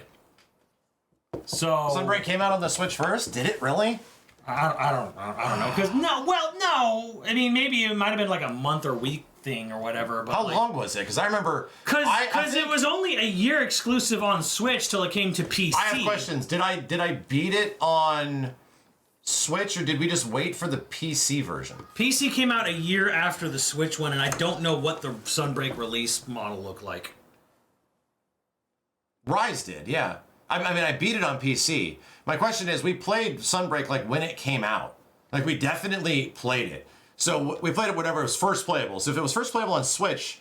So Sunbreak came out on the Switch first? Did it really? I don't know. Because no. I mean, maybe it might have been like a month or week thing or whatever. But How long was it? Because I remember. Because it was only a year exclusive on Switch till it came to PC. I have questions. Did I beat it on Switch, or did we just wait for the PC version? PC came out a year after the Switch one, and I don't know what the Sunbreak release model looked like. Rise did, yeah. I mean, I beat it on PC. My question is, we played Sunbreak like when it came out. Like, we definitely played it. So we played it whenever it was first playable. So if it was first playable on Switch,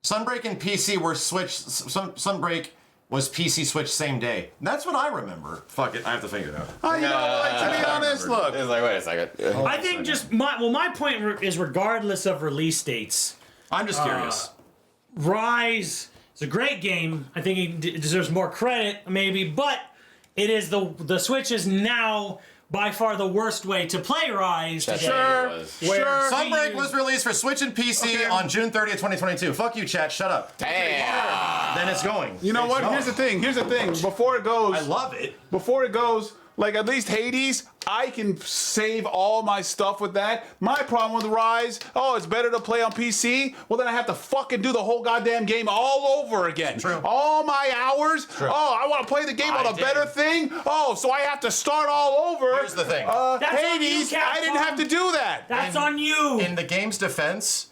Sunbreak and PC were Switch. Sunbreak was PC Switch same day. That's what I remember. Fuck it, I have to figure it out. To be honest, look. It's like, wait a second. I think just my point is regardless of release dates, I'm just curious. Rise is a great game. I think it deserves more credit, maybe, but it is the Switch is now by far the worst way to play Rise. Sure. Sunbreak was released for Switch and PC on June 30th, 2022. Fuck you, chat. Shut up. Damn. Then it's going. You know what? Here's the thing. Before it goes, I love it. Before it goes, like at least Hades, I can save all my stuff with that. My problem with Rise, it's better to play on PC. Well, then I have to fucking do the whole goddamn game all over again. True. All my hours. True. I want to play the game on a better thing. So I have to start all over. Here's the thing. That's on you, Hades, I didn't Capcom. have to do that. That's on you. In the game's defense,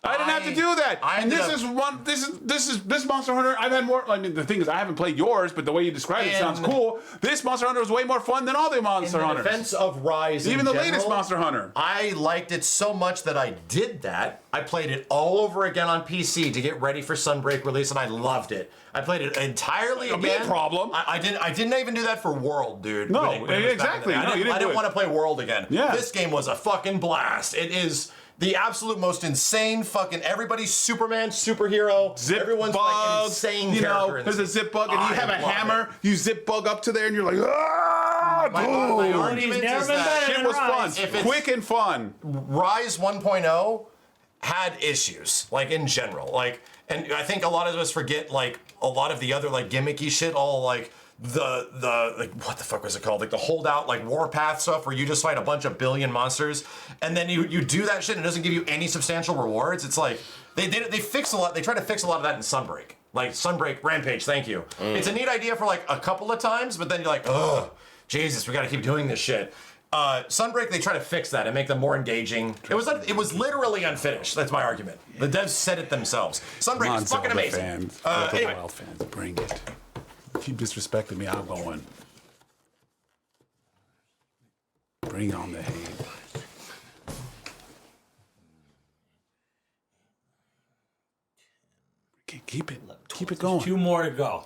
I didn't have to do that. I This Monster Hunter. I've had more. I mean, the thing is, I haven't played yours, but the way you describe it sounds cool. This Monster Hunter was way more fun than all the Monster in the Hunters. defense of Rise, Even in the general, latest Monster Hunter. I liked it so much that I did that. I played it all over again on PC to get ready for Sunbreak release, and I loved it. I played it entirely No again. problem. I didn't even do that for World, dude. No, when it was back in the exactly. day. No, you didn't I do didn't it. want to play World again. Yeah. This game was a fucking blast. It is the absolute most insane fucking everybody's Superman superhero. Zip Everyone's bug, like insane character. in there's this. a zip bug, and you I have a love hammer. it. You zip bug up to there, and you're like, My boom. argument never is been that better Shit than was fun, Rise. If it's- quick and fun. Rise 1.0 had issues, like in general, and I think a lot of us forget like a lot of the other like gimmicky shit, all like the like what the fuck was it called, like the holdout like warpath stuff where you just fight a bunch of billion monsters and then you do that shit and it doesn't give you any substantial rewards. It's like they fix a lot. They try to fix a lot of that in Sunbreak, like Sunbreak Rampage. Thank you. It's a neat idea for like a couple of times, but then you're like, oh Jesus, we got to keep doing this shit. Sunbreak, they try to fix that and make them more engaging. It was literally unfinished. That's my argument. The devs said it themselves. Sunbreak is fucking Zelda amazing. Fans, Breath of the Anyway, Wild fans, bring it. Keep disrespecting me, I'm going. Bring on the hate. Keep it going. 2 more to go.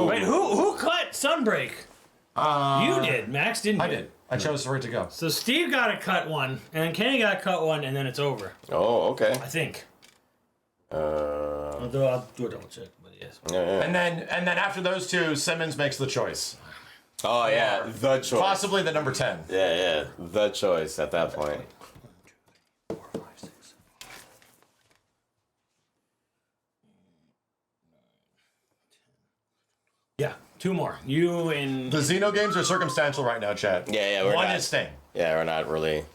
Wait, who cut Sunbreak? You did. Max didn't. I did. I chose for it to go. So Steve got to cut one, and then Kenny got to cut one, and then it's over. Oh, okay. I think. I'll do a double check, but yes. And then after those two, Simmons makes the choice. Oh yeah, the choice. Possibly the number 10. Yeah, the choice at that point. Yeah, two more. You and The Xeno games are circumstantial right now, Chad. Yeah, we're One not, is staying. Yeah, we're not really.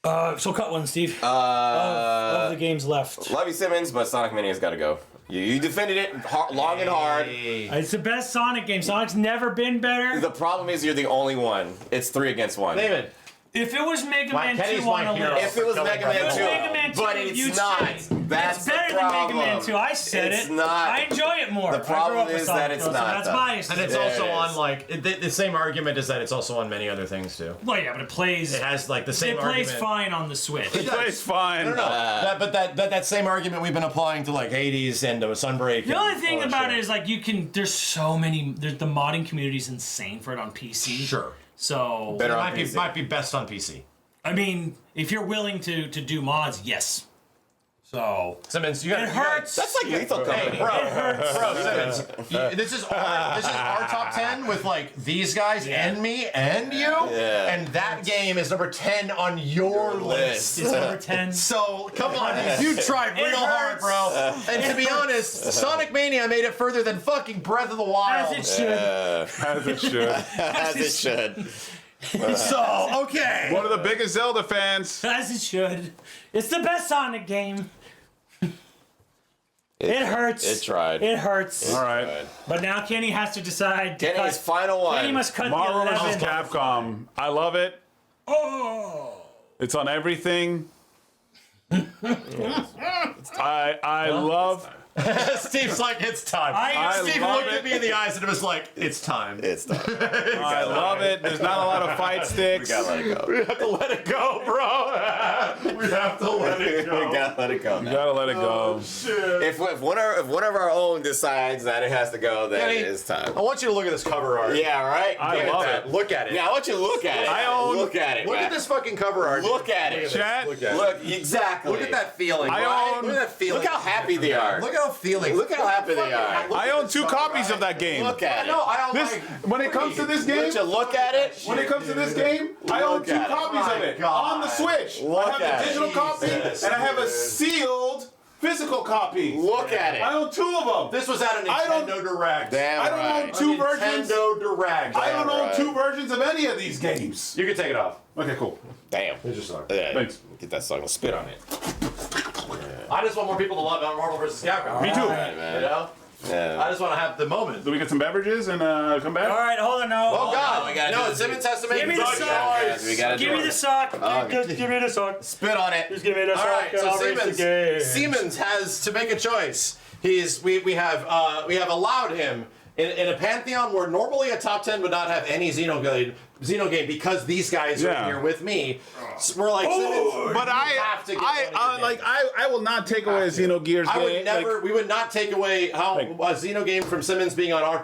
so cut one, Steve. Of the games left. Love you, Simmons, but Sonic Mania's got to go. You defended it long and hard. It's the best Sonic game. Sonic's never been better. The problem is you're the only one. It's 3 against 1. David. If it was Mega Man Kenny's 2 on my the hero. list. If it was Mega Man 2, Mega Man 2, but you'd it's not. say That's it's the better problem. than Mega Man 2. I said It's it. not. I enjoy it more. The I grew problem up with is Sonic, that it's though, not, So that's though. biased. And it's There also it on, is. like, the same argument is that it's also on many other things, too. Well, yeah, but it plays. It has, like, the same It plays argument. fine on the Switch. It plays fine. But that same argument we've been applying to, like, Hades and Sunbreak. The only thing about it is like you can. There's so many. The modding community is insane for it on PC. Sure. So Better It on might be, PC. might be best on PC. I mean, if you're willing to do mods, yes. So Simmons, you got it hurts. That's like Lethal Company. Bro, Simmons, this is our top 10 with like these guys and me and you, and that game is number 10 on your list. It's number 10. So come on, you tried real hard, bro. And to be honest, Sonic Mania made it further than fucking Breath of the Wild. As it should. As it should. As it should. So okay. One of the biggest Zelda fans. As it should. It's the best Sonic game. It hurts. It tried. It hurts. All right. But now Kenny has to decide. To Kenny's cut. final one. Kenny must cut Marvel the vs. 11. Capcom. I love it. Oh. It's on everything. I love. Steve's like, it's time. I Steve love looked it. at me in the eyes and it was like, it's time. It's done. I love it. There's not a lot of fight sticks. We gotta let it go. We have to let it go, bro. We have to let it go. We gotta let it go. You gotta let it go. If one of our own decides that it has to go, then Kenny, it is time. I want you to look at this cover art. Yeah, right? I Give love that. it. Look at it. Yeah, I want you to look at it. I own- Look at it, Look man. at this fucking cover art. Look at it. Chat. Look at it. Look, exactly. Look at that feeling. I right? own- Look at that feeling. Look how happy they are. Look how feeling. Look how happy they are. I own 2 copies of that game. Look at it. No, I don't This, like. when it comes to this game, Would you look at it? when it comes to this game, I own 2 at it. copies of it on the Switch. Look I have at a digital it. copy and I have a sealed physical copy. Look at it. I own 2 of them. This was at a I don't- Nintendo Direct. Damn I don't right. own 2 versions. Nintendo Direct. I don't own right. 2 versions of any of these games. You can take it off. Okay, cool. Damn. It's just sorry. Yeah, Thanks. get that song. Spit on it. I just want more people to love Marvel vs. Capcom. Me too. All right, man. You know? Yeah. I just want to have the moment. Do we get some beverages and come back? All right, hold on now. Oh God! we gotta do No, this. Simmons has to make Give me the the sock. choice. We gotta Give do me it. the sock. Okay. Just give me the sock. Spit on it. Just give me the All sock. right, and so I'll race the game. Simmons has to make a choice. We have allowed him in a pantheon where normally a top 10 would not have any Xenoblade because these guys are Yeah. here with me. So we're like, Simmons, But you have to get one of your games. I will not take away a Xenogears I game. would never. We would not take away a Xeno game from Simmons being on our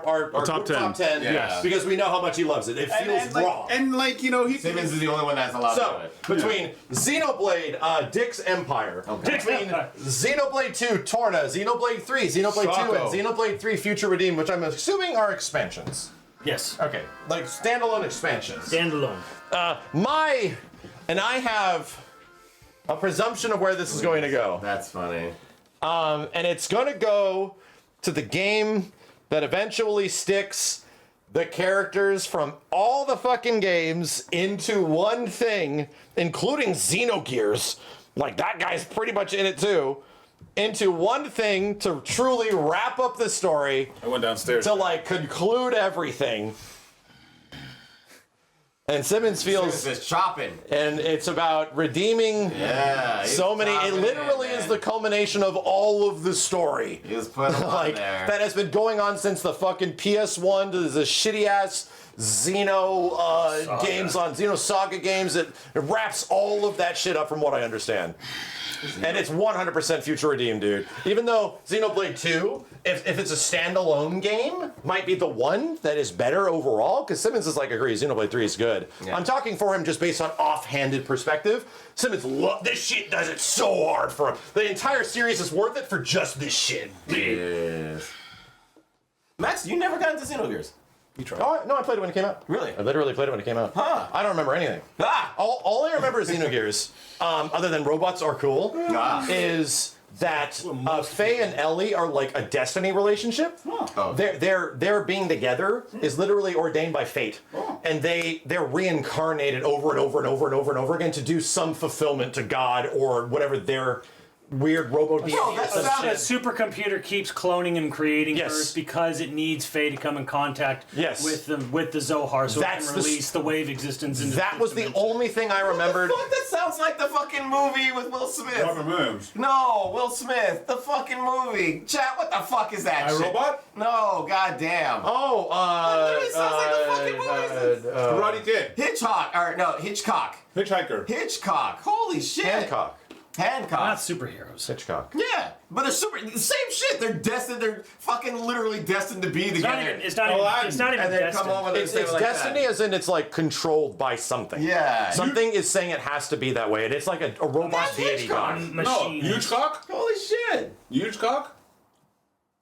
top group 10. top 10 Yes. because we know how much he loves it. It feels wrong. he Simmons is the only one that's allowed to do So, it. between Xenoblade, Dick's Empire, between Xenoblade 2, Torna, Xenoblade 3, Xenoblade 2, Socko. and Xenoblade 3 Future Redeemed, which I'm assuming are expansions. Yes. Okay, like standalone expansions. Standalone. And I have a presumption of where this is going to go. That's funny. And it's going to go to the game that eventually sticks the characters from all the fucking games into one thing, including Xenogears. Like, that guy's pretty much in it too. Into one thing to truly wrap up the story, I went downstairs. to like conclude everything. And Simmons feels, Simmons is chopping. and it's about redeeming Yeah. so many. It literally is the culmination of all of the story. He was putting a lot Like there. that has been going on since the fucking PS1 to the shitty ass Xeno games on Xeno Saga games. It wraps all of that shit up from what I understand. And it's 100% future redeemed, dude. Even though Xenoblade 2, if it's a standalone game, might be the one that is better overall, because Simmons is like, agrees, Xenoblade 3 is good. Yeah. I'm talking for him just based on offhanded perspective. Simmons, this shit does it so hard for him. The entire series is worth it for just this shit. Yes. Max, you never got into Xenogears. You tried. Oh, no, I played it when it came out. Really? I literally played it when it came out. Huh. I don't remember anything. All I remember is Xenogears, other than robots are cool, is that Faye and Ellie are like a destiny relationship. Oh. Their being together is literally ordained by fate. And they're reincarnated over and over and over and over and over again to do some fulfillment to God or whatever their weird robo deity. The supercomputer keeps cloning and creating Yes. Earth because it needs Faye to come in contact Yes. with the Zohar so That's it the can release the wave existence into That was the only thing I remembered. Fuck, that sounds like the fucking movie with Will Smith. Robert Williams. No, Will Smith, the fucking movie. Chat, what the fuck is that shit? iRobot? No, goddamn. Oh, literally sounds like the fucking movie. Karate Kid. Hitchcock. Hitchhiker. Hitchcock. Holy shit. Hancock. Hancock. not superheroes. Hitchcock. Yeah, but they're same shit. They're destined. They're fucking literally destined to be together. It's not even and then destined. come over and It's say it like destiny that. as in it's like controlled by something. Yeah. Something is saying it has to be that way, and it's like a robot That's deity Hitchcock. god. No, Machine. huge cock. Holy shit. Huge cock.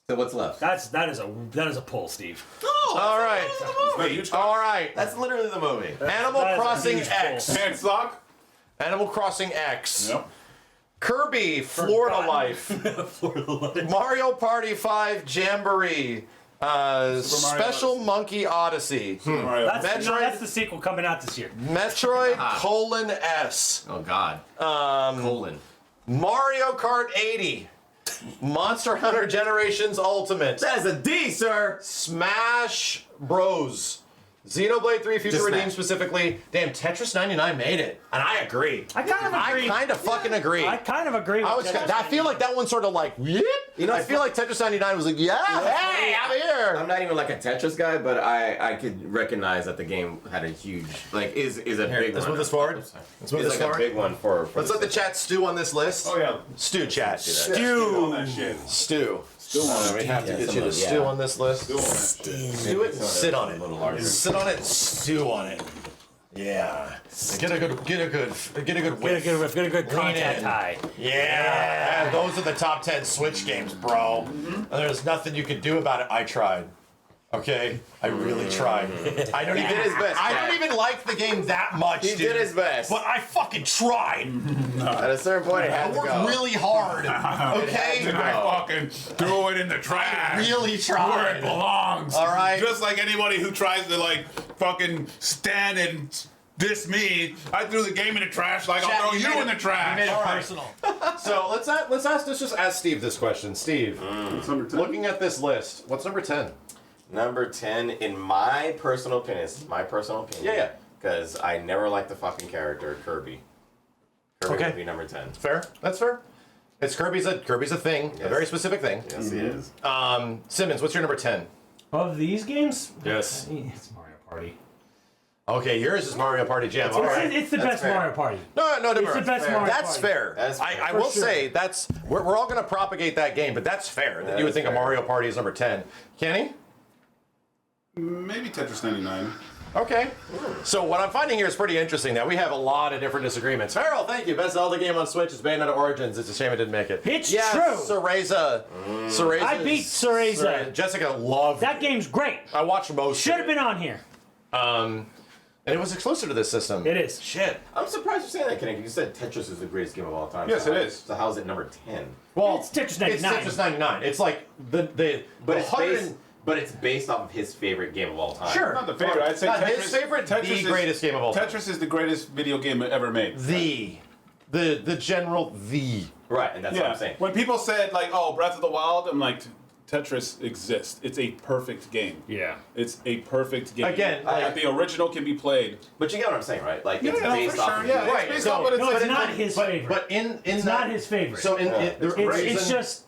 So what's left? That is a pull, Steve. No. All right. That's literally the movie. Huge cock. All right. That's literally the movie. Animal That is a Crossing huge X. Pants sock. Animal Crossing X. Yep. Kirby, Florida Forgotten. Life. Mario Party 5 Jamboree. Special Odyssey. Monkey Odyssey. Mario. That's the sequel coming out this year. Metroid :S. Oh God. Colon. Mario Kart 80. Monster Hunter Generations Ultimate. That is a D, sir. Smash Bros. Xenoblade 3 Future Just Redeemed Smash. specifically. Damn, Tetris 99 made it. And I agree. I kind of agree. I kind of fucking agree. I kind of agree. I with was. Tetris. I feel like that one sort of like. Yep. You know, I feel like Tetris 99 was like, yeah, hey, I'm here. I'm not even like a Tetris guy, but I could recognize that the game had a huge is a big let's one. move this forward. I'm sorry. Let's move It's this like forward. a big one for Let's let the chat stew on this list. Oh yeah. Stew, chat. On Stew. that shit. Stew. Still on We it. have to Yeah, get some you to of- yeah. stew on this list. Still on that shit. Stew it and sit on it. A little larger. Sit on it, stew on it. Yeah. Get a good whiff. Get a good Lean contact in. high. Yeah. Those are the top 10 Switch games, bro. And there's nothing you can do about it. I tried. Okay? I really tried. I don't He even did his best, I Jack. don't even like the game that much, He dude. did his best. But I fucking tried. At a certain point, it I had to worked go. really hard. Okay? And I fucking threw it in the trash. Really Where it tried. belongs. All right. Just like anybody who tries to like fucking stand and diss me, I threw the game in the trash like Chat, I'll throw you you made in it- the trash. You made it personal. So let's just ask Steve this question. Steve, looking at this list, what's number 10? Number 10, in my personal opinion, Yeah. because I never liked the fucking character Kirby. Kirby Okay. would be number 10. Fair. That's fair. It's Kirby's a thing, a Yes. very specific thing. Yes, he is. Simmons, what's your number 10? Of these games, Yes. it's Mario Party. Okay, yours is Mario Party Jam. All right. It's the That's best fair. Mario Party. No, It's the best Mario That's Party. fair. That's fair. I For will sure. say we're all gonna propagate that game, but that's fair. That you would is think a fair. Mario Party is number 10. Kenny? Maybe Tetris 99. Okay. So what I'm finding here is pretty interesting that we have a lot of different disagreements. Farrell, thank you. Best Zelda game on Switch is Bayonetta Origins. It's a shame it didn't make it. It's yes, true. Cereza. Cereza. I beat Cereza. Jessica loved That it. game's great. I watched most Should of have it. been on here. And it was exclusive to this system. It is. Shit. I'm surprised you're saying that, Kenny. You said Tetris is the greatest game of all time. Yes, so it how- is. So how's it number 10? Well, It's Tetris 99. It's Tetris 99. It's like the But it's 100 based. But it's based off of his favorite game of all time. Sure. Not the favorite. I'd say Not Tetris. his favorite, Tetris the is, greatest game of all time. Tetris is the greatest video game ever made. The general. Right, and that's what I'm saying. When people said like, "Oh, Breath of the Wild," I'm like, Tetris exists. It's a perfect game. Yeah. It's a perfect game. Again, like, the original can be played. But you get what I'm saying, right? Like, it's Yeah, based for off sure. of Yeah, his- Right, it's based so- off, but it's No, it's like, not his favorite. But in It's that, not his favorite. So in Yeah. the It's reason, just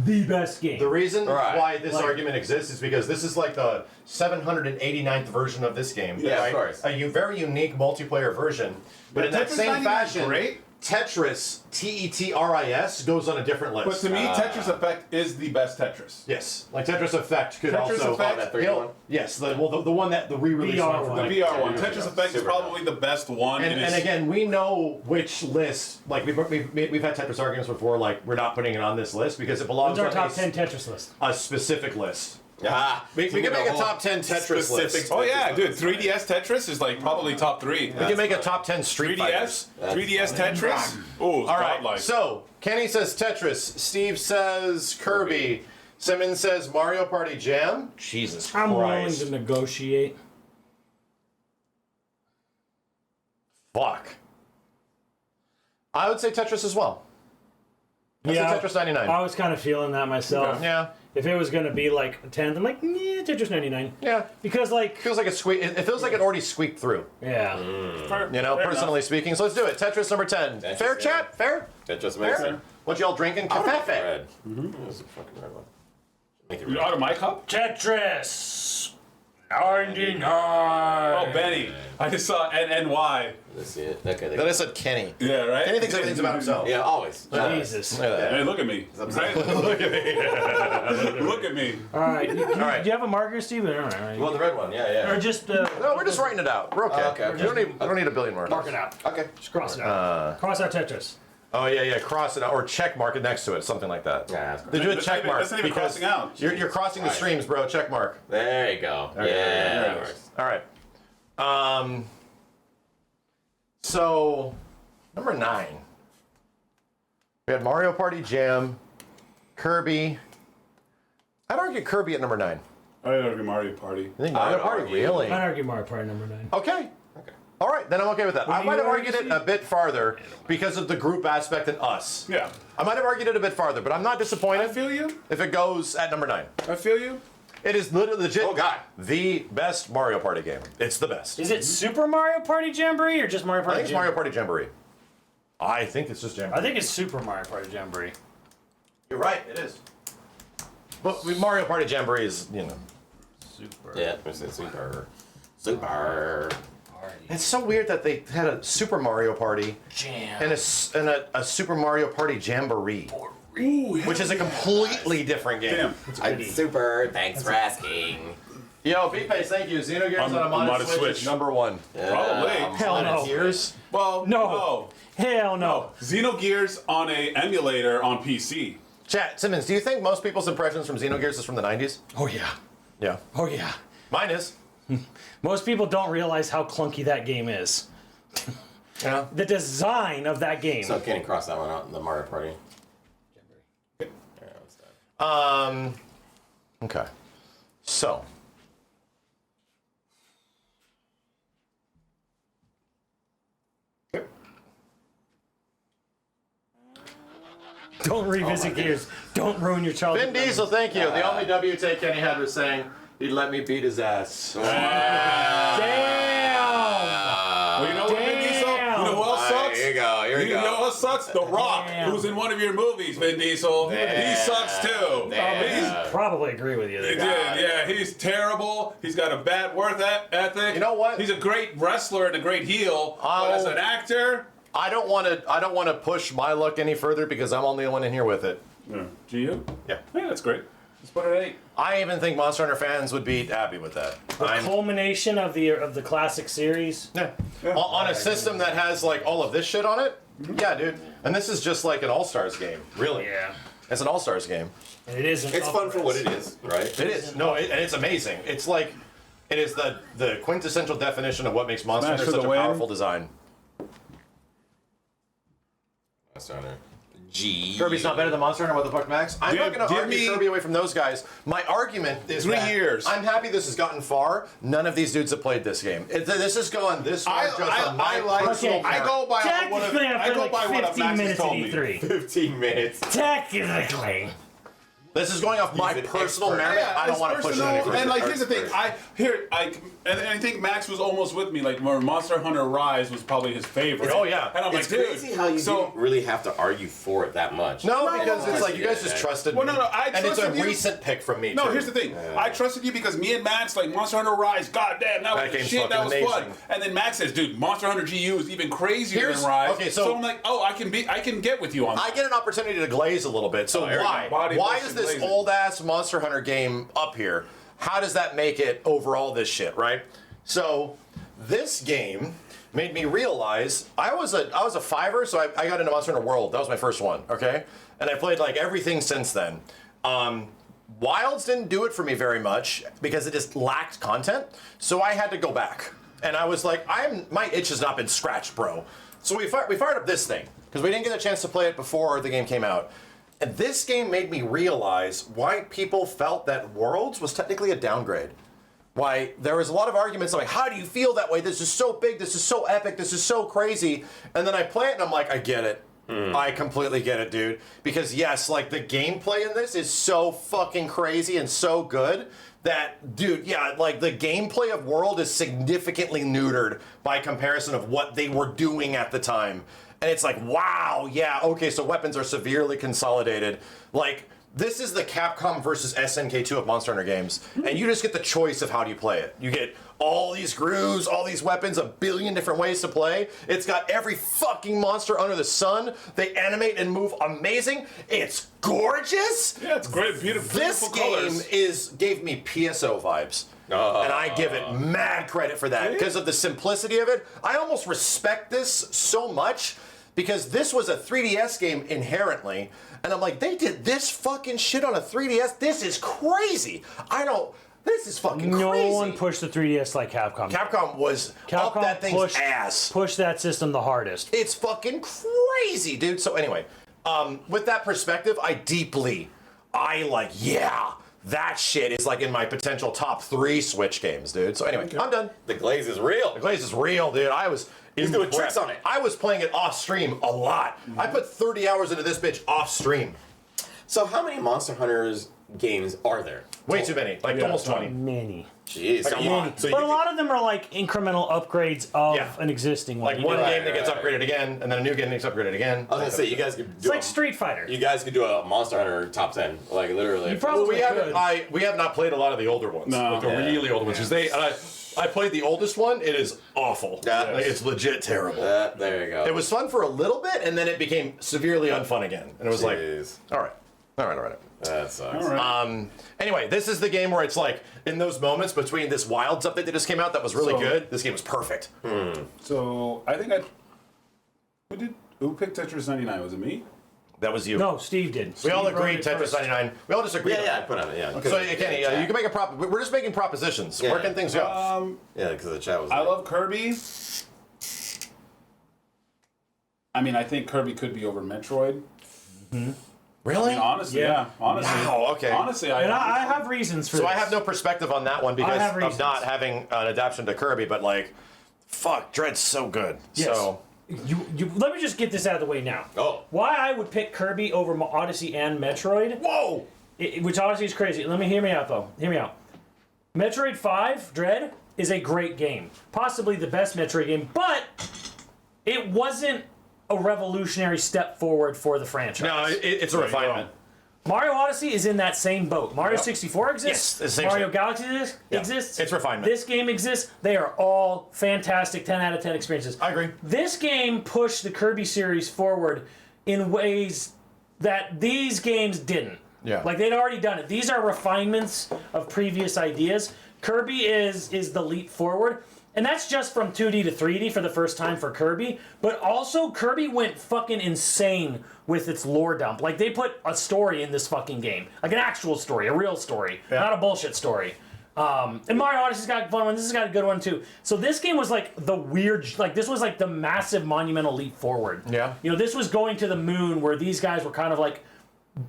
the best game. The reason Right. why this Like- argument exists is because this is like the 789th version of this game. Yeah, of right? course. A very unique multiplayer version. But in that Tetris same 99 fashion, great. Tetris, Tetris, goes on a different list. But to me, Tetris Effect is the best Tetris. yes, like Tetris Effect could Tetris also. Effect? that 3D He'll- one? Yes, the one that the re-release VR one. one. The Like, VR one. yeah, Tetris yeah. Effect is Super probably the best one. And, It is- and again, we know which list. Like we've had Tetris arguments before. Like we're not putting it on this list because it belongs What's our on top 10 Tetris list? a specific list. Ah, We can make a top 10 Tetris list. oh yeah, dude, 3DS Tetris is like probably top 3. We can make a top 10 Street Fighters. 3DS Tetris. Oh, All right, godlike. so Kenny says Tetris, Steve says Kirby, Simmons says Mario Party Jam. Jesus I'm willing Christ. to negotiate. Fuck. I would say Tetris as well. I'd say Tetris 99. I was kind of feeling that myself. Yeah, If it was going to be like 10, I'm like, yeah, Tetris 99. yeah. Because like, Feels like it feels like it already squeaked through. yeah. You know, personally speaking. So let's do it. Tetris number 10. Tetris, Fair yeah. chat? Fair? That just makes Fair? it. What y'all drinking? Red. Cafe. This is a fucking red one. Make it You red. out of my cup? Tetris 99. Oh, Benny. I just saw NNY. Let's see it. Okay. Then I said Kenny. Yeah, right? Kenny thinks everything's about himself. Yeah, always. Jesus. Look at that. Hey, look at me. Right? Look at me. Look at me. All right. Do right. you have a marker, Steve? All right. You want the red one? Yeah, yeah. Or just No, we're just writing it out. We're okay. Okay, okay. I don't need a billion markers. mark it out. Okay. Just cross it out. Cross out Tetris. Oh yeah, cross it out or check mark it next to it, something like that. Yeah, that's They do a That's check not even- mark that's not even because crossing out. you're crossing the Right. streams, bro. Check mark. There you go. Okay, Yeah. there it is. All right. So number 9. We had Mario Party Jam, Kirby. I'd argue Kirby at number 9. I argue Mario Party. I think Mario would Party argue- really. I'd argue Mario Party number 9. Okay. All right, then I'm okay with that. I do might you have argued argue, it a bit farther because of the group aspect and us. Yeah. I might have argued it a bit farther, but I'm not I disappointed feel you. if it goes at number 9. I feel you. It is literally legit. Oh, God. The best Mario Party game. It's the best. Is it Super Mario Party Jamboree or just Mario I Party think it's Jamboree? Mario Party Jamboree. I think it's just Jamboree. I think it's Super Mario Party Jamboree. You're right. It is. But Mario Party Jamboree is, Super. Yeah, it's super. Super. It's so weird that they had a Super Mario Party Jam. and a Super Mario Party Jamboree, which is a completely different game. Damn. I'm super. Thanks for asking. Yo, B-Face, thank you. Xenogears On on a modded modded Switch, Switch. is number 1. Probably. Hell no. Gears? Well, No. Hell no. Xenogears on a emulator on PC. Chat, Simmons, do you think most people's impressions from Xenogears is from the 90s? Oh yeah. Yeah. Oh yeah. Mine is. Most people don't realize how clunky that game is. Yeah. The design of that game. So can you cross that one out in the Mario Party? Okay. So. Don't revisit Gears. Don't ruin your childhood. Vin Diesel, thank you. The only W take Kenny had was saying he'd let me beat his ass. Damn. Well, you know what, Vin Diesel? You know who else sucks? Here you go. Here you You know go. what sucks? The Rock, Damn. who's in one of your movies, Vin Diesel. He sucks too. Damn. Probably agree with you. He There. did, yeah, he's terrible. He's got a bad work ethic. You know what? He's a great wrestler and a great heel, but as an actor, I don't want to push my luck any further because I'm only the one in here with it. GU? Yeah. Yeah, that's great. Let's put it at 8. I even think Monster Hunter fans would be happy with that. Culmination of the classic series. Yeah. On a system that has like all of this shit on it. Yeah, dude. And this is just like an All-Stars game, really. Yeah. It's an All-Stars game. And it isn't. It's fun for what it is, right? It is. No, and it's amazing. It's like it is the quintessential definition of what makes Monster Smash Hunter for such the a win. powerful design. Monster Hunter. G. Kirby's not better than Monster Hunter. What the fuck, Max? I'm not going to give argue me- Kirby away from those guys. My argument is 3 that years. I'm happy this has gotten far. None of these dudes have played this game. This has gone this far just on my personal Okay. merit. I go by Technically, I I played go like by what 15 Max has minutes at told me. E3. 15 minutes. Technically. This is going off my an personal expert. merit. I don't want to push it any further. And like, here's the thing. And I think Max was almost with me. Like, Monster Hunter Rise was probably his favorite. Oh, yeah. And I'm It's like, crazy dude. how you so, didn't really have to argue for it that much. No, because it's like you guys Yeah. just trusted Well, me. no, I and it's a trusted you. recent pick from me, No, too. here's the thing. I trusted you because me and Max, like, Monster Hunter Rise, goddamn, that was game's shit, that was fucking fun. amazing. And then Max says, dude, Monster Hunter GU is even crazier Here's- than Rise. okay, so- I'm like, oh, I can get with you on that. I get an opportunity to glaze a little bit. So there we why? go. Body Why motion is this glazing. old-ass Monster Hunter game up here? How does that make it overall this shit, right? So this game made me realize I was a fiver, so I got into Monster Hunter World. That was my first one, okay? And I played like everything since then. Wilds didn't do it for me very much because it just lacked content, so I had to go back. And I was like, my itch has not been scratched, bro. So we fired up this thing because we didn't get a chance to play it before the game came out. And this game made me realize why people felt that Worlds was technically a downgrade. Why there was a lot of arguments like, how do you feel that way? This is so big, this is so epic, this is so crazy. And then I play it and I'm like, I get it. I completely get it, dude. Because yes, like the gameplay in this is so fucking crazy and so good that, dude, yeah, like the gameplay of World is significantly neutered by comparison of what they were doing at the time. And it's like, wow, yeah, okay, so weapons are severely consolidated. Like, this is the Capcom versus SNK2 of Monster Hunter games. And you just get the choice of how do you play it. You get all these grooves, all these weapons, a billion different ways to play. It's got every fucking monster under the sun. They animate and move amazing. It's gorgeous. Yeah, it's great, beautiful, This beautiful game colors. gave me PSO vibes. And I give it mad credit for that because of the simplicity of it. I almost respect this so much because this was a 3DS game inherently. And I'm like, they did this fucking shit on a 3DS? This is crazy. This is fucking crazy. No one pushed the 3DS like Capcom. Capcom was up that thing's ass. Pushed that system the hardest. It's fucking crazy, dude. So anyway, with that perspective, yeah, that shit is like in my potential top 3 Switch games, dude. So anyway, I'm done. The glaze is real. The glaze is real, dude. He's doing tricks on it. I was playing it off stream a lot. I put 30 hours into this bitch off stream. So how many Monster Hunters games are there? Way too many, like almost 20. Many. Jeez, Like a lot. So But a lot of them are like incremental upgrades of Yeah. an existing one. Like You one know, game that gets right. upgraded again, and then a new game that gets upgraded again. I was gonna say you guys could do It's like Street Fighter. you guys could do a Monster Hunter top 10, like literally. You probably we have not played a lot of the older ones. No. Like the Yeah. really old ones. 'Cause I played the oldest one. It is awful. Yeah. Like, it's legit terrible. There you go. It was fun for a little bit, and then it became severely unfun again. And it was like, Jeez. all right. That sucks. All right. Anyway, this is the game where it's like, in those moments between this Wilds update that just came out that was really So- good, this game was perfect. So I think who picked Tetris 99? Was it me? That was you. No, Steve did. We all Steve wrote agreed it Tetris first. 99. We all just agreed. Yeah, on I that. put on it. Yeah. So, Kenny, you can make a we're just making propositions. Where Yeah. can things go? Yeah, because the chat was. I love Kirby. I mean, I think Kirby could be over Metroid. Really? I mean, honestly, Yeah. honestly. Wow, okay. Honestly, And I have reasons for So this. I have no perspective on that one I because have of reasons. not having an adaptation to Kirby, but like, fuck, Dread's so good. Yes. So Let me just get this out of the way now. Oh. Why I would pick Kirby over Odyssey and Metroid, whoa, which Odyssey is crazy. Hear me out though. Hear me out. Metroid 5 Dread is a great game, possibly the best Metroid game, but it wasn't a revolutionary step forward for the franchise. no, it's a refinement. Mario Odyssey is in that same boat. Mario 64 exists. Yes, it's the same Mario shit. Galaxy Yeah, exists. it's refinement. This game exists. They are all fantastic 10 out of 10 experiences. I agree. This game pushed the Kirby series forward in ways that these games didn't. Yeah. Like they'd already done it. These are refinements of previous ideas. Kirby is the leap forward. And that's just from 2D to 3D for the first time for Kirby. But also, Kirby went fucking insane with its lore dump. Like, they put a story in this fucking game. Like, an actual story, a real story. Not a bullshit story. And Mario Odyssey's got a fun one. This has got a good one, too. So this game was, like, the weird... Like, this was, like, the massive monumental leap forward. Yeah. You know, this was going to the moon where these guys were kind of like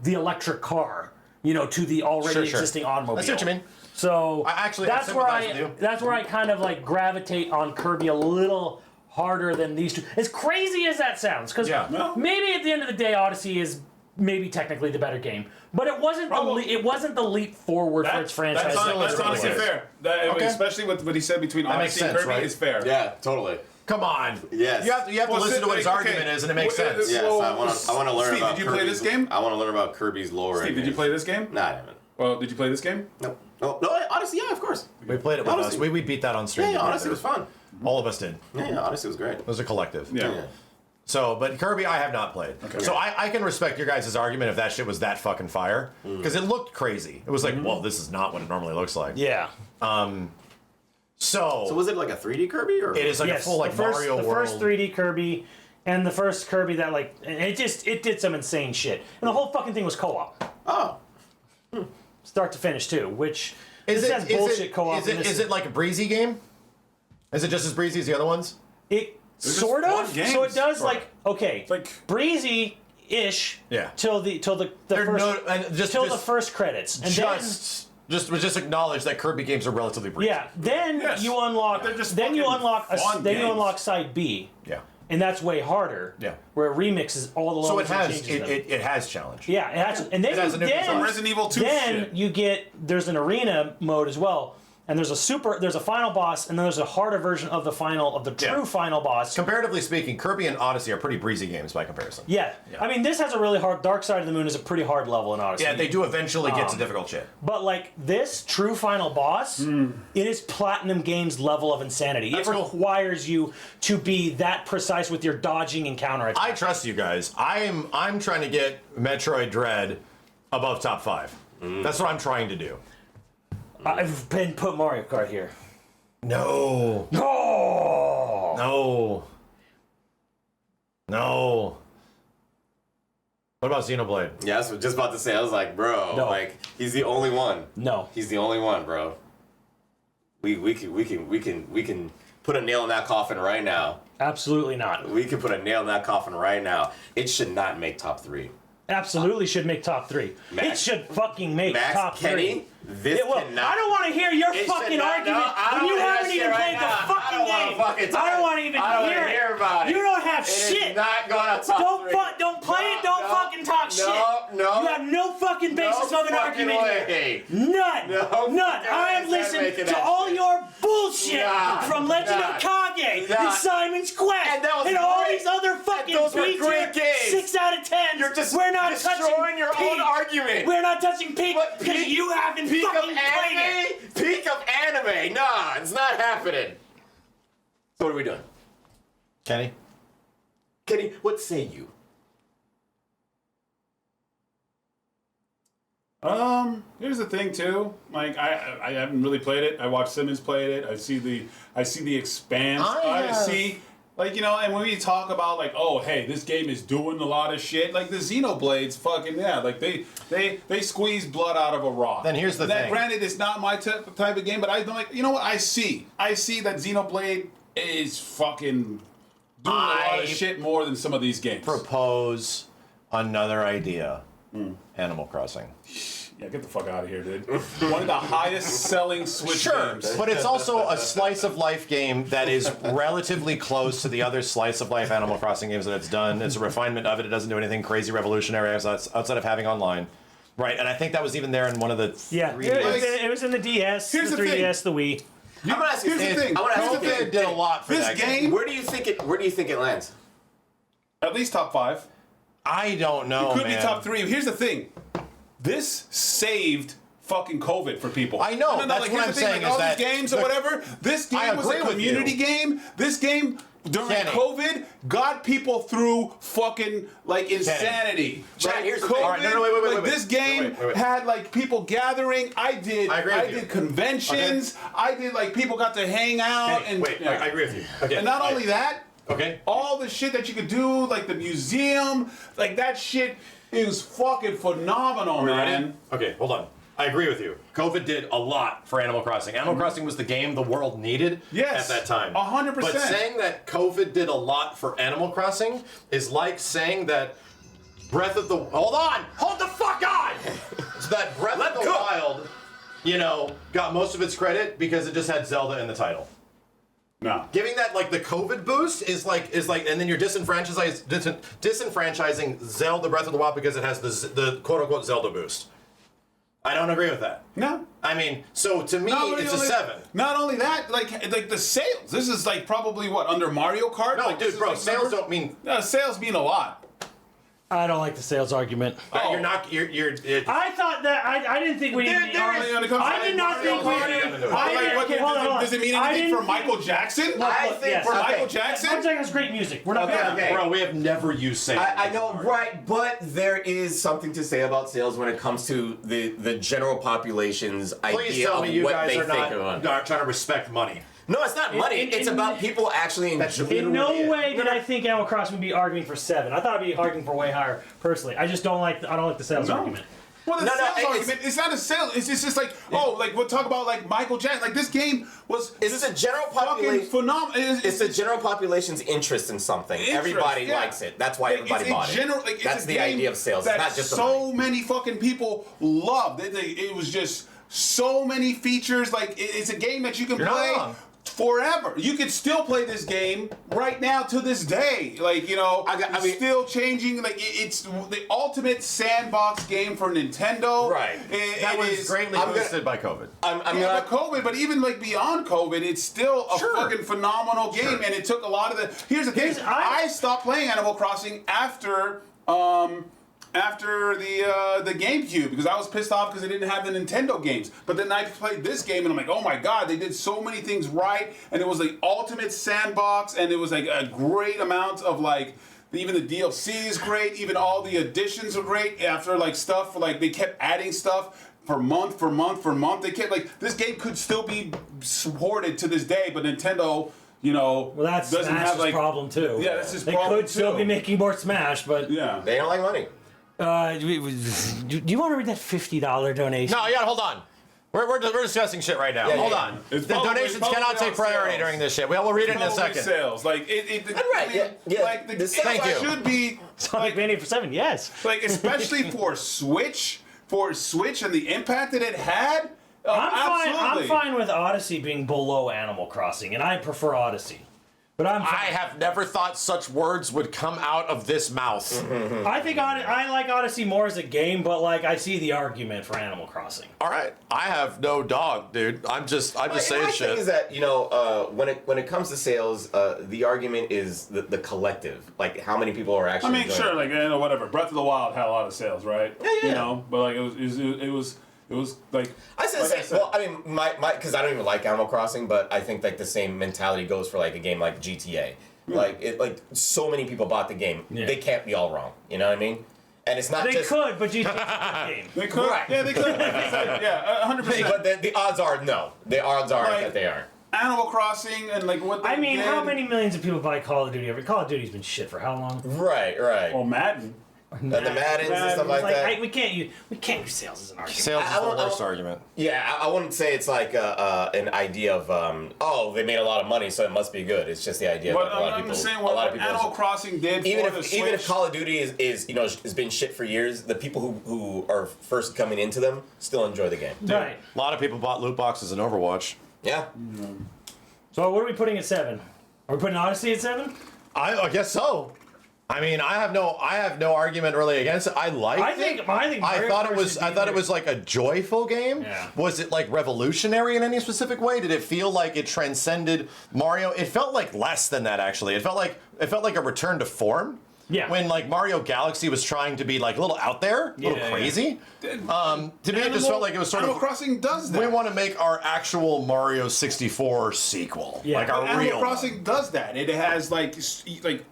the electric car, you know, to the already Sure. existing automobile. I see what you mean. So I that's where sympathize with you. that's where I kind of like gravitate on Kirby a little harder than these two. As crazy as that sounds, because Yeah. maybe at the end of the day, Odyssey is maybe technically the better game, but it wasn't it wasn't the leap forward for its franchise. That's honestly fair. Okay. Especially with what he said between makes Odyssey and sense, Kirby, it's it's fair. Yeah, totally. Come on. Yes. You have to Well, listen to what his okay. argument is, and it makes sense. Yes, Well, I want to learn Steve, about did you play Kirby's- this game? I want to learn about Kirby's lore. Steve, did you play this game? Nah, I haven't. Well, did you play this game? No. No, Odyssey, yeah, of course. We played it with Honestly. us. We beat that on stream. Yeah, together. Odyssey was fun. All of us did. Yeah, Odyssey was great. It was a collective. Yeah. So, but Kirby, I have not played. Okay. So I can respect your guys' argument if that shit was that fucking fire, because it looked crazy. It was like, well, this is not what it normally looks like. Yeah. So was it like a 3D Kirby or? It is like a full like Mario the world. first 3D Kirby, and the first Kirby that like it did some insane shit, and the whole fucking thing was co-op, Oh. start to finish too. Which Is this it has bullshit is co-op. it, is it like a breezy game? Is it just as breezy as the other ones? It just sort fun of. games. So it does Sort like okay, like- breezy-ish. Yeah. Till the They're first no- and just- till just- the first credits, and Just acknowledge that Kirby games are relatively breezy. then then Yes. you unlock They're just then you fucking unlock fun then you games. unlock side B. Yeah. And that's way harder. Yeah. Where it remixes all the So levels it and has changes them. it has challenge. Yeah, it has, and then It has a new then, design. Resident Evil 2 then shit. you get there's an arena mode as well, and there's a final boss, and then there's a harder version of the true final boss. Comparatively speaking, Kirby and Odyssey are pretty breezy games by comparison. Yeah. I mean this has a really hard. Dark Side of the Moon is a pretty hard level in Odyssey. Yeah, they do eventually get to difficult shit. But like this true final boss, it is Platinum Games level of insanity. That's it cool. requires you to be that precise with your dodging and counterattacking. I trust you guys. I'm trying to get Metroid Dread above top 5. That's what I'm trying to do. I've been put Mario Kart here. No. No. No. No. What about Xenoblade? Yeah, I was just about to say. I was like, bro, No. like he's the only one. No. He's the only one, bro. We can put a nail in that coffin right now. Absolutely not. We can put a nail in that coffin right now. It should not make top 3. Absolutely should make top 3. It Max- should fucking make Max top 3. Kenny, this It will. cannot. I don't want to hear your It fucking should not- argument no, I when don't you wanna haven't hear even shit played right the now. fucking I don't wanna game. fucking I don't want to even I don't hear wanna it. hear about it. You don't have It is shit. not going to top 3. Don't play it. Don't No, fucking talk no, shit. no. You have no fucking basis No of an fucking argument here. way. None. No None. fucking I way have is that listened making to that all shit. your bullshit Nah, from Legend nah, of Kage nah. and Simon's Quest And that was all great. these other fucking those were B-tier great games. 6 out of 10. You're just We're not destroying touching your Peak. own argument. We're not touching Peak What, because Peak- you haven't Peak of fucking played it. anime? Peak of anime? Nah, it's not happening. So what are we doing? Kenny? Kenny, what say you? Here's the thing too. Like I haven't really played it. I watched Simmons play it. I see the Expanse. I see like, you know, and when we talk about like, oh hey, this game is doing a lot of shit, like the Xenoblades fucking like they squeeze blood out of a rock. Then here's the that, thing. Granted, it's not my type of game, but I'm like, you know what? I see that Xenoblade is fucking doing a lot of shit more than some of these games. Propose another idea. Animal Crossing. Yeah, get the fuck out of here, dude. One of the highest selling Switch games. But it's also a slice of life game that is relatively close to the other slice of life Animal Crossing games that it's done. It's a refinement of it. It doesn't do anything crazy revolutionary outside of having online. Right, and I think that was even there in one of the Yeah, 3DS. it was in the DS, Here's the the 3DS, the Wii. I'm gonna ask you. Here's the thing. I want to ask you. COVID did a lot for This that game, Where do you think it lands? at least top 5. I don't know, Could man. be top 3. Here's the thing. This saved fucking COVID for people. I know, No, that's like, what here's I'm the thing, saying like, is all that these games or the- whatever. This I game was agree a with community you. game. This game during Kenny. COVID got people through fucking like insanity. Chad, Like, here's the thing. COVID, All right, no, wait, like, this game had like people gathering. I agree with you. did conventions. I did like people got to hang out and I agree with you. Okay. and not only that. Okay. All the shit that you could do, like the museum, like that shit is fucking phenomenal, man. Okay, hold on. I agree with you. COVID did a lot for Animal Crossing. Animal Crossing was the game the world needed Yes, at that time. 100%. But saying that COVID did a lot for Animal Crossing is like saying that Breath of the... Hold on! Hold the fuck on! So that Breath of the Wild, you know, got most of its credit because it just had Zelda in the title. No. Giving that like the COVID boost is like, and then you're disenfranchising Zelda Breath of the Wild because it has the quote unquote Zelda boost. I don't agree with that. No. I mean, so to me, it's a 7. Not only that, like the sales. This is like probably what under Mario Kart. No, like, dude, bro, sales don't mean. No, sales mean a lot. I don't like the sales argument. You're not. I thought that I didn't think we. I did not think we. Does it mean anything for Michael Jackson? I think for okay. Michael Jackson. Michael Jackson has great music. We're not. Okay. Bro, we have never used sales. I know, right? But there is something to say about sales when it comes to the general population's Please idea tell of me you what guys they are think of. not trying to respect money. No, it's not money. It's about people actually enjoying. In no way did I think Animal Crossing would be arguing for 7. I thought it'd be arguing for way higher. Personally, I just don't like the sales argument. Well, the sales argument, it's not a sale. It's just like, we'll talk about like Michael Jackson. Like this game was. It's the general population. Phenomenal. It's the general population's interest in something. Everybody likes it. That's why everybody bought it. That's the idea of sales. It's not just so many fucking people loved. It was just so many features. Like it's a game that you can play forever. You could still play this game right now to this day. Like, you know, it's still changing. Like, it's the ultimate sandbox game for Nintendo. Right. That was greatly boosted by COVID. By COVID, but even like beyond COVID, it's still a fucking phenomenal game. And it took a lot of the. Here's the thing. I stopped playing Animal Crossing after the GameCube because I was pissed off because they didn't have the Nintendo games. But then I played this game and I'm like, oh my god, they did so many things right, and it was the ultimate sandbox, and it was like a great amount of like. Even the DLC is great. Even all the additions are great. After like stuff, like they kept adding stuff for month. They kept like this game could still be supported to this day, but Nintendo. You know, well, that's doesn't Smash's have like problem too. Yeah, that's his they problem could still be making more Smash, but yeah, they don't like money. Do you want to read that $50 donation? No, hold on. We're discussing shit right now. Hold on. The donations cannot take priority during this shit. We'll read it in a second. Sales, like like the Thank you. Should be like Mania for 7. Yes. Like especially for Switch and the impact that it had. I'm fine with Odyssey being below Animal Crossing, and I prefer Odyssey. But I have never thought such words would come out of this mouth. I think I like Odyssey more as a game, but like I see the argument for Animal Crossing. All right, I have no dog, dude. I'm just saying shit. My thing is that when it comes to sales, the argument is the collective, like how many people are actually. I mean, sure, like whatever. Breath of the Wild had a lot of sales, right? Yeah. You know, but like it was like I said. Well, I mean, my because I don't even like Animal Crossing, but I think like the same mentality goes for like a game like GTA. Like so many people bought the game. Yeah. They can't be all wrong. You know what I mean? And it's not. They could, but GTA is a game. They could. Right. Yeah, they could. Yeah, 100%. But the odds are no. The odds are that they are. Animal Crossing and like what they did. How many millions of people buy Call of Duty every? Call of Duty's been shit for how long? Right. Well, Madden. The Maddens and stuff like that. We can't use sales as an argument. Sales is the worst argument. Yeah, I wouldn't say it's like an idea of they made a lot of money, so it must be good. It's just the idea but that a lot of people. Saying what Animal Crossing did even for if Call of Duty is has been shit for years, the people who are first coming into them still enjoy the game. Right. A lot of people bought loot boxes in Overwatch. Yeah. So what are we putting at 7? Are we putting Odyssey at 7? I guess so. I mean, I have no argument really against it. I thought it was like a joyful game. Yeah. Was it like revolutionary in any specific way? Did it feel like it transcended Mario? It felt like less than that actually. It felt like a return to form. Yeah. When like Mario Galaxy was trying to be like a little out there, a little crazy. To me, it just felt like it was sort Animal Crossing does that. We want to make our actual Mario 64 sequel, like our real. Animal Crossing does that. It has like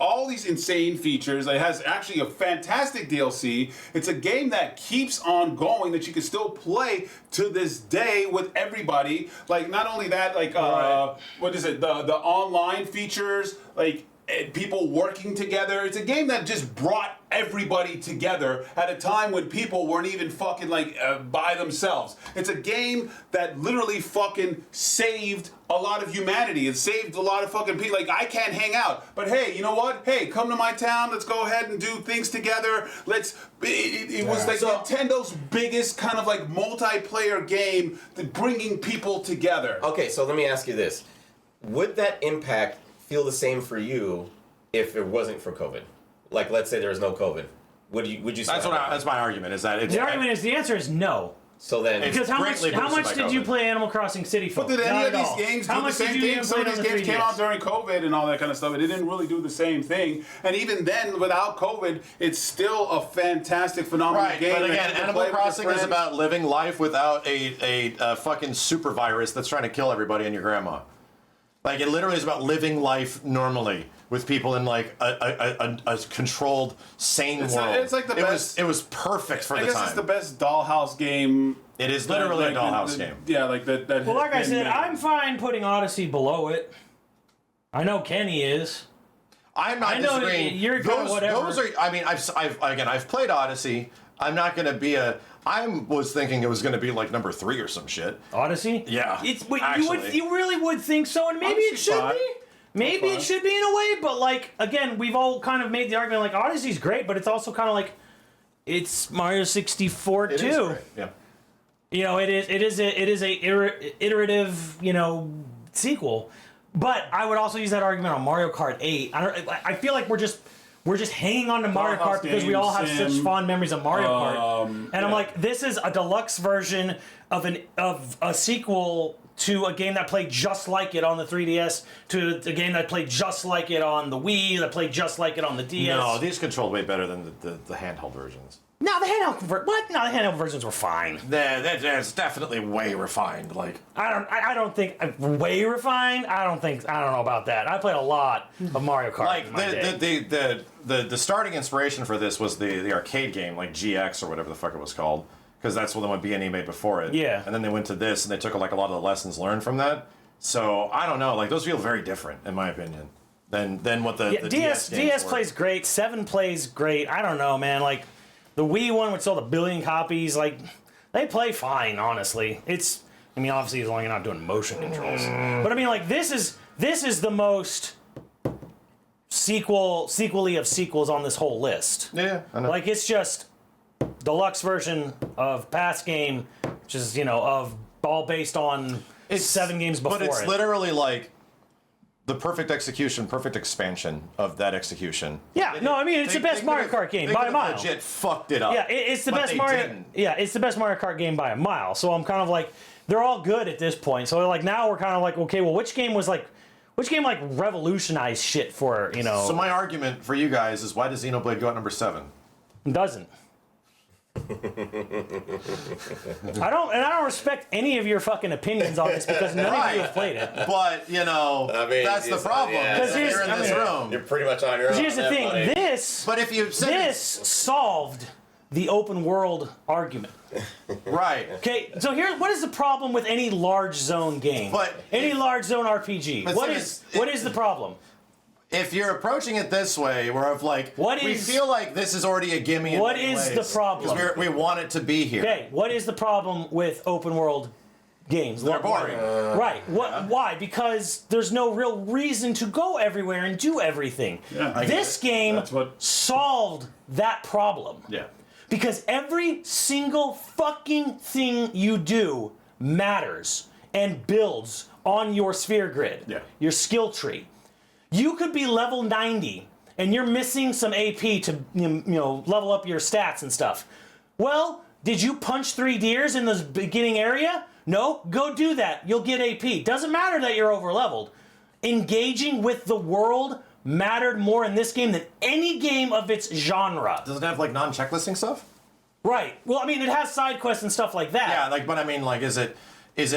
all these insane features. It has actually a fantastic DLC. It's a game that keeps on going that you can still play to this day with everybody. Like not only that, like what is it? The online features, like. People working together. It's a game that just brought everybody together at a time when people weren't even fucking like by themselves. It's a game that literally fucking saved a lot of humanity. It saved a lot of fucking people. Like, I can't hang out, but hey, you know what? Hey, come to my town. Let's go ahead and do things together. It was like Nintendo's biggest kind of like multiplayer game, bringing people together. Okay, so let me ask you this. would that impact feel the same for you if it wasn't for COVID? Like, let's say there was no COVID. Would you? That's my argument. Is that it's, The argument is the answer is no. So then, Because how greatly much boosted by did you COVID. play Animal Crossing City Folk? But did Not any of at these all. games How do the much did same you thing? even Some play of it on these the games 3DS? came out during COVID and all that kind of stuff. It didn't really do the same thing. And even then, without COVID, it's still a fantastic, phenomenal right, game. but that again, you can Animal play with your Crossing is friends. about living life without a fucking super virus that's trying to kill everybody and your grandma. Like, it literally is about living life normally with people in like a controlled, sane world. It's like the best. It was perfect for I the guess time. it's the best dollhouse game. It is literally a dollhouse game. Yeah, like that. Well, like I has said, been made. I'm fine putting Odyssey below it. I know Kenny is. I'm not I know disagreeing. you're kinda whatever. Those are. I mean, I've played Odyssey. I'm not going to be a. I was thinking it was going to be like number 3 or some shit. Odyssey? Yeah, It's you actually. you really would think so, and maybe it Odyssey should fine. be. Maybe it should be in a way, but like again, we've all kind of made the argument like Odyssey's great, but it's also kind of like it's Mario 64 It is too. great, yeah. You know, it is a iterative, you know, sequel. But I would also use that argument on Mario Kart 8. I feel like we're just hanging on to Mario Dollhouse Kart because we all have game, such fond memories of Mario Kart. And I'm yeah. like, this is a deluxe version of a sequel to a game that played just like it on the 3DS, to a game that played just like it on the Wii, that played just like it on the DS. No, these controlled way better than the handheld versions. No, the handheld versions were fine. That's definitely way refined. Like, I don't think way refined. I don't know about that. I played a lot of Mario Kart. like in my day. the starting inspiration for this was the arcade game, like GX or whatever the fuck it was called, because that's what the one B&E made before it. Yeah. And then they went to this, and they took like a lot of the lessons learned from that. So I don't know. Like, those feel very different, in my opinion, than what the DS games DS were. plays great. 7 plays great. I don't know, man. Like the Wii one, which sold 1 billion copies, like they play fine. Honestly, I mean, obviously, as long as you're not doing motion controls. But I mean, like this is the most sequel-y of sequels on this whole list. Yeah, I know. Like it's just deluxe version of past game, which is of all based on 7 games before But it's it. literally like the perfect execution, perfect expansion of that execution. Yeah, no, I mean it's the best Mario Kart game by a mile. Legit fucked it up. Yeah, it's the but best they Mario. didn't. Yeah, it's the best Mario Kart game by a mile. So I'm kind of like, they're all good at this point. So like now we're kind of like, okay, well, which game revolutionized shit for So my argument for you guys is, why does Xenoblade go at number 7? doesn't. I don't respect any of your fucking opinions on this because none of you have played it. But I mean, that's the it's- problem. yeah. Because Because you're in this room. You're pretty much on your own. Here's the on that, thing: buddy. this But if you said this solved the open world argument. right, Okay, so what is the problem with any large zone game? But any if- large zone RPG? But What Simmons, is the problem? if you're approaching it this way, where of like, What we is- feel like this is already a gimme. in What many is ways, the problem? 'cause we want it to be here. Okay, what is the problem with open world games? They're boring. Right. Why? Because there's no real reason to go everywhere and do everything. Yeah, I This get it. game That's what- solved that problem. Yeah. Because every single fucking thing you do matters and builds on your sphere grid, Yeah. your skill tree. You could be level 90 and you're missing some AP to level up your stats and stuff. Well, did you punch 3 deers in the beginning area? No, go do that. You'll get AP. Doesn't matter that you're over leveled. Engaging with the world mattered more in this game than any game of its genre. Does it have like non-checklisting stuff? Right. Well, I mean, it has side quests and stuff like that. Yeah, like, but I mean, like, is it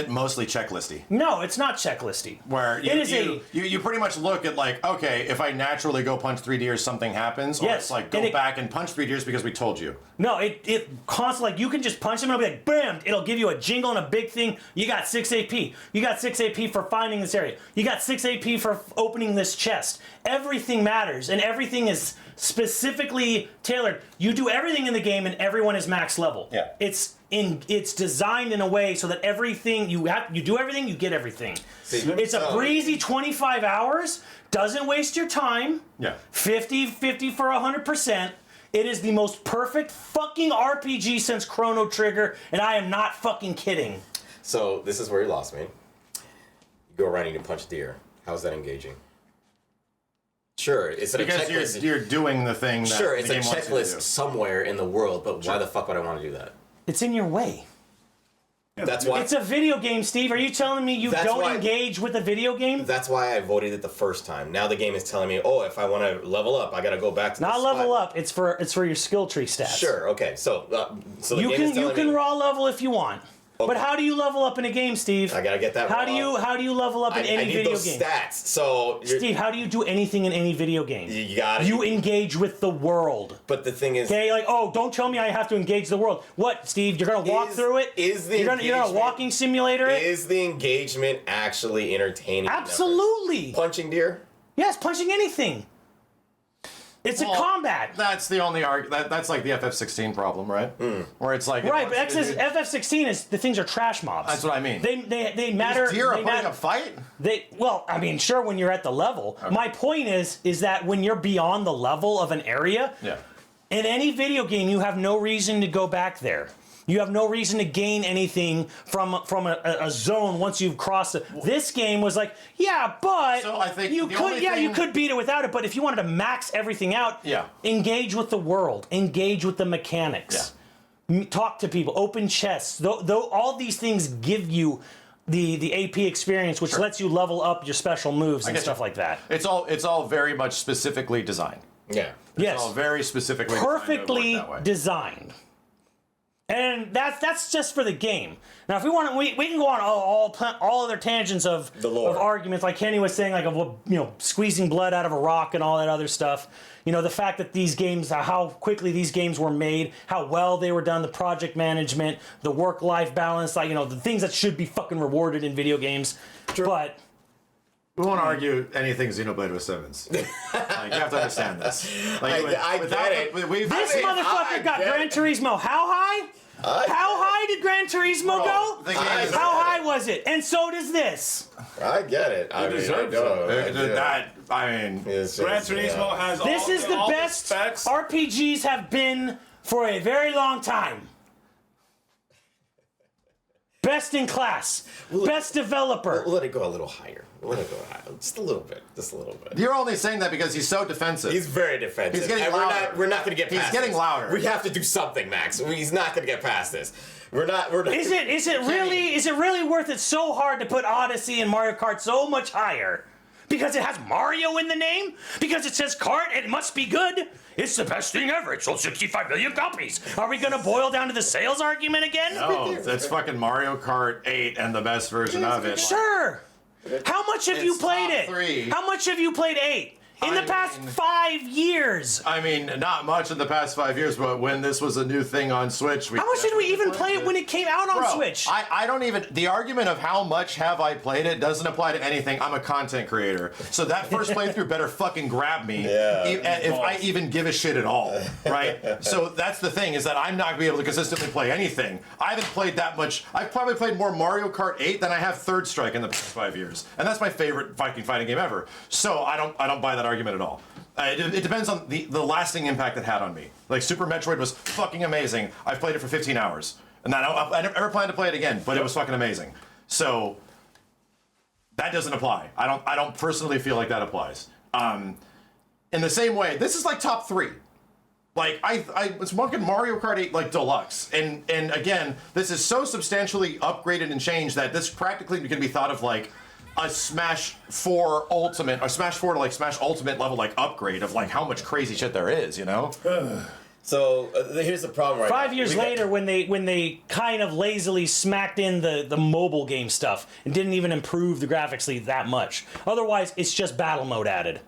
mostly checklisty? No, it's not checklisty. Where you, you pretty much look at like, okay, if I naturally go punch 3 deers, something happens, or Yes, it's like and go back and punch 3 deers because we told you. No, it constantly, like, you can just punch them and it'll be like, bam, it'll give you a jingle and a big thing. You got 6 AP. You got 6 AP for finding this area. You got 6 AP for opening this chest. Everything matters, and everything is specifically tailored. You do everything in the game, and everyone is max level. Yeah. It's designed in a way so that everything you do everything, you get everything. It's a breezy 25 hours. Doesn't waste your time. Yeah. 50 for 100%. It is the most perfect fucking RPG since Chrono Trigger, and I am not fucking kidding. So this is where you lost me. You go running to punch deer. How's that engaging? Sure, it's a Because checklist. you're doing the thing that Sure, it's the a game wants you to checklist do. somewhere in the world, but why the fuck would I want to do that? It's in your way. That's why. It's a video game, Steve. Are you telling me you That's don't why- engage with a video game? That's why I voted it the first time. Now the game is telling me, oh, if I want to level up, I got to go back to Not the level spot. up. It's for your skill tree stats. Sure. Okay. So the You game is can telling you can me, raw level if you want. But how do you level up in a game, Steve? I gotta get that. How do you level up in I any need video those game? stats. So Steve, how do you do anything in any video game? you got it. You engage with the world. But the thing is, Okay, like, oh, don't tell me I have to engage the world. What, Steve? You're gonna walk through it? You're gonna walking simulator it? is the engagement actually entertaining? enough? Absolutely. Punching deer. Yes, punching anything. It's a combat. That's the only that's like the FF16 problem, right? Where it's like Right, but FF16 is the things are trash mobs. That's what I mean. They matter. Deer are they putting matter- a fight. Well, I mean, sure, when you're at the level. My point is that when you're beyond the level of an area, Yeah. in any video game, you have no reason to go back there. You have no reason to gain anything from a zone once you've crossed it. This game was like, yeah, but So I think you the could, only yeah, you thing- could beat it without it. But if you wanted to max everything out, Yeah. engage with the world, engage with the mechanics, talk to people, open chests. Though all these things give you the AP experience, which lets you level up your special moves and get stuff you. like that. It's all very much specifically designed. Yeah. Yes, It's all very specifically designed to work perfectly that way. designed. And that's just for the game. Now, if we want, we can go on all other tangents of The lore. of arguments, like Kenny was saying, like of squeezing blood out of a rock and all that other stuff. The fact that these games, how quickly these games were made, how well they were done, the project management, the work-life balance, like the things that should be fucking rewarded in video games. But We won't argue anything Xenoblade with Simmons. Like, you have to understand this. Like, I without get it. the- we've- this I mean, motherfucker I got get Gran it. Turismo how high? How high did Gran Turismo go? the game is- How high was it? And so does this. I get it. I mean, I deserves know. it. I do. that I mean, It's Gran just, Turismo has This is the all best specs. RPGs have been for a very long time. Best in class. Best developer. Let it go a little higher. Let it go higher. Just a little bit. Just a little bit. you're only saying that because he's so defensive. He's very defensive. He's getting and louder. we're not going to get He's past getting this. louder. We have to do something, Max. He's not going to get past this. We're not. Is it really worth it so hard to put Odyssey and Mario Kart so much higher? Because it has Mario in the name? Because it says kart, it must be good? It's the best thing ever. It sold 65 million copies. Are we going to boil down to the sales argument again? No, that's fucking Mario Kart 8 and the best version of it. Sure. How much have you It's played top it? 3. How much have you played 8? In the I past mean- 5 years. I mean, not much in the past 5 years, but when this was a new thing on Switch, How much did we even play it when it came out on Bro, Switch? I don't even. The argument of how much have I played it doesn't apply to anything. I'm a content creator, so that first playthrough better fucking grab me. Yeah. If I even give a shit at all, right? So that's the thing, is that I'm not gonna be able to consistently play anything. I haven't played that much. I've probably played more Mario Kart 8 than I have Third Strike in the past 5 years, and that's my favorite Viking fighting game ever. So I don't buy that argument at all. It depends on the lasting impact it had on me. Like Super Metroid was fucking amazing. I've played it for 15 hours, and I never plan to play it again. But it was fucking amazing. So that doesn't apply. I don't personally feel like that applies. In the same way, this is like top 3. Like I was fucking Mario Kart 8 like deluxe, and again, this is so substantially upgraded and changed that this practically can be thought of like a Smash 4 Ultimate, or Smash 4 to like Smash Ultimate level like upgrade of like how much crazy shit there is, you know? So here's the problem right now. 5 years We got- later, when they kind of lazily smacked in the mobile game stuff and didn't even improve the graphics that much. Otherwise, it's just battle mode added.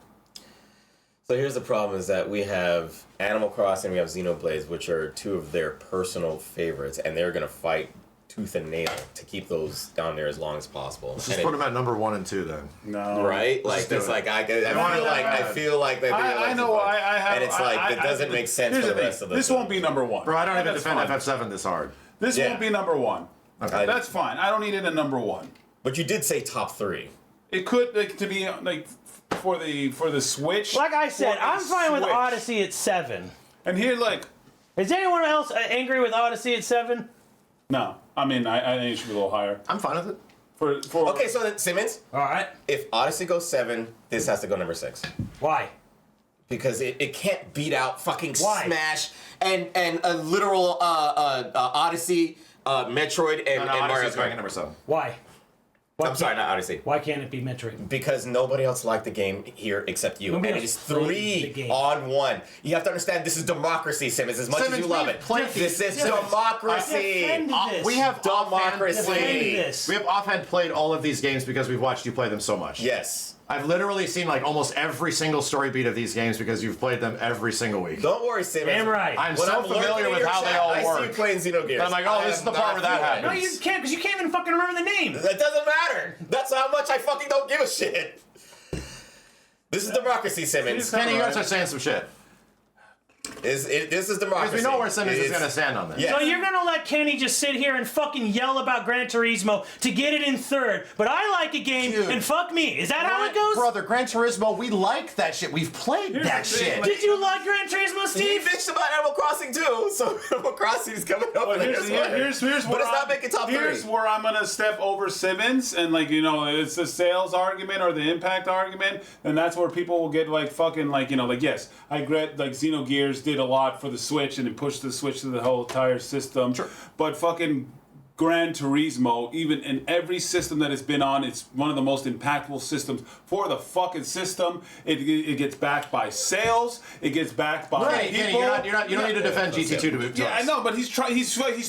So here's the problem: is that we have Animal Crossing, we have Xenoblade, which are 2 of their personal favorites, and they're gonna fight tooth and nail to keep those down there as long as possible. Let's just put them at number 1 and 2 then. No. Right? Like do it's it. like I want it I that feel like they. I know. I have. And it's like it doesn't make sense here's for the thing. rest of the. This won't be number 1. Bro, I don't even That's defend fine. FF7 this hard. This Yeah. won't be number 1. Okay. That's fine. I don't need it in number 1. But you did say top 3. It could to be like for the Switch. Like I said, for the I'm fine with Switch. Odyssey at 7. And here, like, Is anyone else angry with Odyssey at 7? no. I mean, I think it should be a little higher. I'm fine with it. For Okay, so then Simmons, All right. if Odyssey goes 7, this has to go number 6. Why? Because it can't beat out fucking Why? Smash and a literal Odyssey, Metroid, and Mario Odyssey's going at Kart. number 7. Why? Why I'm sorry, can't- not Odyssey. Why can't it be Metroid? Because nobody else liked the game here except you. Nobody And it else is played the 3 game. on 1. You have to understand this is democracy, Simmons, as much Simmons, as you love we've it. played This is Simmons, democracy. Defend this. We have Democracy. offhand played. Defend this. We have offhand played all of these games because we've watched you play them so much. Yes. I've literally seen like almost every single story beat of these games because you've played them every single week. Don't worry, Simmons. Damn right. I'm When so I'm lurking familiar in with your how they chat, all I see you work. playing Xenogears. I'm like, oh, this is the part where that No, happens. you can't, because you can't even fucking remember the name. That doesn't matter. That's how much I fucking don't give a shit. This is democracy, Simmons. Kenny, you guys are saying some shit. This is democracy. Because we know where Simmons is It's- going to stand on this. Yeah. So you're gonna let Kenny just sit here and fucking yell about Gran Turismo to get it in 3rd, but I like a game Dude. and fuck me. Is that how it goes? Brother, Gran Turismo, we like that shit. We've played that shit. Did you like Gran Turismo, He Steve? bitched about Animal Crossing too, so Animal Crossing is coming up. in Here's this one. where But it's not making top 3. Here's where I'm gonna step over Simmons, and like it's the sales argument or the impact argument, and that's where people will get like fucking like yes, I regret like Xenogears did a lot for the Switch and it pushed the Switch to the whole entire system, but fucking Gran Turismo, even in every system that it's been on, it's one of the most impactful systems for the fucking system. It gets backed by sales. It gets backed by Kenny, people. you don't need to defend GT2 to Yeah, I us. know, but he's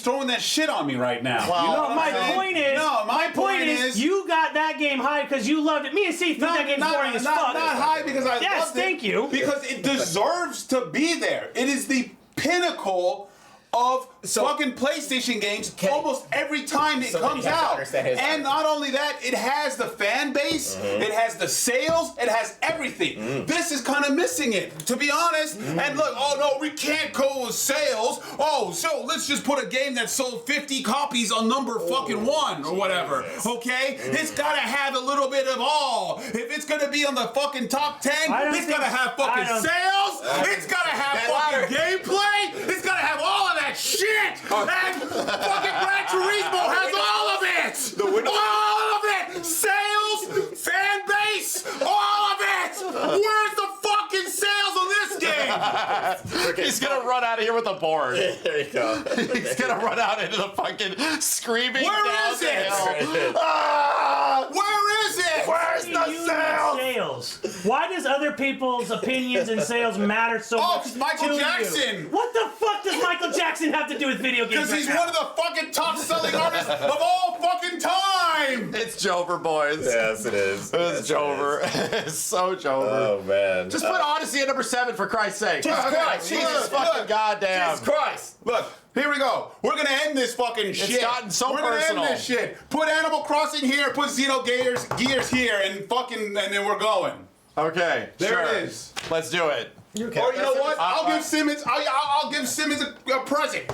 throwing that shit on me right now. Well, you know what I'm My saying? point is, no, my point is, you got that game high because you loved it. Me and Steve think that game's boring as fuck. not high because I Yes, loved it. thank you. Because it deserves to be there. It is the pinnacle of fucking PlayStation games almost every time it comes out. And not only that, it has the fan base, it has the sales, it has everything. This is kind of missing it, to be honest. And look, oh no, we can't go with sales. Oh, so let's just put a game that sold 50 copies on number fucking 1 or whatever. Okay? It's gotta have a little bit of all. If it's gonna be on the fucking top 10, it's gotta have fucking sales. It's gotta have fucking gameplay. It's gotta have all of that shit. And fucking Gran Turismo has all of it. All of it. Sales, fan base, all of it. Where's the fucking sales on this game? He's going to run out of here with a board. There you go. He's going to run out into the fucking screaming Where down is the it? hill. Ah! Where is it? Where's the You sales? need sales. Why does other people's opinions and sales matter so Oh, much? it's Michael to you? Jackson. What the fuck does Michael Jackson have to do with video games? Because he's right now? one of the fucking top selling artists of all fucking time. It's Jover, boys. Yes, it is. It's Jover. It's so Jover. Oh man. Just put Odyssey at number 7 for Christ's sake. Jesus Christ. Jesus Look, fucking look. goddamn. Jesus Christ. Look, here we go. We're gonna end this fucking shit. gotten so We're personal. gonna end this shit. Put Animal Crossing here. Put Xenogears here, and then we're going. Okay, There sure. it is. Let's do it. Or you know what? I'll give Simmons. I'll give Simmons a present,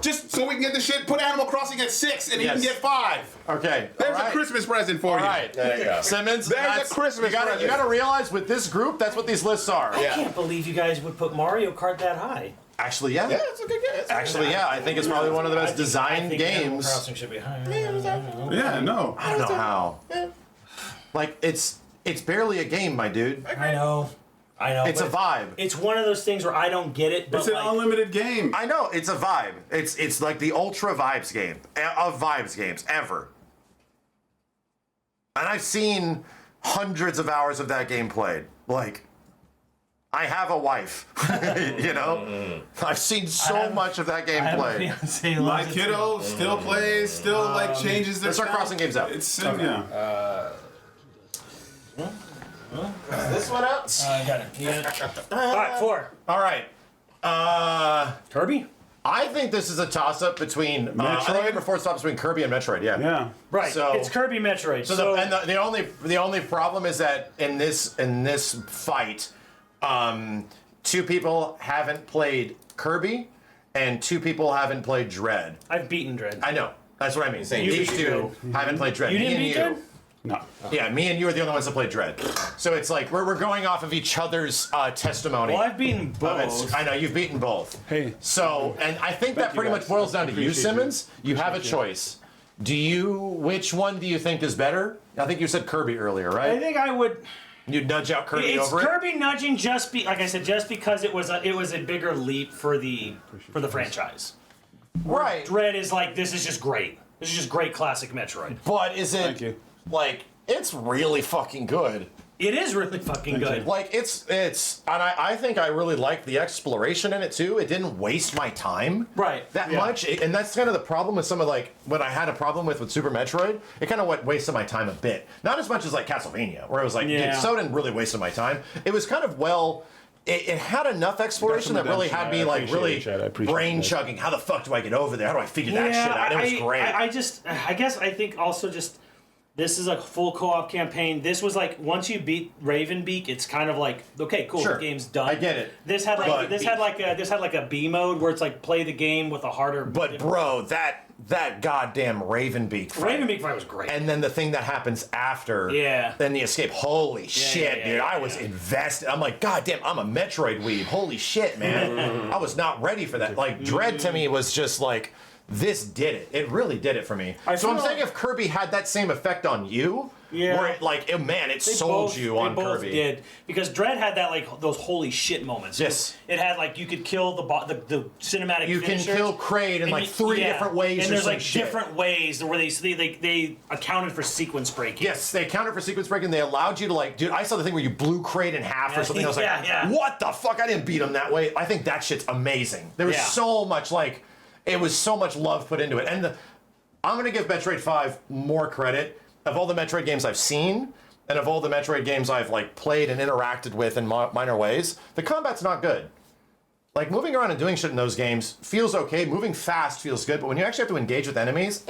just so we can get the shit. Put Animal Crossing at 6, and he can Yes. get 5. Okay. There's all right. a Christmas present for All you. right. There you go. Simmons, There's a that's- Christmas you gotta, present. you gotta realize with this group, that's what these lists are. I Yeah. can't believe you guys would put Mario Kart that high. Actually, yeah. Yeah, it's a good game. Actually, yeah. I think it's probably one of the best I designed think Animal games. Crossing should be higher. Yeah, no. I don't know how. Like, it's barely a game, my dude. I know. It's a but vibe. It's one of those things where I don't get it, but It's an like, unlimited game. I know, it's a vibe. It's like the ultra vibes game of vibes games ever. And I've seen hundreds of hours of that game played. Like, I have a wife, you know? I've seen so much of that game I have a played. fiance who My loves it kiddo still plays, still like changes their. Let's start sound. crossing games out. It's yeah. This one out? too. I got it. Yeah. All right, 4. All right. Kirby? I think this is a toss-up between I think Metroid? number 4 is a toss-up between Kirby and Metroid. Yeah. Yeah. Right. So- it's Kirby Metroid. So, So, the only problem is that in this fight, 2 people haven't played Kirby, and 2 people haven't played Dread. I've beaten Dread. I know. That's what I mean. Saying These you 2 haven't played Dread. You Me didn't and beat Dread? No. Yeah, me and you are the only ones that played Dread. So it's like we're going off of each other's testimony. Well, I've beaten of both. it. I know you've beaten both. Hey. So, and I think that you pretty guys. much boils down to you, Appreciate you. Simmons. You have a choice. Which one do you think is better? I think you said Kirby earlier, right? I think I would. You'd nudge out Kirby It's over Kirby nudging like I said, just because it was a bigger leap for the franchise. it? Right. Dread is like, this is just great. This is just great classic Metroid. But is it Thank you. like it's really fucking good? It is really fucking good. Like it's and I think I really liked the exploration in it too. It didn't waste my time that much, and that's kind of the problem with some of like what I had a problem with Super Metroid. It kind of wasted my time a bit, not as much as like Castlevania, where it was like dude, so didn't really waste my time. It was kind of It had enough exploration that really had me like really brain chugging. How the fuck do I get over there? How do I figure that shit out? It was great. I guess I think also just this is a full co-op campaign. This was like once you beat Ravenbeak, it's kind of like okay, cool, Sure. the game's done. I get it. This had like a B mode where it's like play the game with a harder. But bro, that goddamn Ravenbeak fight. Ravenbeak fight was great. And then the thing that happens after, then the escape. Holy shit, dude! I was invested. I'm like, goddamn, I'm a Metroid weeb. Holy shit, man! I was not ready for that. Like Dread to me was just like, this did it. It really did it for me. So I'm saying if Kirby had that same effect on you, where it like, it sold you on Kirby. They both did because Dread had that like those holy shit moments. Yes. It had like you could kill the cinematic. You can finishers, kill Kraid in like three different ways. And there's like shit. different ways where they accounted for sequence breaking. Yes, they accounted for sequence breaking. They allowed you to like, dude. I saw the thing where you blew Kraid in half or something. I was like, what the fuck? I didn't beat him that way. I think that shit's amazing. There was so much like, it was so much love put into it. And I'm gonna give Metroid 5 more credit. Of all the Metroid games I've seen, and of all the Metroid games I've like played and interacted with in minor ways, the combat's not good. Like moving around and doing shit in those games feels okay. Moving fast feels good, but when you actually have to engage with enemies,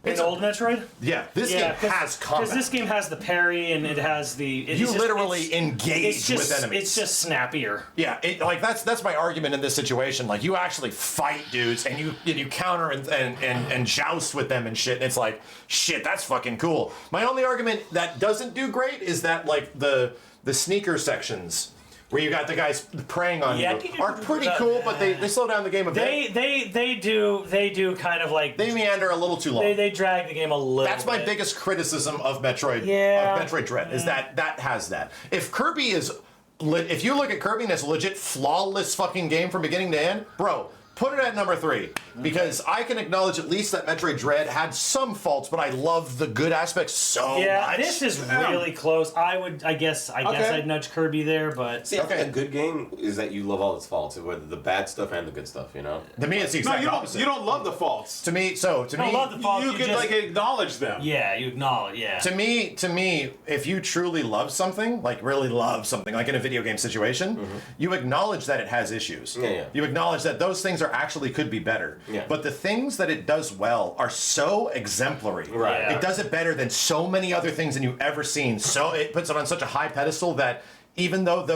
It's old Metroid? Yeah, this game has combat. Because this game has the parry and it has the... You literally engage with enemies. It's just snappier. Yeah, like that's my argument in this situation. Like you actually fight dudes and you counter and joust with them and shit. And it's like, shit, that's fucking cool. My only argument that doesn't do great is that like the sneaker sections where you got the guys preying on you are pretty cool, but they slow down the game a bit. They do kind of like they meander a little too long. They drag the game a little. That's my biggest criticism of Metroid. Of Metroid Dread is that has that. If Kirby is, if you look at Kirby and it's a legit flawless fucking game from beginning to end, bro. Put it at number 3 because I can acknowledge at least that Metroid Dread had some faults, but I love the good aspects so much. Yeah, this is really close. I guess I'd nudge Kirby there, but see, I think a good game is that you love all its faults, whether the bad stuff and the good stuff. You know. To me, it's the exact opposite. You don't love the faults. To me, love the faults. You can like acknowledge them. Yeah, you acknowledge. Yeah. To me, if you truly love something, like really love something, like in a video game situation, you acknowledge that it has issues. Yeah. You acknowledge that those things are actually could be better. Yeah. But the things that it does well are so exemplary. Right. It does it better than so many other things than you've ever seen. So it puts it on such a high pedestal that even though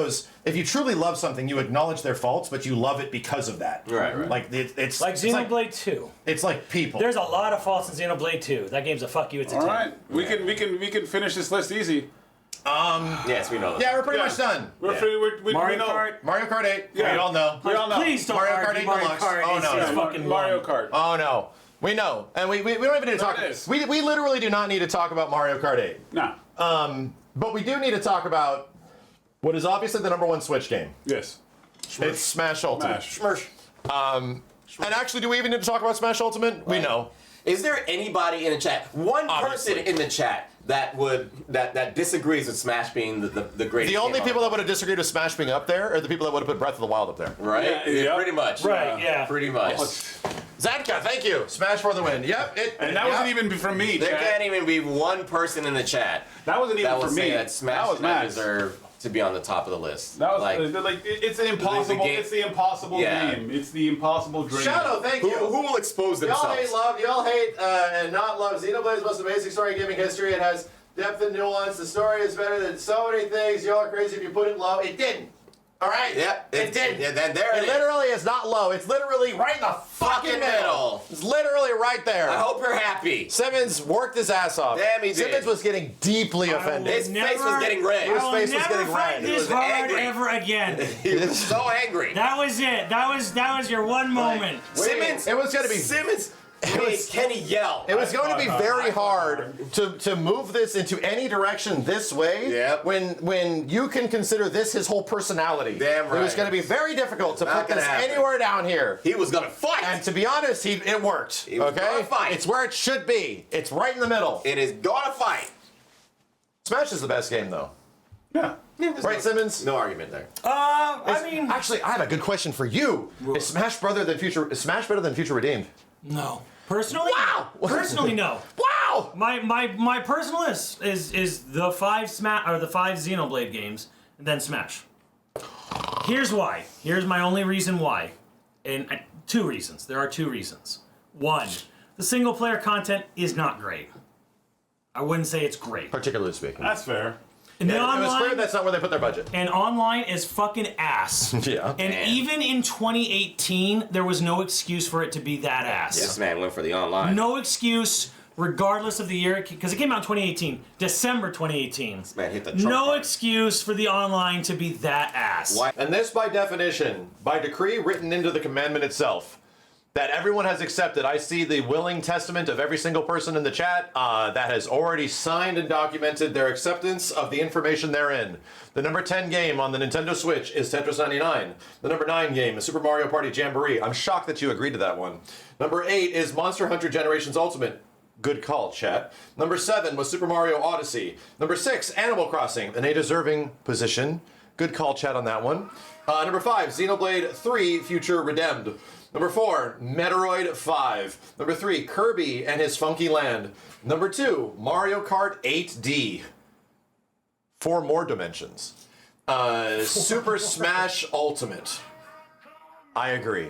if you truly love something, you acknowledge their faults, but you love it because of that. Right. Like it's like Xenoblade 2. It's like people. There's a lot of faults in Xenoblade 2. That game's a fuck you. It's a 10. All right, we can finish this list easy. Yes, we know that. Yeah, we're pretty much done. Mario Kart. Mario Kart 8. Yeah. We all know. Please don't Mario Kart argue 8 Mario Deluxe. Kart. Oh, no. It's fucking Mario long. Kart. Oh no, we know, and we don't even need to talk. We literally do not need to talk about Mario Kart 8. No. But we do need to talk about what is obviously the #1 Switch game. Yes. It's Smash Ultimate. Smash. And actually, do we even need to talk about Smash Ultimate? We know. Is there anybody in the chat, one person in the chat that disagrees with Smash being the greatest? The only game people that would have disagreed with Smash being up there are the people that would have put Breath of the Wild up there. right? Yeah. Pretty much. Right, yeah. Pretty much. Zadka, thank you. Smash for the win. Yep. And that wasn't even from me. There chat. can't even be one person in the chat That wasn't even that for will me. say that Smash That was does not Max. deserve to be on the top of the list. That was like it's an impossible. game- It's the impossible game. It's the impossible dream. Shadow, thank Who, you. who will expose themselves? Y'all hate and not love Xenoblade's most amazing story in gaming history. It has depth and nuance. The story is better than so many things. Y'all are crazy if you put it low. It didn't. All right? Yeah, It didn't. Yeah, then there it is. literally is not low. It's literally right in the fucking middle. It's literally right there. I hope you're happy. Simmons worked his ass off. Damn, he did. Simmons was getting deeply offended. His face was getting red. His face was never getting fight red. this was hard angry. ever again. He was so angry. That was it. That was your one moment. Simmons. It was gonna be Simmons. made Kenny yell. It was going to be very hard to move this into any direction this way. Yep. When you can consider this his whole personality. Damn right. It was going to be very difficult to Not put gonna this happen. anywhere down here. He was gonna fight. And to be honest, it worked. He was gonna fight. It's where it should be. It's right in the middle. It is gonna fight. Smash is the best game, though. Yeah. Right, Simmons? No argument there. I mean, Actually, I have a good question for you. Is Smash better than Future Redeemed? no. Personally, Wow! Personally, no. Wow! My personal list is the 5 Xenoblade games, and then Smash. Here's why. Here's my only reason why, and 2 reasons. There are 2 reasons. 1, the single player content is not great. I wouldn't say it's great. Particularly speaking. That's fair. And the It was clear online that's not where they put their budget. and online is fucking ass. Yeah. And even in 2018, there was no excuse for it to be that ass. This man went for the online. No excuse, regardless of the year, because it came out in 2018, December 2018. This man hit the Trump No card. excuse for the online to be that ass. Why? And this, by definition, by decree written into the commandment itself, that everyone has accepted. I see the willing testament of every single person in the chat that has already signed and documented their acceptance of the information therein. The number 10 game on the Nintendo Switch is Tetris 99. The number 9 game is Super Mario Party Jamboree. I'm shocked that you agreed to that one. Number 8 is Monster Hunter Generations Ultimate. Good call, chat. Number 7 was Super Mario Odyssey. Number 6, Animal Crossing, an A deserving position. Good call, chat, on that one. Number 5, Xenoblade 3 Future Redeemed. Number 4, Metroid 5. Number 3, Kirby and His Funky Land. Number 2, Mario Kart 8D. 4 more dimensions. Super Smash Ultimate. I agree.